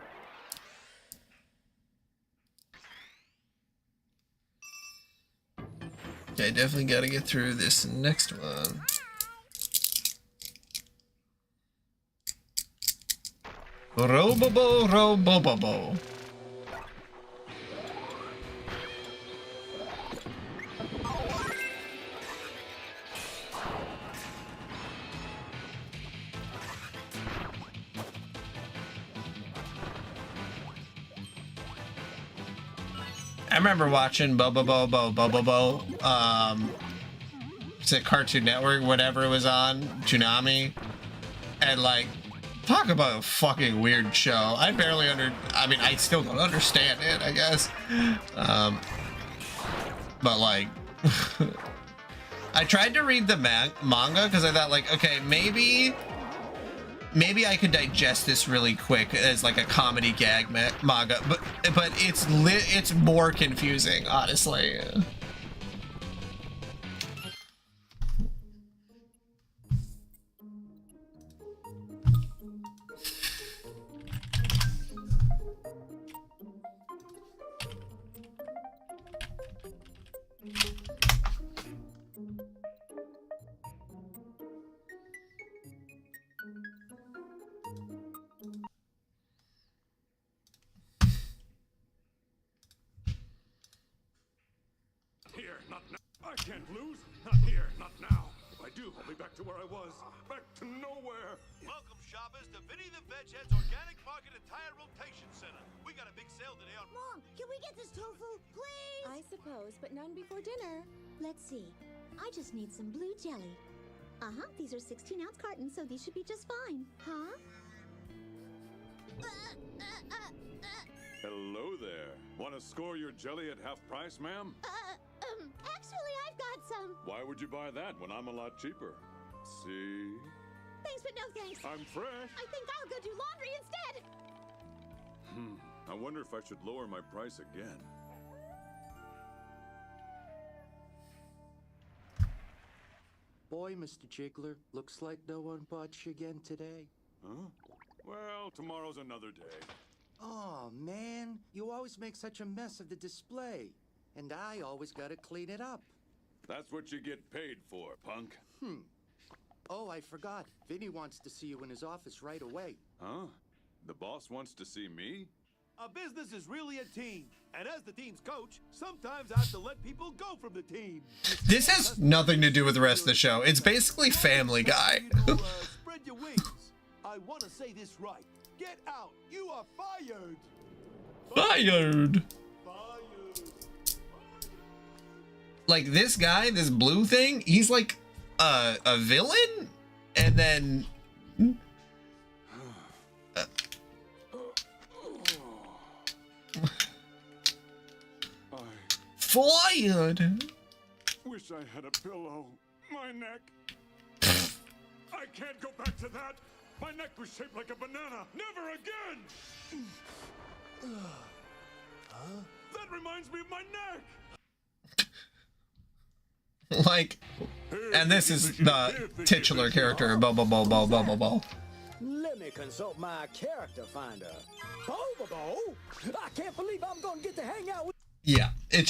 Okay, definitely gotta get through this next one. Robobo. I remember watching Bobobo, it's a Cartoon Network, whatever it was on, Toonami, and like, talk about a fucking weird show. I mean, I still don't understand it, I guess. But like, I tried to read the manga because I thought like, okay, maybe I could digest this really quick as like a comedy gag manga, but it's more confusing, honestly. Here, not now. I can't lose. Not here, not now. If I do, I'll be back to where I was. Back to nowhere. Welcome, shoppers, to Vinny the Veg Head's Organic Market and Tire Rotation Center. We got a big sale today on... Mom, can we get this tofu, please? I suppose, but none before dinner. Let's see. I just need some blue jelly. Uh-huh, these are 16-ounce cartons, so these should be just fine. Huh? Hello there. Want to score your jelly at half price, ma'am? Actually, I've got some. Why would you buy that when I'm a lot cheaper? See? Thanks, but no thanks. I'm fresh. I think I'll go do laundry instead. I wonder if I should lower my price again. Boy, Mr. Jiggler, looks like no one bought you again today. Huh? Well, tomorrow's another day. Oh, man, you always make such a mess of the display. And I always gotta clean it up. That's what you get paid for, punk. Oh, I forgot. Vinny wants to see you in his office right away. Huh? The boss wants to see me? A business is really a team, and as the team's coach, sometimes I have to let people go from the team. This has nothing to do with the rest of the show. It's basically Family Guy. Spread your wings. I want to say this right. Get out. You are fired. Fired. Like this guy, this blue thing, he's like a villain, and then fired. Wish I had a pillow. My neck. I can't go back to that. My neck was shaped like a banana. Never again. That reminds me of my neck. Like, and this is the titular character, Bobo. Let me consult my character finder. Bobo? I can't believe I'm gonna get to hang out with. Yeah, it's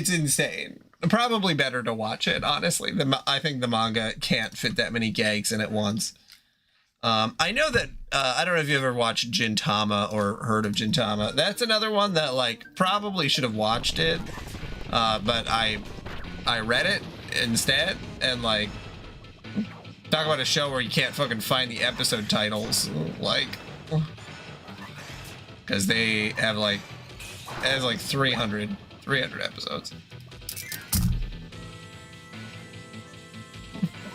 insane. Probably better to watch it, honestly. I think the manga can't fit that many gags in at once. I know that, I don't know if you ever watched Gintama or heard of Gintama. That's another one that, like, probably should have watched it. But I read it instead, and, like, talk about a show where you can't fucking find the episode titles, like, because they have, like, it has, like, 300 episodes.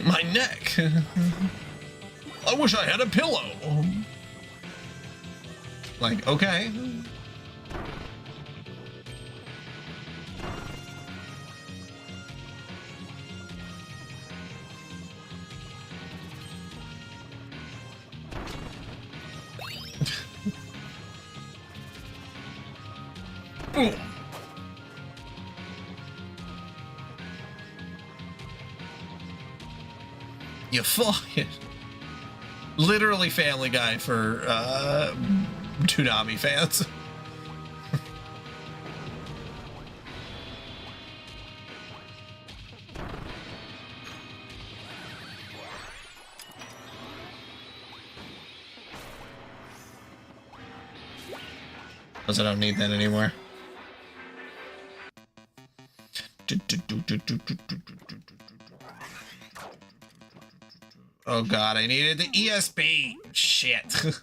My neck. I wish I had a pillow. Like, okay. Boom. You fucking literally Family Guy for Toonami fans. Because I don't need that anymore. Oh god, I needed the ESP. Shit.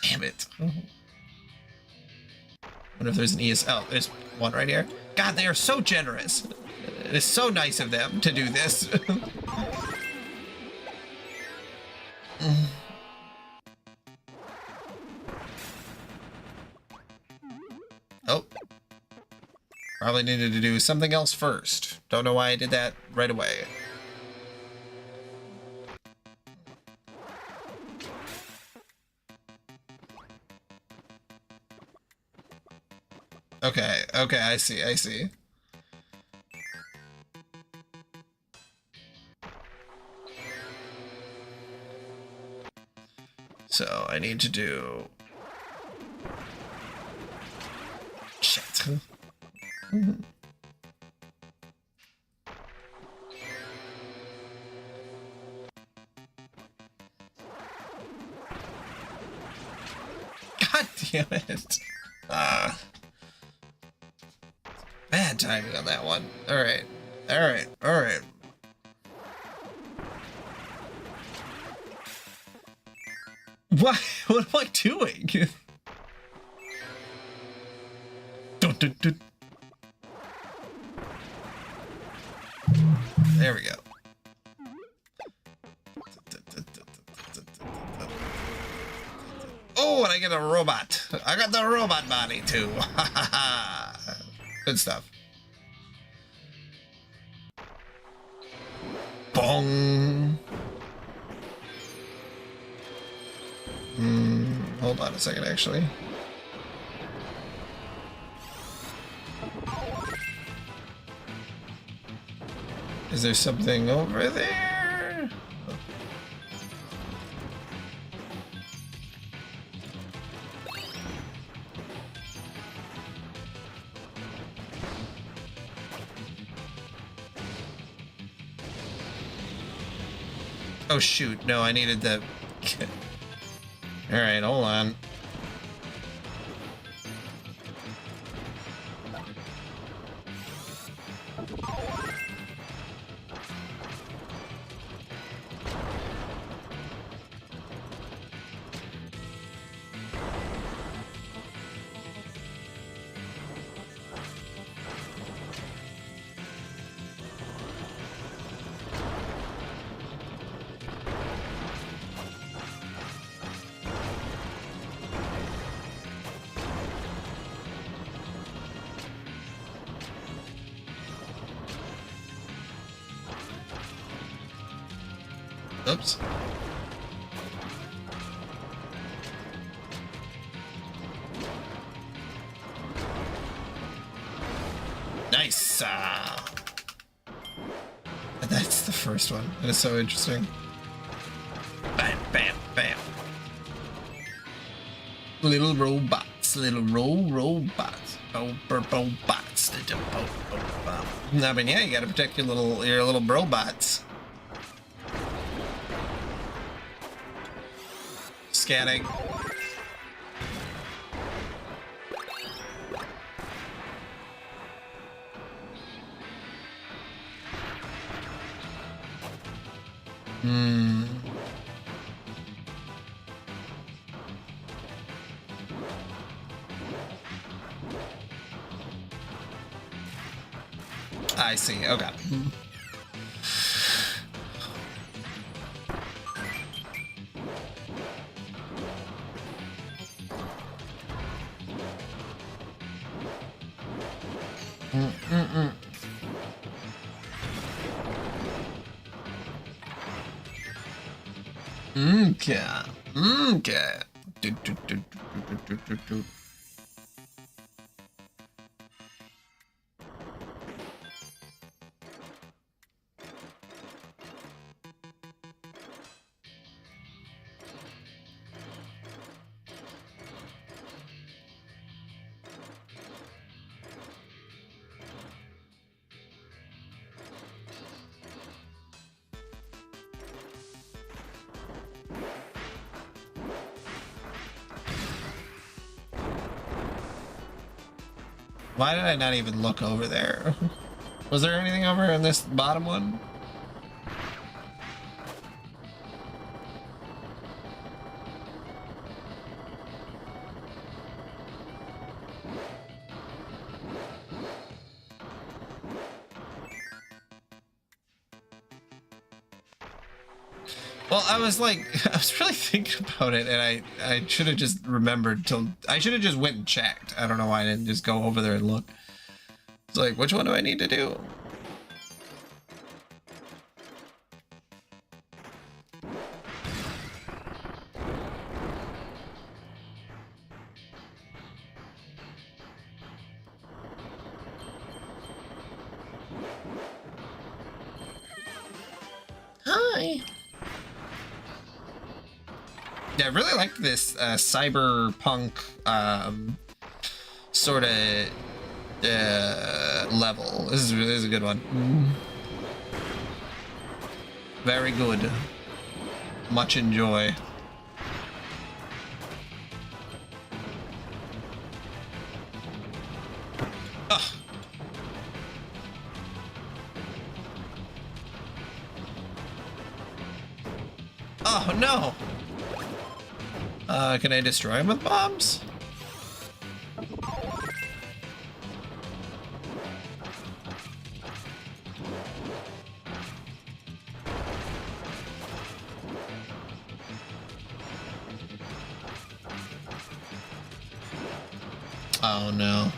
Damn it. Wonder if there's an Oh, there's one right here. God, they are so generous. It is so nice of them to do this. Oh. Probably needed to do something else first. Don't know why I did that right away. Okay, I see. So I need to do... Shit. God damn it. Bad timing on that one. Alright. What am I doing? There we go. Oh, and I get a robot. I got the robot body too. Good stuff. Bong. Hold on a second, actually. Is there something over there? Oh shoot, no, I needed the... Alright, hold on. Oops. Nice. That's the first one. That is so interesting. Bam, bam, bam. Little robots, little robots. Robots. I mean, yeah, you gotta protect your little robots. Scanning. I see. Okay. Okay. Okay. Why did I not even look over there? Was there anything over in this bottom one? Well, I was really thinking about it, and I should have just remembered I should have just went and checked. I don't know why I didn't just go over there and look. It's like, which one do I need to do? Hi. Yeah, I really like this cyberpunk sort of level. This is a good one. Very good. Much enjoy. Ugh. Oh no! Can I destroy him with bombs? Oh no.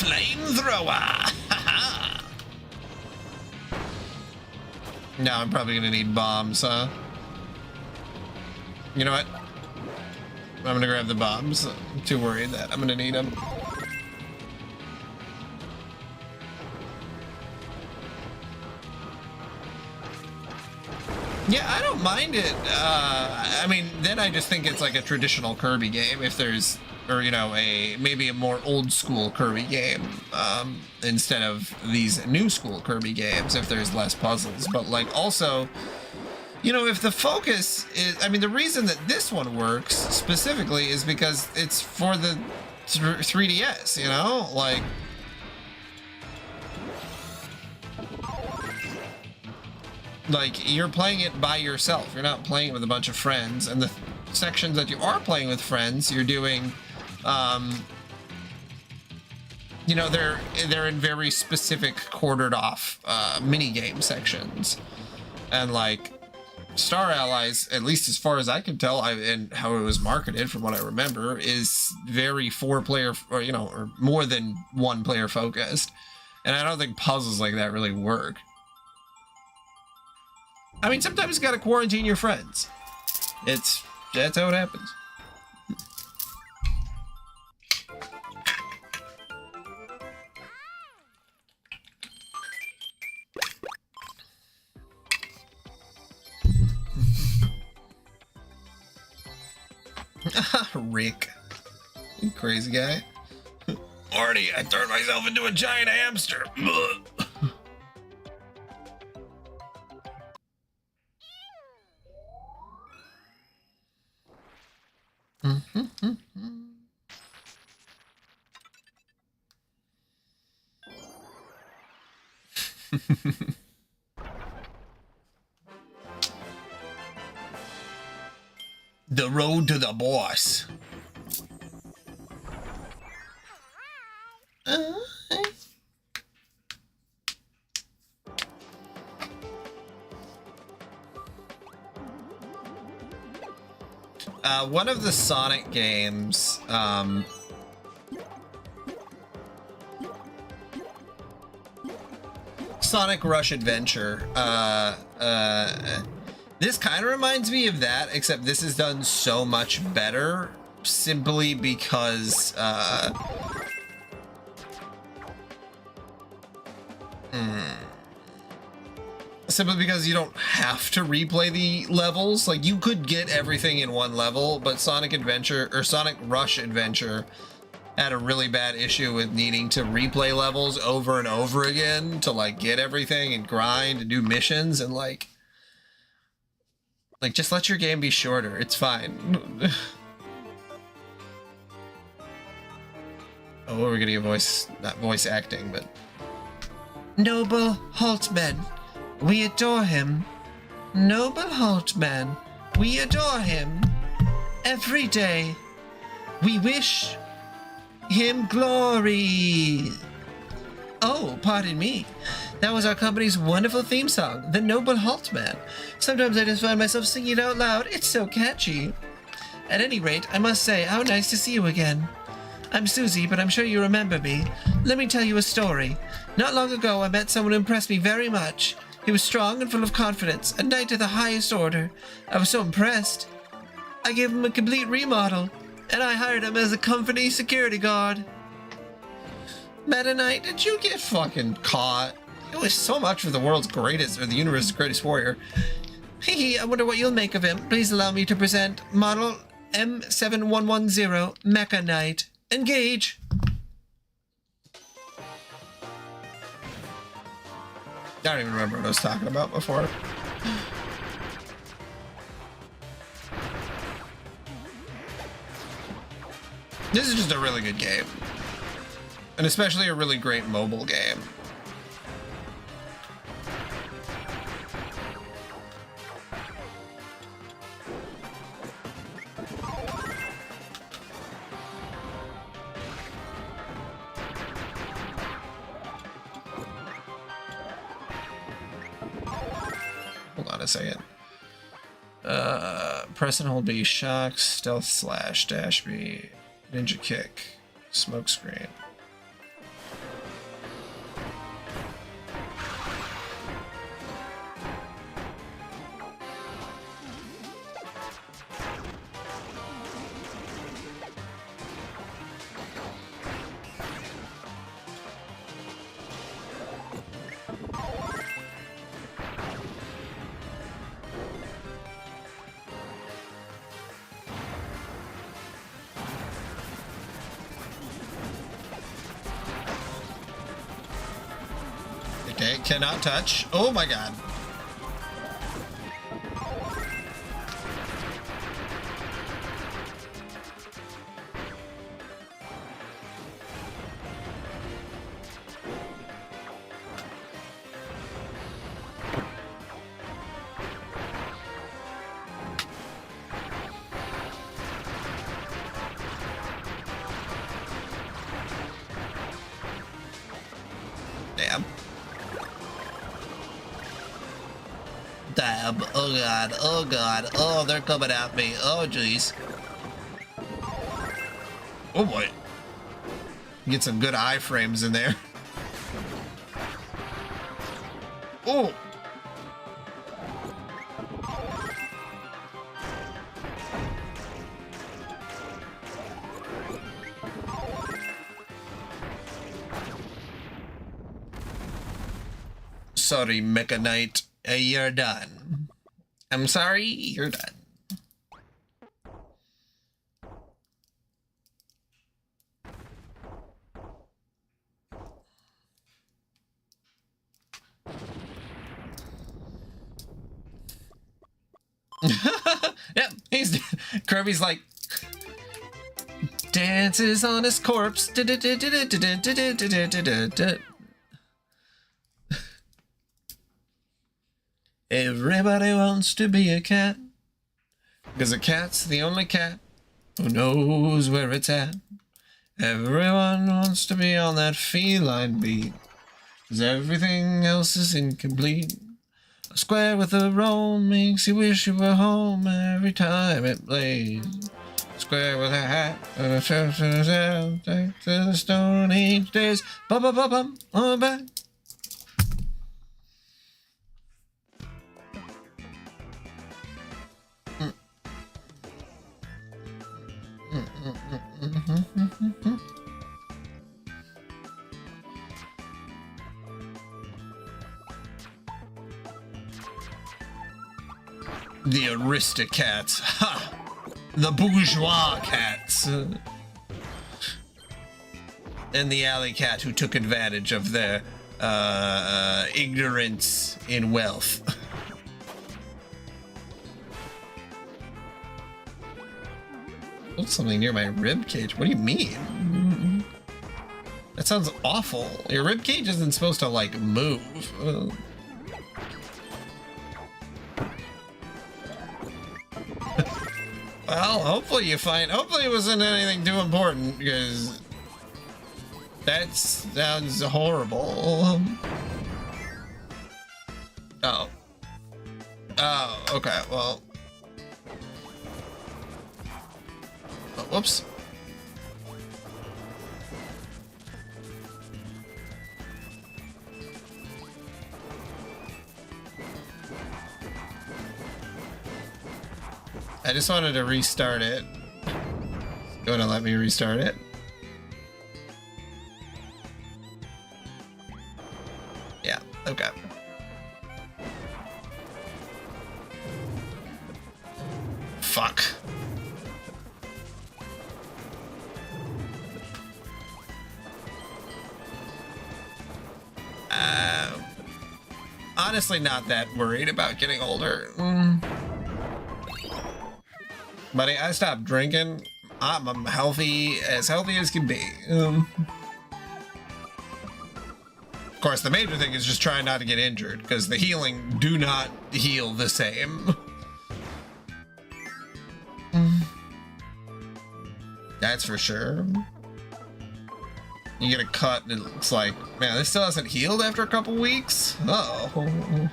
Flamethrower! Now I'm probably gonna need bombs, huh? You know what? I'm gonna grab the bombs. I'm too worried that I'm gonna need them. Yeah, I don't mind it. I mean, then I just think it's like a traditional Kirby game if there's, or you know, maybe a more old school Kirby game instead of these new school Kirby games if there's less puzzles. But like also, you know, if the focus is, I mean, the reason that this one works specifically is because it's for the 3DS, you know, like. Like, you're playing it by yourself. You're not playing it with a bunch of friends. And the sections that you are playing with friends, you're doing, you know, they're in very specific quartered off mini game sections. And like Star Allies, at least as far as I can tell, and how it was marketed from what I remember, is very 4-player, or you know, or more than 1-player focused. And I don't think puzzles like that really work. I mean, sometimes you gotta quarantine your friends. That's how it happens. Rick. You crazy guy. Marty, I turned myself into a giant hamster. The road to the boss. One of the Sonic games, Sonic Rush Adventure, this kind of reminds me of that, except this is done so much better, simply because, simply because you don't have to replay the levels. Like, you could get everything in one level, but Sonic Adventure, or Sonic Rush Adventure, had a really bad issue with needing to replay levels over and over again to, like, get everything and grind and do missions, and, like, just let your game be shorter. It's fine. Oh, we're getting a voice, not voice acting, but... Noble Haltman, we adore him. Noble Haltman, we adore him. Every day, we wish him glory. Oh, pardon me. That was our company's wonderful theme song, The Noble Haltman. Sometimes I just find myself singing it out loud. It's so catchy. At any rate, I must say, how nice to see you again. I'm Susie, but I'm sure you remember me. Let me tell you a story. Not long ago, I met someone who impressed me very much. He was strong and full of confidence, a knight of the highest order. I was so impressed. I gave him a complete remodel, and I hired him as a company security guard. Meta Knight, did you get fucking caught? It was so much for the world's greatest, or the universe's greatest warrior. Hee, I wonder what you'll make of him. Please allow me to present Model M7110 Mecha Knight. Engage! I don't even remember what I was talking about before. This is just a really good game. And especially a really great mobile game. Hold on a second. Press and hold B, shock, stealth slash, dash B, ninja kick, smoke screen. cannot touch. Oh my god. Damn. Damn. Oh god. Oh god. Oh, they're coming at me. Oh jeez. Oh boy. Get some good iframes in there. Oh. Sorry, Mecha Knight. You're done. I'm sorry, you're done. Yep, Kirby's like dances on his corpse. Everybody wants to be a cat, because a cat's the only cat who knows where it's at. Everyone wants to be on that feline beat, because everything else is incomplete. A square with a roll makes you wish you were home every time it plays. Square with a hat and a church to the Stone Age days. Bum on back. The aristocats, ha! The bourgeois cats, and the alley cat who took advantage of their ignorance in wealth. There's something near my rib cage. What do you mean? That sounds awful. Your rib cage isn't supposed to like move. Well, hopefully it wasn't anything too important, because that sounds horrible. Oh. Oh, okay, well. Oh, whoops. I just wanted to restart it. You wanna let me restart it? Yeah, okay. Fuck. Honestly, not that worried about getting older. Buddy, I stopped drinking. I'm healthy as can be. Of course, the major thing is just trying not to get injured, because the healing do not heal the same. That's for sure. You get a cut and it looks like, man, this still hasn't healed after a couple weeks? Uh-oh.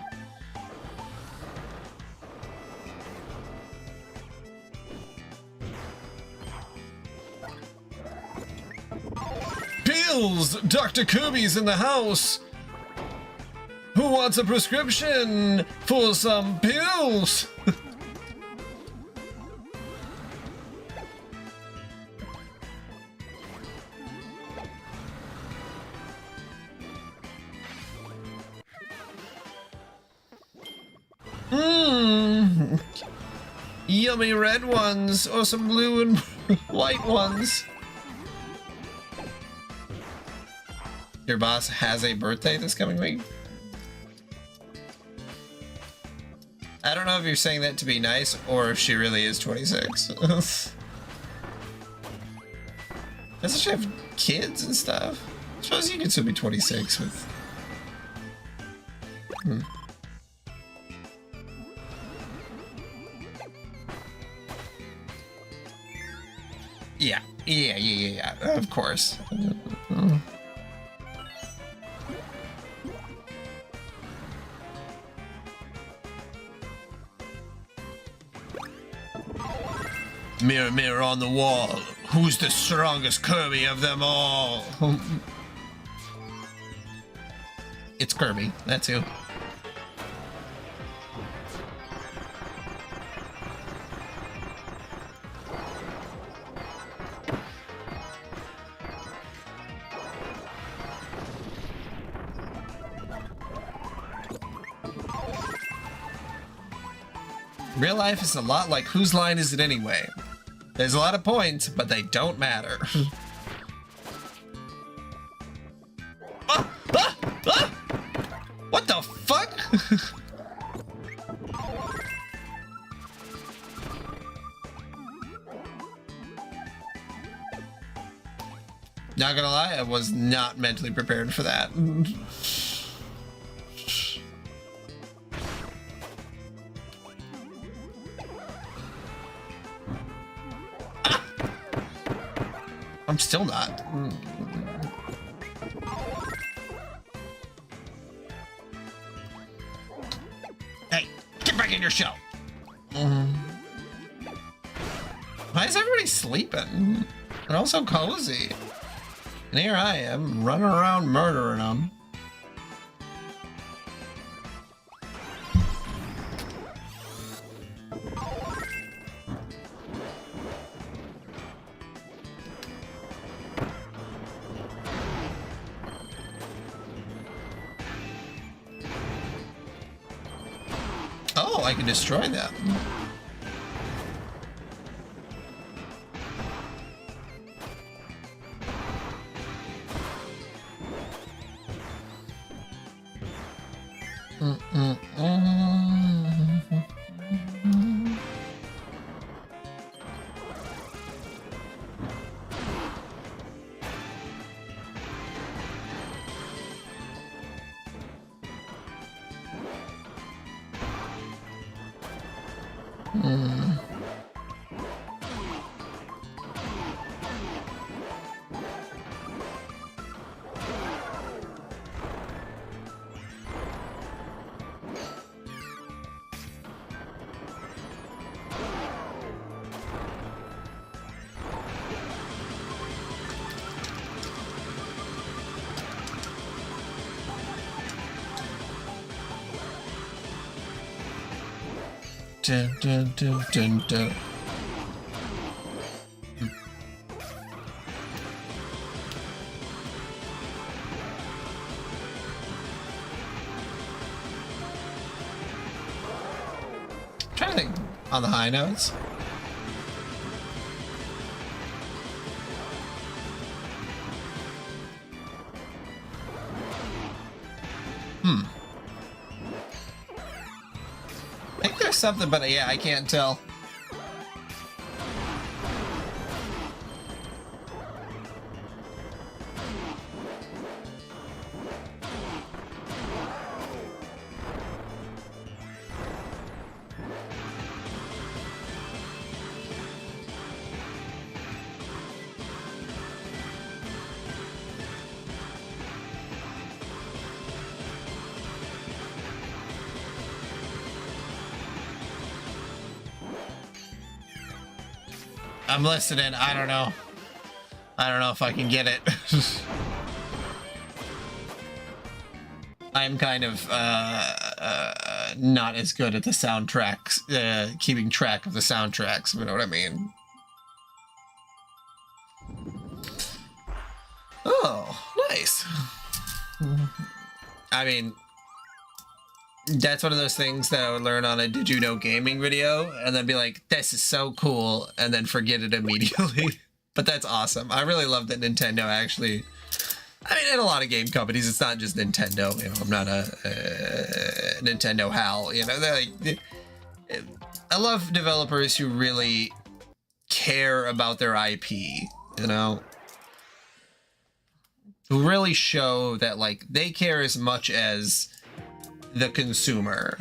Pills! Dr. Kirby's in the house! Who wants a prescription for some pills? Yummy red ones, or some blue and white ones. Your boss has a birthday this coming week? I don't know if you're saying that to be nice or if she really is 26. Doesn't she have kids and stuff? I suppose you can still be 26 with... Yeah, of course. Mirror, mirror on the wall, who's the strongest Kirby of them all? It's Kirby, that's who. Real life is a lot like Whose Line Is It Anyway? There's a lot of points, but they don't matter. What the fuck? Not gonna lie, I was not mentally prepared for that. I'm still not. Hey, get back in your shell. Why is everybody sleeping? They're all so cozy. And here I am, running around murdering them. Oh, I can destroy them. Dun, dun, dun, dun, dun. Trying to think on the high notes. I think there's something, but yeah, I can't tell. I'm listening. I don't know. I don't know if I can get it. I'm kind of not as good at the soundtracks, keeping track of the soundtracks, if you know what I mean. Oh, nice. I mean, that's one of those things that I would learn on a Did You Know Gaming video, and then be like, this is so cool, and then forget it immediately. But that's awesome. I really love that Nintendo actually... I mean, in a lot of game companies, it's not just Nintendo. You know, I'm not a Nintendo Hal. You know, I love developers who really care about their IP, you know? Who really show that, like, they care as much as the consumer.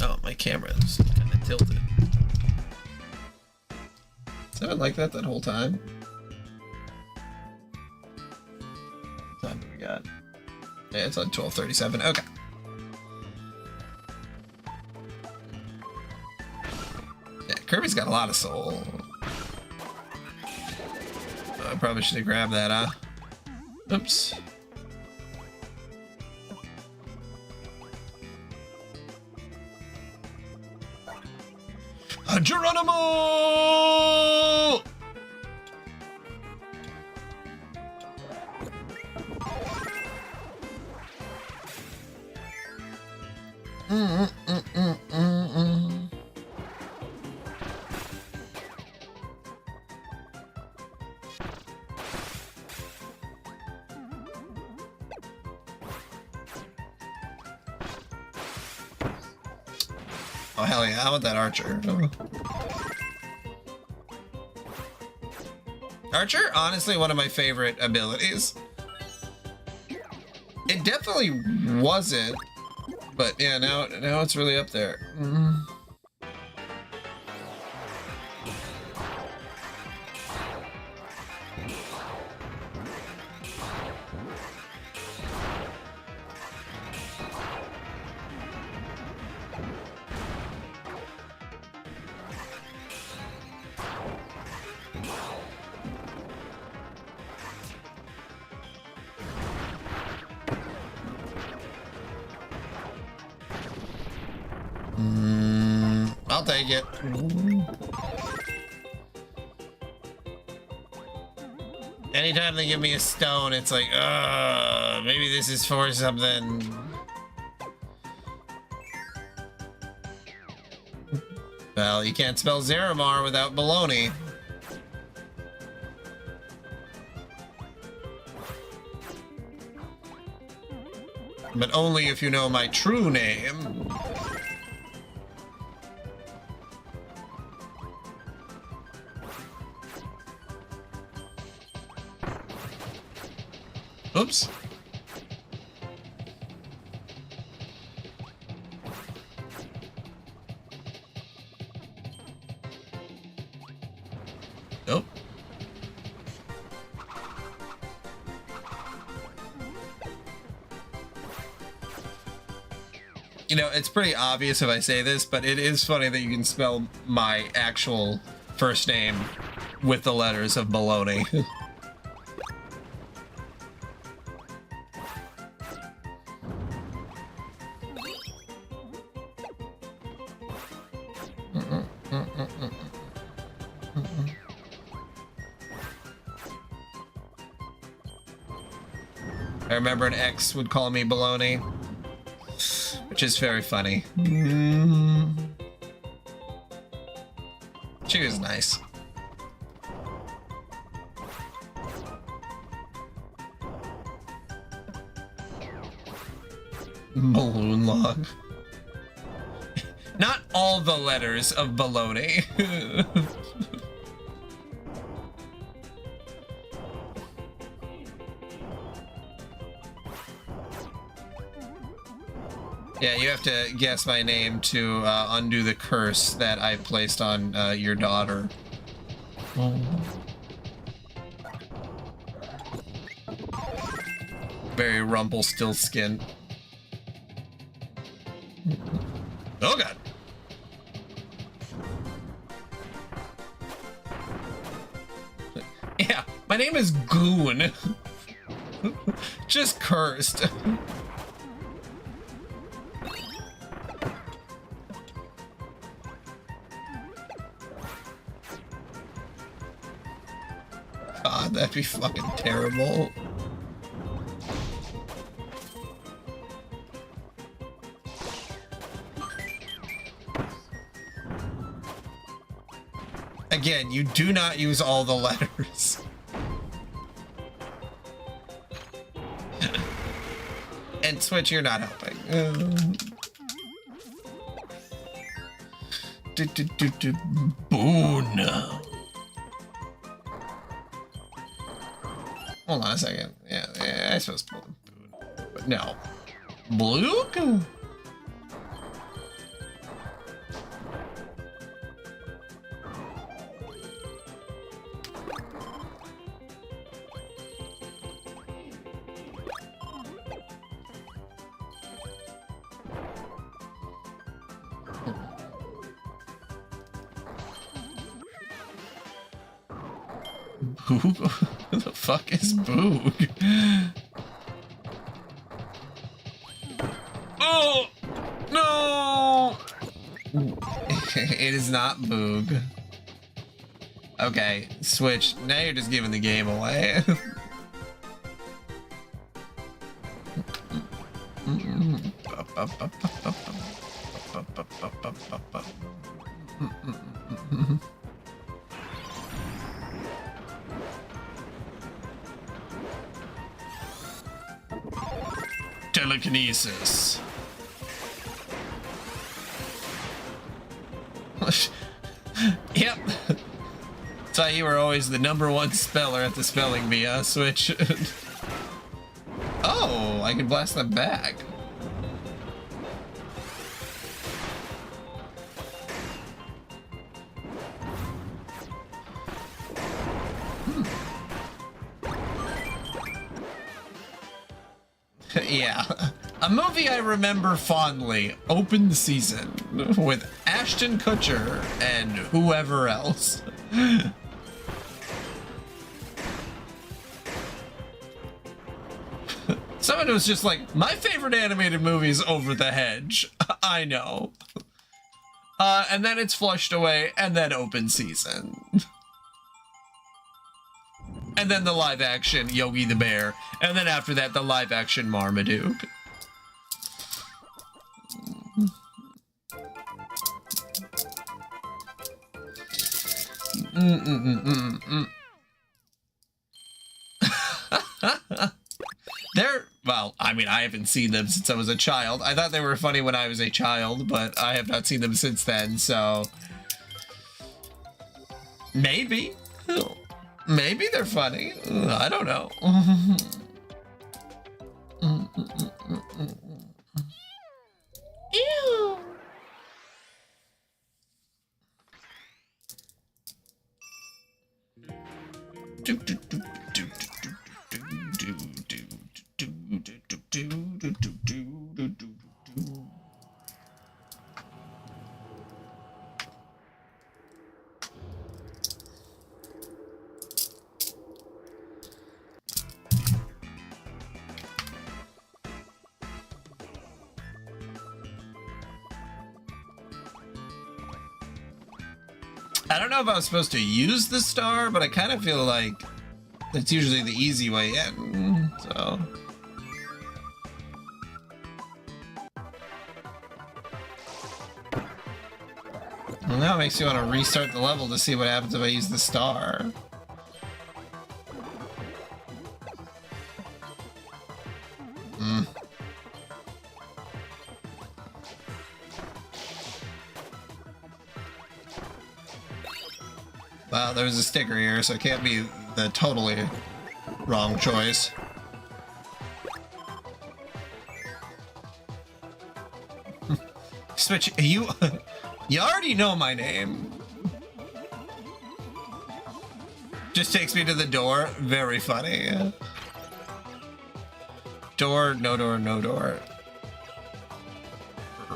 Oh, my camera's kind of tilted. Has it been like that whole time? What time do we got? Yeah, it's on 12:37. Okay. Yeah, Kirby's got a lot of soul. I probably should have grabbed that, huh? Oops. Geronimo! Oh, hell yeah, how about that Archer? Archer, honestly, one of my favorite abilities. It definitely wasn't, but yeah, now it's really up there. I'll take it. Anytime they give me a stone, it's like, maybe this is for something. Well, you can't spell Zeramar without baloney. But only if you know my true name. Oops. Nope. You know, it's pretty obvious if I say this, but it is funny that you can spell my actual first name with the letters of baloney. I remember an ex would call me baloney, which is very funny. She was nice. Balloon log. Not all the letters of baloney. Yeah, you have to guess my name to undo the curse that I placed on your daughter. Very Rumpelstiltskin. Oh god. Yeah, my name is Goon. Just cursed. God, that'd be fucking terrible. Again, you do not use all the letters. And Switch, you're not helping. Boon. Hold on a second. Yeah, I suppose Boon. But no. Blue? Boog? Who the fuck is Boog? Oh! No! It is not Boog. Okay, Switch. Now you're just giving the game away. Telekinesis. Yep. That's why you were always the #1 speller at the spelling bee, Switch. Oh, I can blast them back. Yeah, a movie I remember fondly, Open Season, with Ashton Kutcher and whoever else. Someone was just like, my favorite animated movie is Over the Hedge. I know. And then it's flushed away, and then Open Season. And then the live action Yogi the Bear. And then after that, the live action Marmaduke. Well, I mean, I haven't seen them since I was a child. I thought they were funny when I was a child, but I have not seen them since then, so... Maybe. Maybe they're funny. I don't know. Ew. I don't know if I was supposed to use the star, but I kind of feel like that's usually the easy way in, so... Well, now it makes you want to restart the level to see what happens if I use the star. Well, there's a sticker here, so it can't be the totally wrong choice. Switch, you already know my name. Just takes me to the door. Very funny. Door, no door, no door.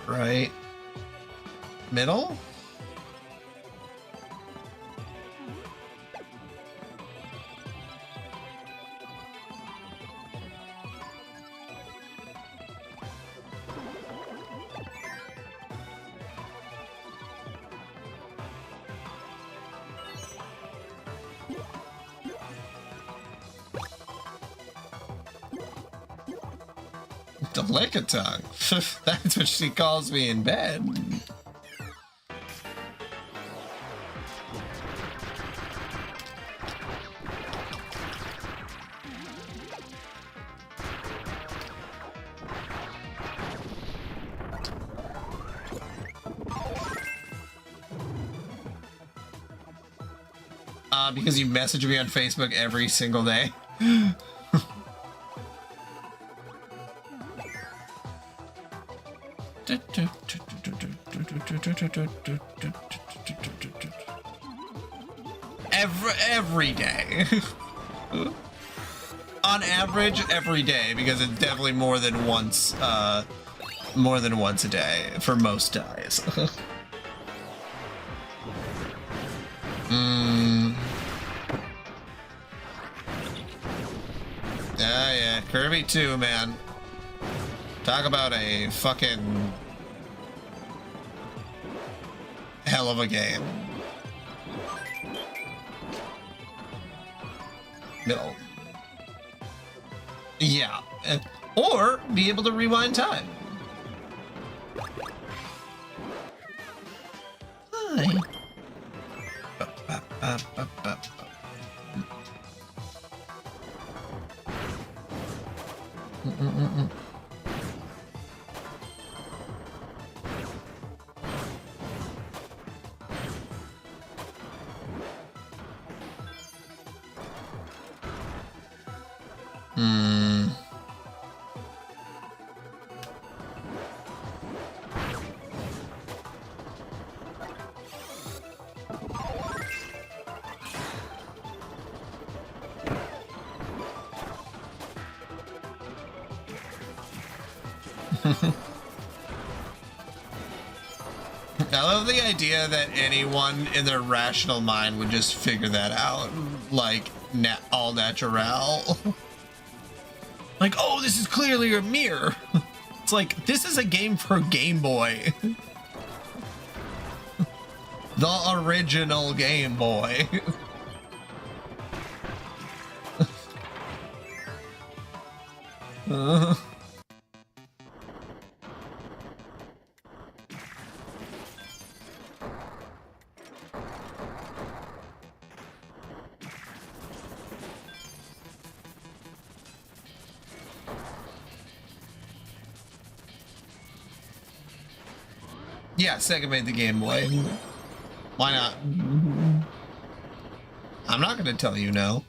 Right. Middle? The lick-a-tongue. That's what she calls me in bed. Because you message me on Facebook every single day. Every day. On average, every day, because it's definitely more than once a day for most guys. Yeah, Kirby 2, man. Talk about a fucking hell of a game. Middle. Yeah. Or be able to rewind time. Hi. I love the idea that anyone in their rational mind would just figure that out, like all natural. Like, oh, this is clearly a mirror. It's like, this is a game for Game Boy. The original Game Boy. Yeah, Sega made the Game Boy. Why not? I'm not gonna tell you no.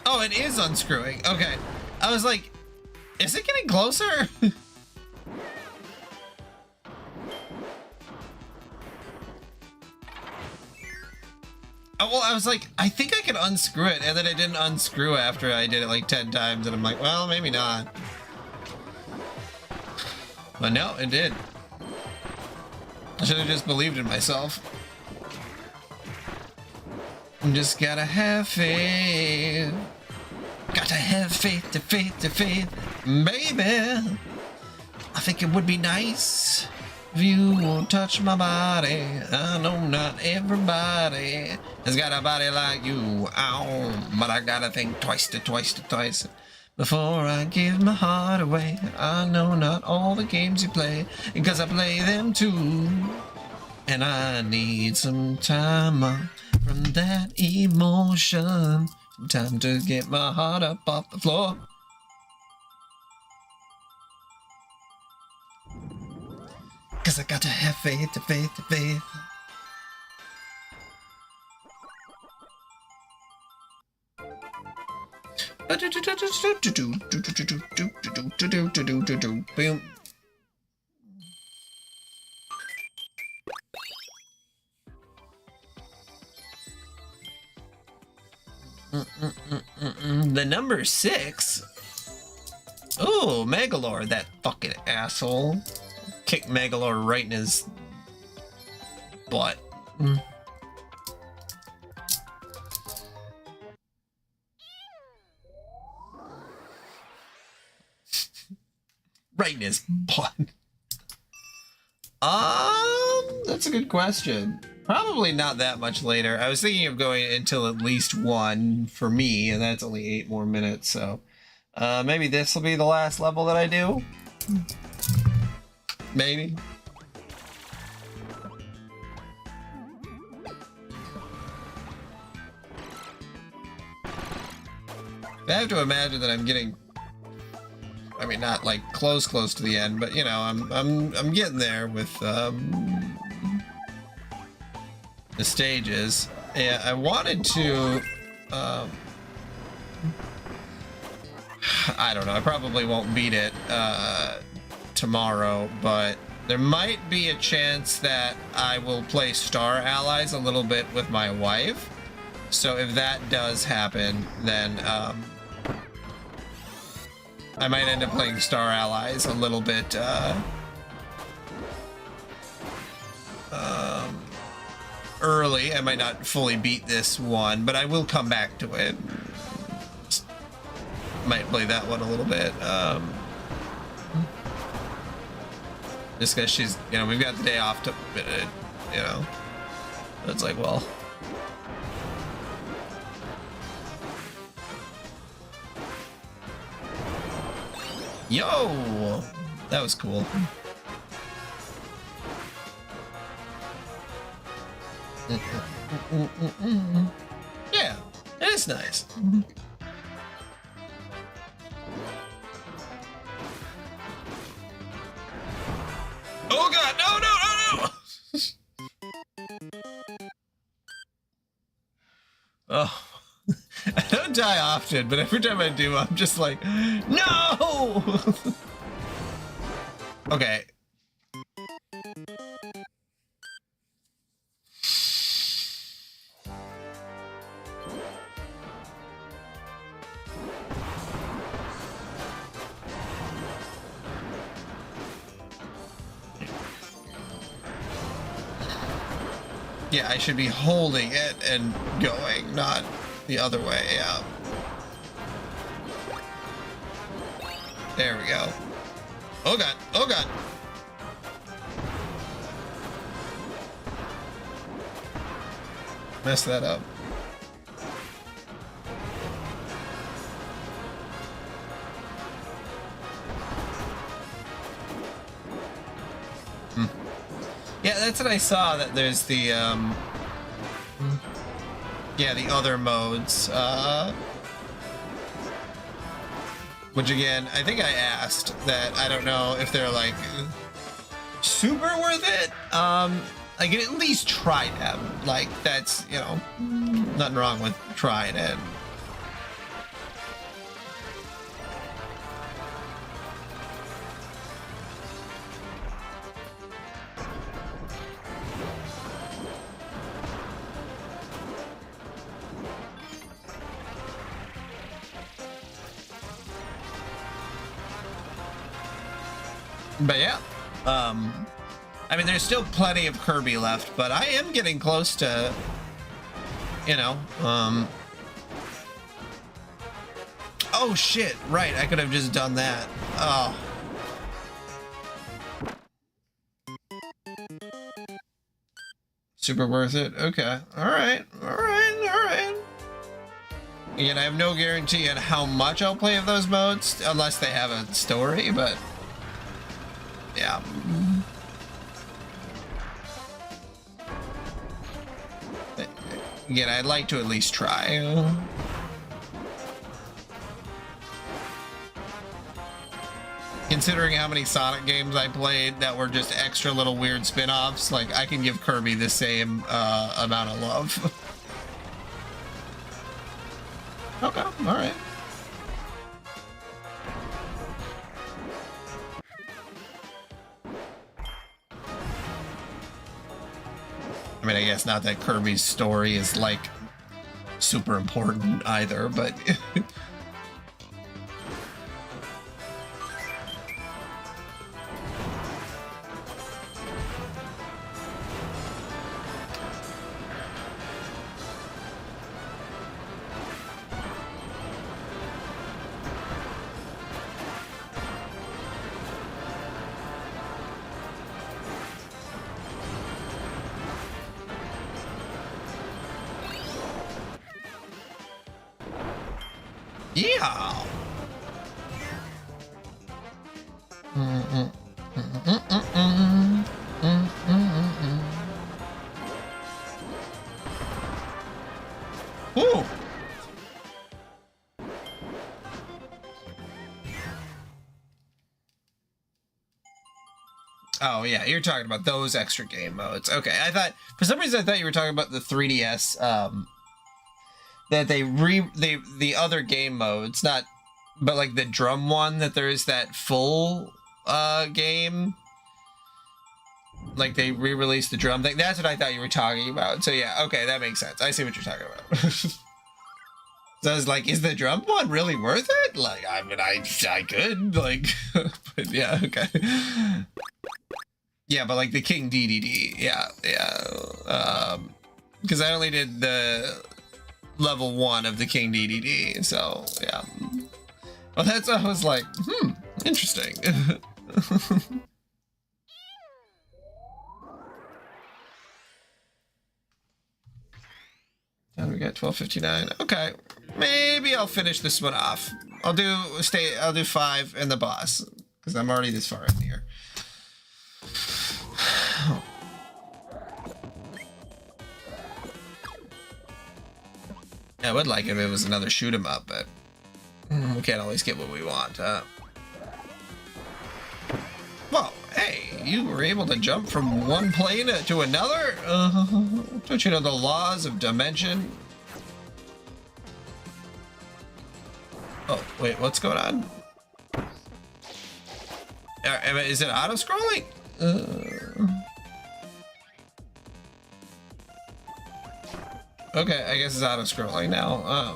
Oh, it is unscrewing. Okay. I was like, is it getting closer? Oh, well, I was like, I think I can unscrew it, and then it didn't unscrew after I did it like 10 times, and I'm like, well, maybe not. But no, it did. I should have just believed in myself. Just gotta have faith. Gotta have faith to faith to faith, baby. I think it would be nice if you won't touch my body. I know not everybody has got a body like you, ow, but I gotta think twice before I give my heart away. I know not all the games you play, because I play them too. And I need some time from that emotion. Time to get my heart up off the floor. Cause I got to have faith to faith to faith. Boom. The number 6. Ooh, Megalore, that fucking asshole. Kick Megalore right in his butt. Right in his butt. That's a good question. Probably not that much later. I was thinking of going until at least 1 for me, and that's only 8 more minutes, so maybe this will be the last level that I do. Maybe. I have to imagine that I'm getting, I mean, not like close to the end, but you know, I'm getting there with the stages. Yeah, I wanted to I don't know, I probably won't beat it tomorrow, but there might be a chance that I will play Star Allies a little bit with my wife. So if that does happen, then I might end up playing Star Allies a little bit early. I might not fully beat this one, but I will come back to it. Might play that one a little bit. Just because she's, you know, we've got the day off to, you know, it's like, well. Yo! That was cool. Yeah, it is nice. Oh god, no, no, no, no! Oh. I don't die often, but every time I do, I'm just like, no! Okay. Yeah, I should be holding it and going, not the other way, yeah. There we go. Oh god, oh god. Messed that up. Yeah, that's what I saw, that there's the, yeah, the other modes, which again, I think I asked that. I don't know if they're like super worth it. I can at least try them. Like, that's, you know, nothing wrong with trying it. But yeah, I mean, there's still plenty of Kirby left, but I am getting close to, you know, oh shit, right, I could have just done that. Oh. Super worth it? Okay, alright, alright, alright. Again, I have no guarantee on how much I'll play of those modes, unless they have a story, but yeah. Again, I'd like to at least try. Considering how many Sonic games I played that were just extra little weird spin-offs, like, I can give Kirby the same amount of love. Okay, alright. I mean, I guess not that Kirby's story is, like, super important either, but... Yeah. Ooh. Oh yeah, you're talking about those extra game modes. Okay, I thought for some reason I thought you were talking about the 3DS. That the other game modes, not, but like the drum one, that there is that full game. Like they re-released the drum thing. That's what I thought you were talking about. So yeah, okay, that makes sense. I see what you're talking about. So I was like, is the drum one really worth it? Like, I mean, I could, like, but yeah, okay. Yeah, but like the King DDD, yeah. Because I only did the level 1 of the King DDD, so yeah. Well, that's, I was like, interesting. And we got 12:59. Okay, maybe I'll finish this one off. I'll do 5 and the boss because I'm already this far in here. I would like it if it was another shoot 'em up, but we can't always get what we want. Well, hey, you were able to jump from one plane to another? Don't you know the laws of dimension? Oh, wait, what's going on? Is it auto-scrolling? Okay, I guess it's auto-scrolling now.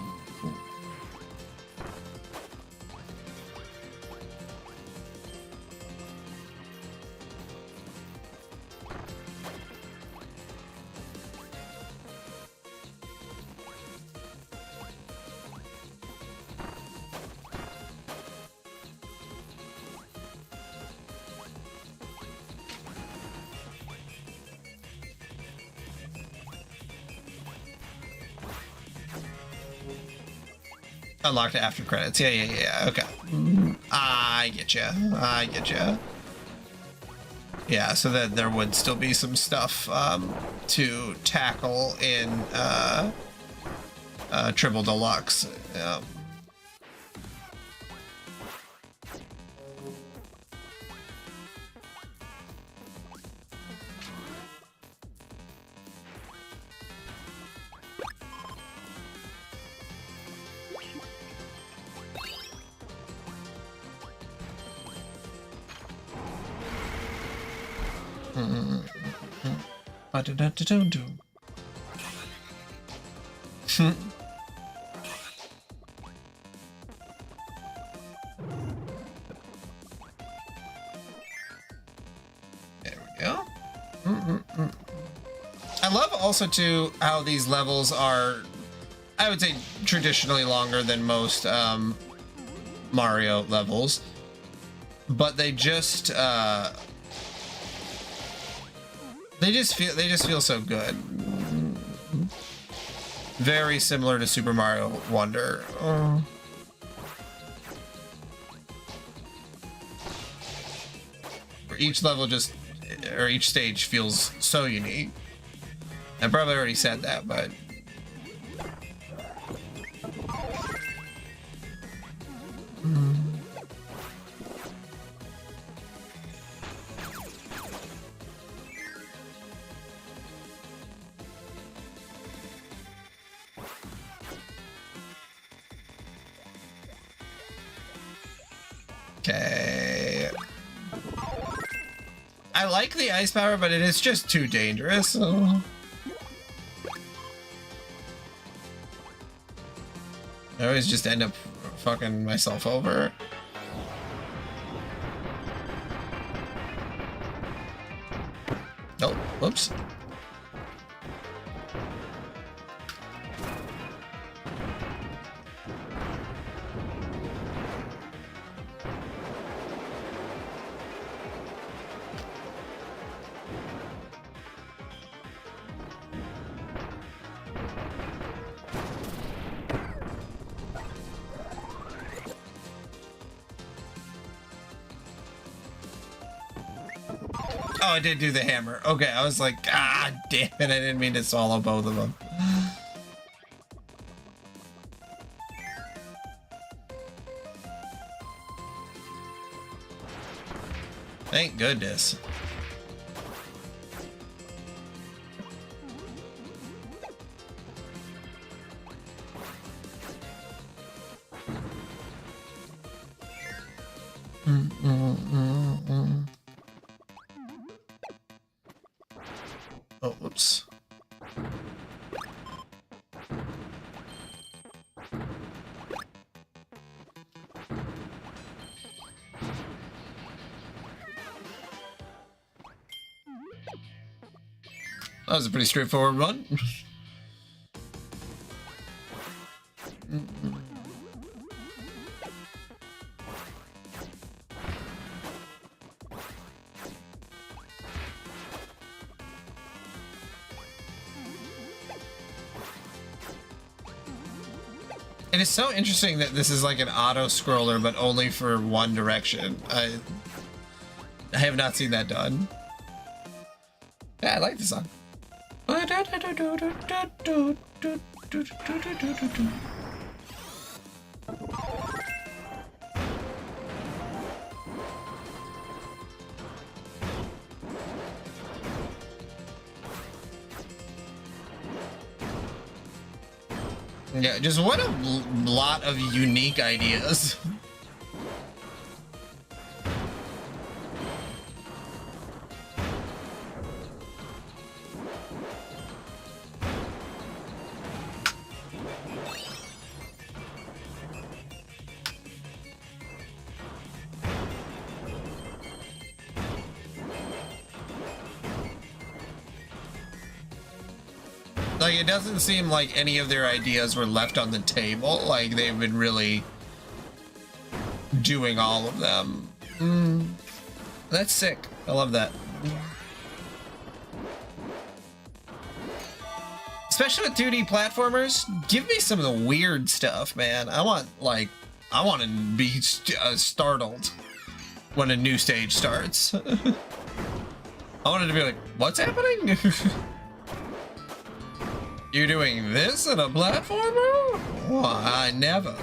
Unlocked after credits. Yeah. Okay. I get you. Yeah, so that there would still be some stuff to tackle in Triple Deluxe. Yeah. There we go. I love also too how these levels are, I would say, traditionally longer than most Mario levels, but they just feel so good. Very similar to Super Mario Wonder. Where each level or each stage feels so unique. I probably already said that, but okay. I like the ice power, but it is just too dangerous. I always just end up fucking myself over. Oh, whoops. Oh, I did do the hammer. Okay, I was like, ah, damn it, I didn't mean to swallow both of them. Thank goodness. Oh, whoops. That was a pretty straightforward one. It is so interesting that this is like an auto scroller, but only for one direction. I have not seen that done. Yeah, I like the song. Yeah, just what a lot of unique ideas. Like, it doesn't seem like any of their ideas were left on the table. Like, they've been really doing all of them. That's sick. I love that. Especially with 2D platformers, give me some of the weird stuff, man. I want to be startled when a new stage starts. I wanted to be like, what's happening? You're doing this in a platformer? Why, I never.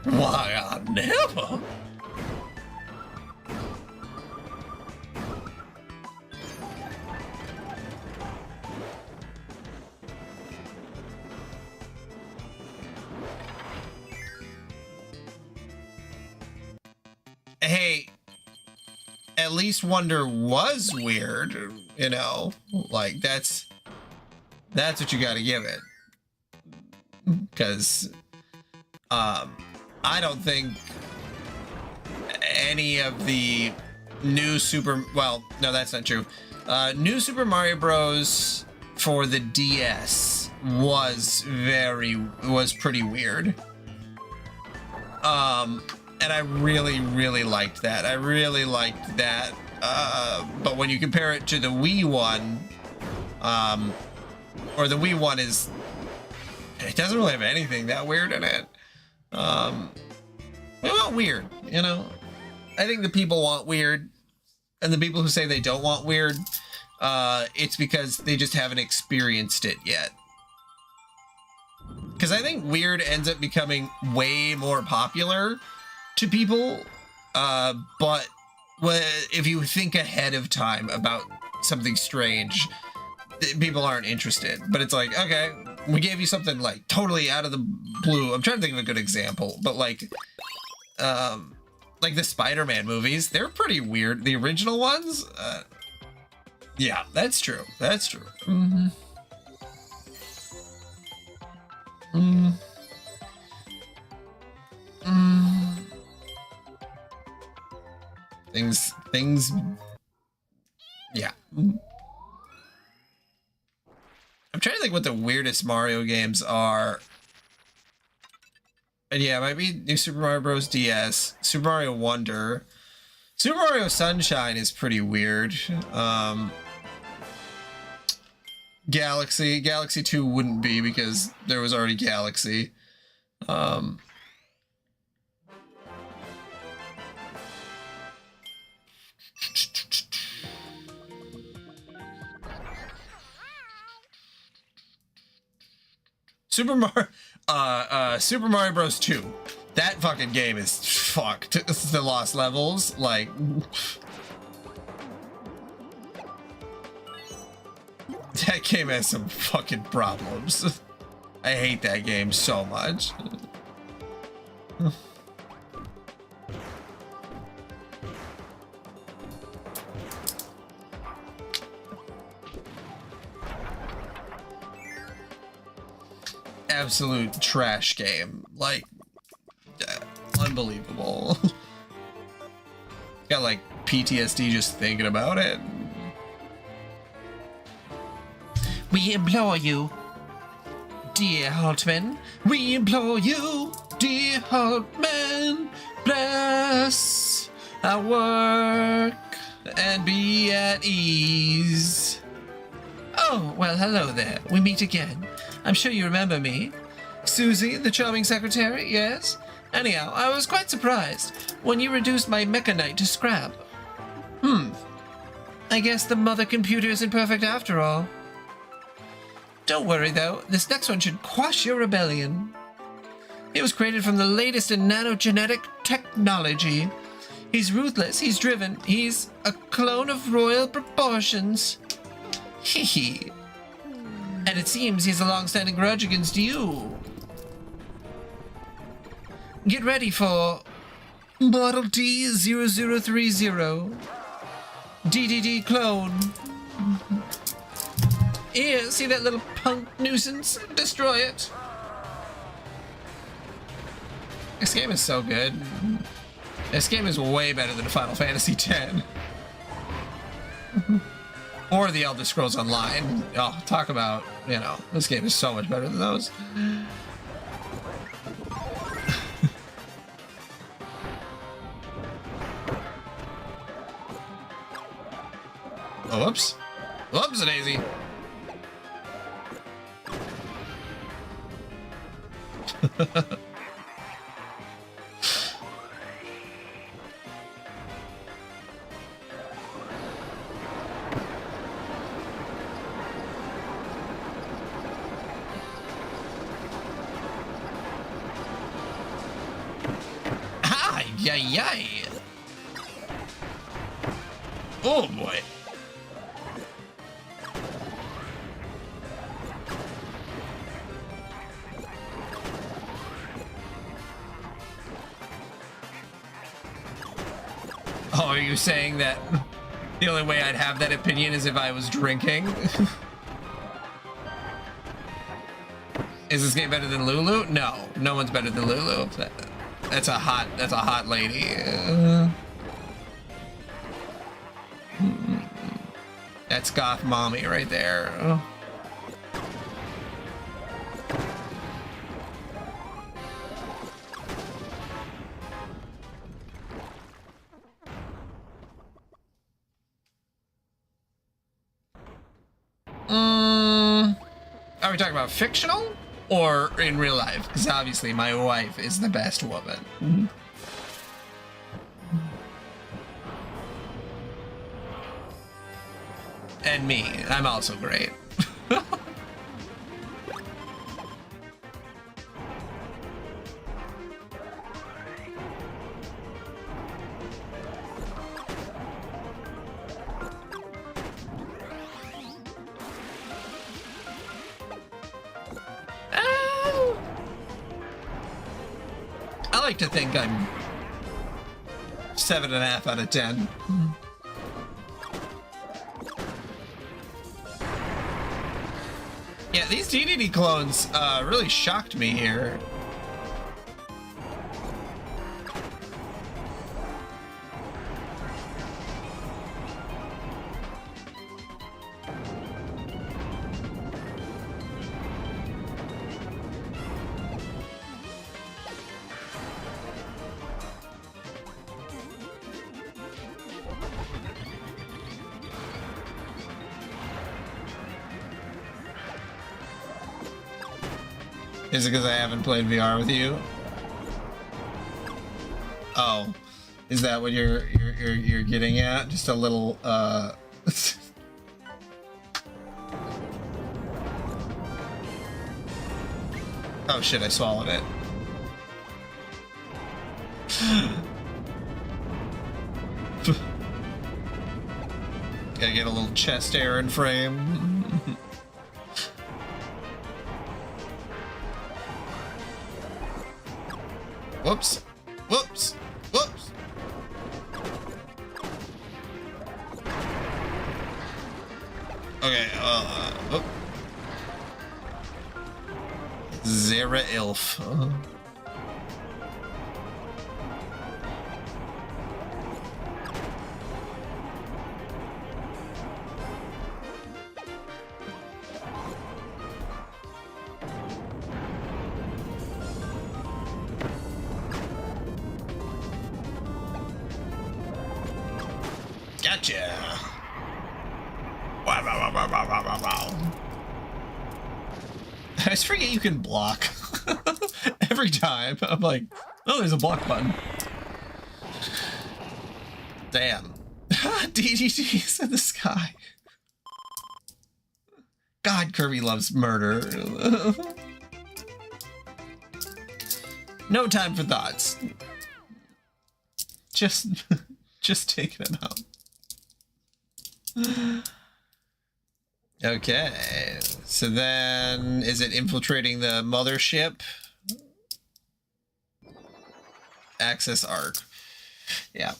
Why, I never. Hey, at least Wonder was weird, you know? Like, that's what you gotta give it. Because, I don't think any of the new well, no, that's not true. New Super Mario Bros. For the DS was pretty weird. And I really, really liked that. I really liked that. But when you compare it to the Wii one, or the Wii one it doesn't really have anything that weird in it. We want weird, you know? I think the people want weird, and the people who say they don't want weird, it's because they just haven't experienced it yet. Because I think weird ends up becoming way more popular to people, but if you think ahead of time about something strange, people aren't interested. But it's like, okay, we gave you something like totally out of the blue. I'm trying to think of a good example, but like the Spider-Man movies, they're pretty weird. The original ones, yeah, that's true. That's true. Things, yeah. I'm trying to think what the weirdest Mario games are. And yeah, it might be New Super Mario Bros. DS, Super Mario Wonder. Super Mario Sunshine is pretty weird. Galaxy 2 wouldn't be because there was already Galaxy. Super Mario Bros. 2. That fucking game is fucked. The lost levels, like. That game has some fucking problems. I hate that game so much. Absolute trash game. Like, unbelievable. Got like PTSD just thinking about it. We implore you, dear Haltman. We implore you, dear Haltman. Bless our work and be at ease. Oh, well, hello there. We meet again. I'm sure you remember me. Susie, the charming secretary, yes? Anyhow, I was quite surprised when you reduced my Mechanite to scrap. I guess the mother computer isn't perfect after all. Don't worry, though. This next one should quash your rebellion. It was created from the latest in nanogenetic technology. He's ruthless, he's driven, he's a clone of royal proportions. Hee hee. And it seems he has a long-standing grudge against you. Get ready for Model T0030. DDD clone. Here, see that little punk nuisance? Destroy it. This game is so good. This game is way better than Final Fantasy X. Or the Elder Scrolls Online. Oh, talk about, you know, this game is so much better than those. Oh, whoops. Whoops, Daisy. Yay! Oh boy. Oh, are you saying that the only way I'd have that opinion is if I was drinking? Is this game better than Lulu? No, no one's better than Lulu. That's a hot lady. That's goth mommy right there. Are we talking about fictional or in real life? Because obviously my wife is the best woman. And me, I'm also great. I like to think I'm 7.5 out of 10. Yeah, these DDD clones really shocked me here. Is it because I haven't played VR with you? Oh, is that what you're getting at? Just a little Oh shit, I swallowed it. Gotta get a little chest air in frame. Whoops. Whoops. Whoops. Okay, oh. Zera Ilf. Gotcha. Wow, wow, wow, wow, wow, wow, wow. I just forget you can block. Every time. I'm like, oh, there's a block button. Damn. DDG's in the sky. God, Kirby loves murder. No time for thoughts. Just taking him out. Okay, so then is it infiltrating the mothership? Access arc. Yeah.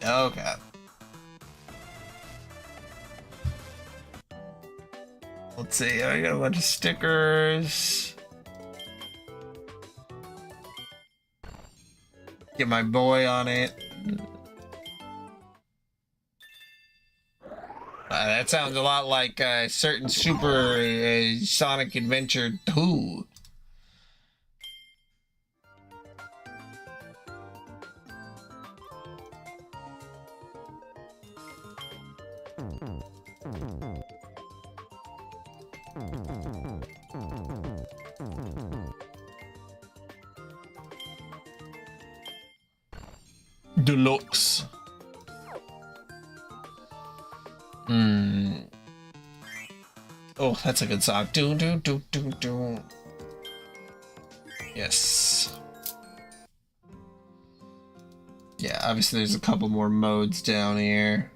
Okay. Let's see, I got a bunch of stickers. Get my boy on it. That sounds a lot like a certain Super Sonic Adventure 2. Deluxe. Oh, that's a good song. Do do do do do. Yes. Yeah, obviously there's a couple more modes down here.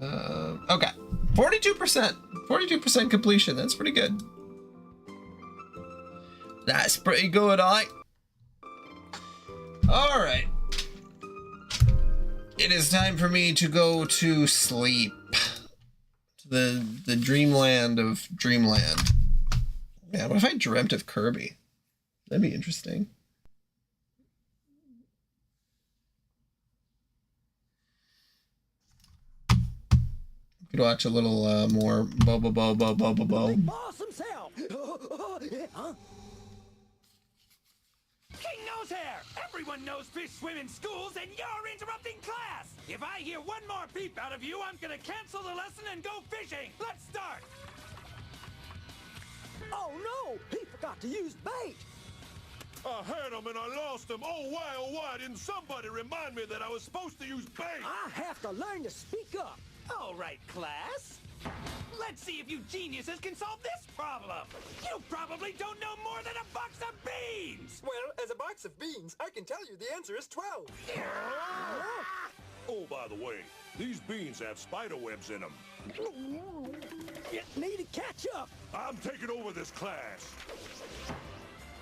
Okay. 42%. 42% completion. That's pretty good. That's pretty good, alright. Alright. It is time for me to go to sleep. The dreamland of dreamland. Yeah, what if I dreamt of Kirby? That'd be interesting. Could watch a little more Bobo. Boss himself. Huh? King knows hair! Everyone knows fish swim in schools, and you're interrupting class! If I hear one more peep out of you, I'm gonna cancel the lesson and go fishing! Let's start! Oh no! He forgot to use bait! I had him and I lost him. Oh why, didn't somebody remind me that I was supposed to use bait? I have to learn to speak up. All right, class. Let's see if you geniuses can solve this problem! You probably don't know more than a box of beans! Well, as a box of beans, I can tell you the answer is 12. Oh, by the way, these beans have spider webs in them. You need to catch up. I'm taking over this class.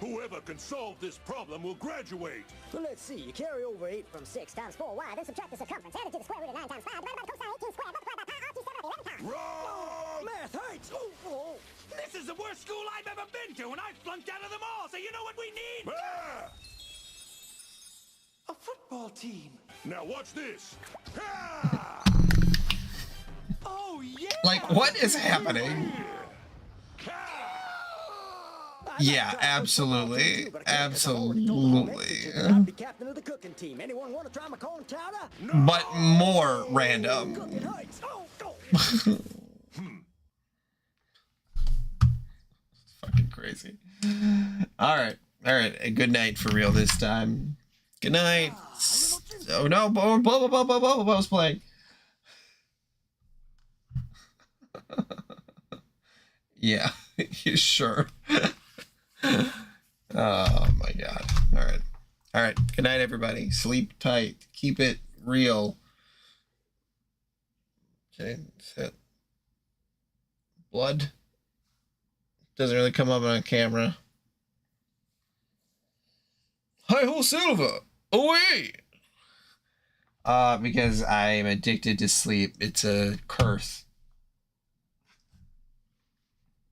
Whoever can solve this problem will graduate. Well, let's see. You carry over 8 from 6 times 4y, then subtract the circumference, add it to the square root of 9 times 5, divided by the cosine 18 squared, multiplied by pi r 2 7 11 times. Wrong! Math hurts. Oh. This is the worst school I've ever been to, and I flunked out of them all, so you know what we need? Ah! A football team. Now watch this. Ah! Oh, yeah! Like, what is happening? Yeah, absolutely. Absolutely. I'm the captain of the cooking team. Anyone want to try my corn chowder? But more random. Cooking hurts. Oh, go. Fucking crazy. Alright. Alright. A good night for real this time. Good night. Oh no, blah blah blah blah blah blah was playing. Yeah, you sure? Oh my god. All right. Good night, everybody. Sleep tight. Keep it real. Okay, set. Blood doesn't really come up on camera. Hi-ho, Silver. Away. Because I am addicted to sleep. It's a curse.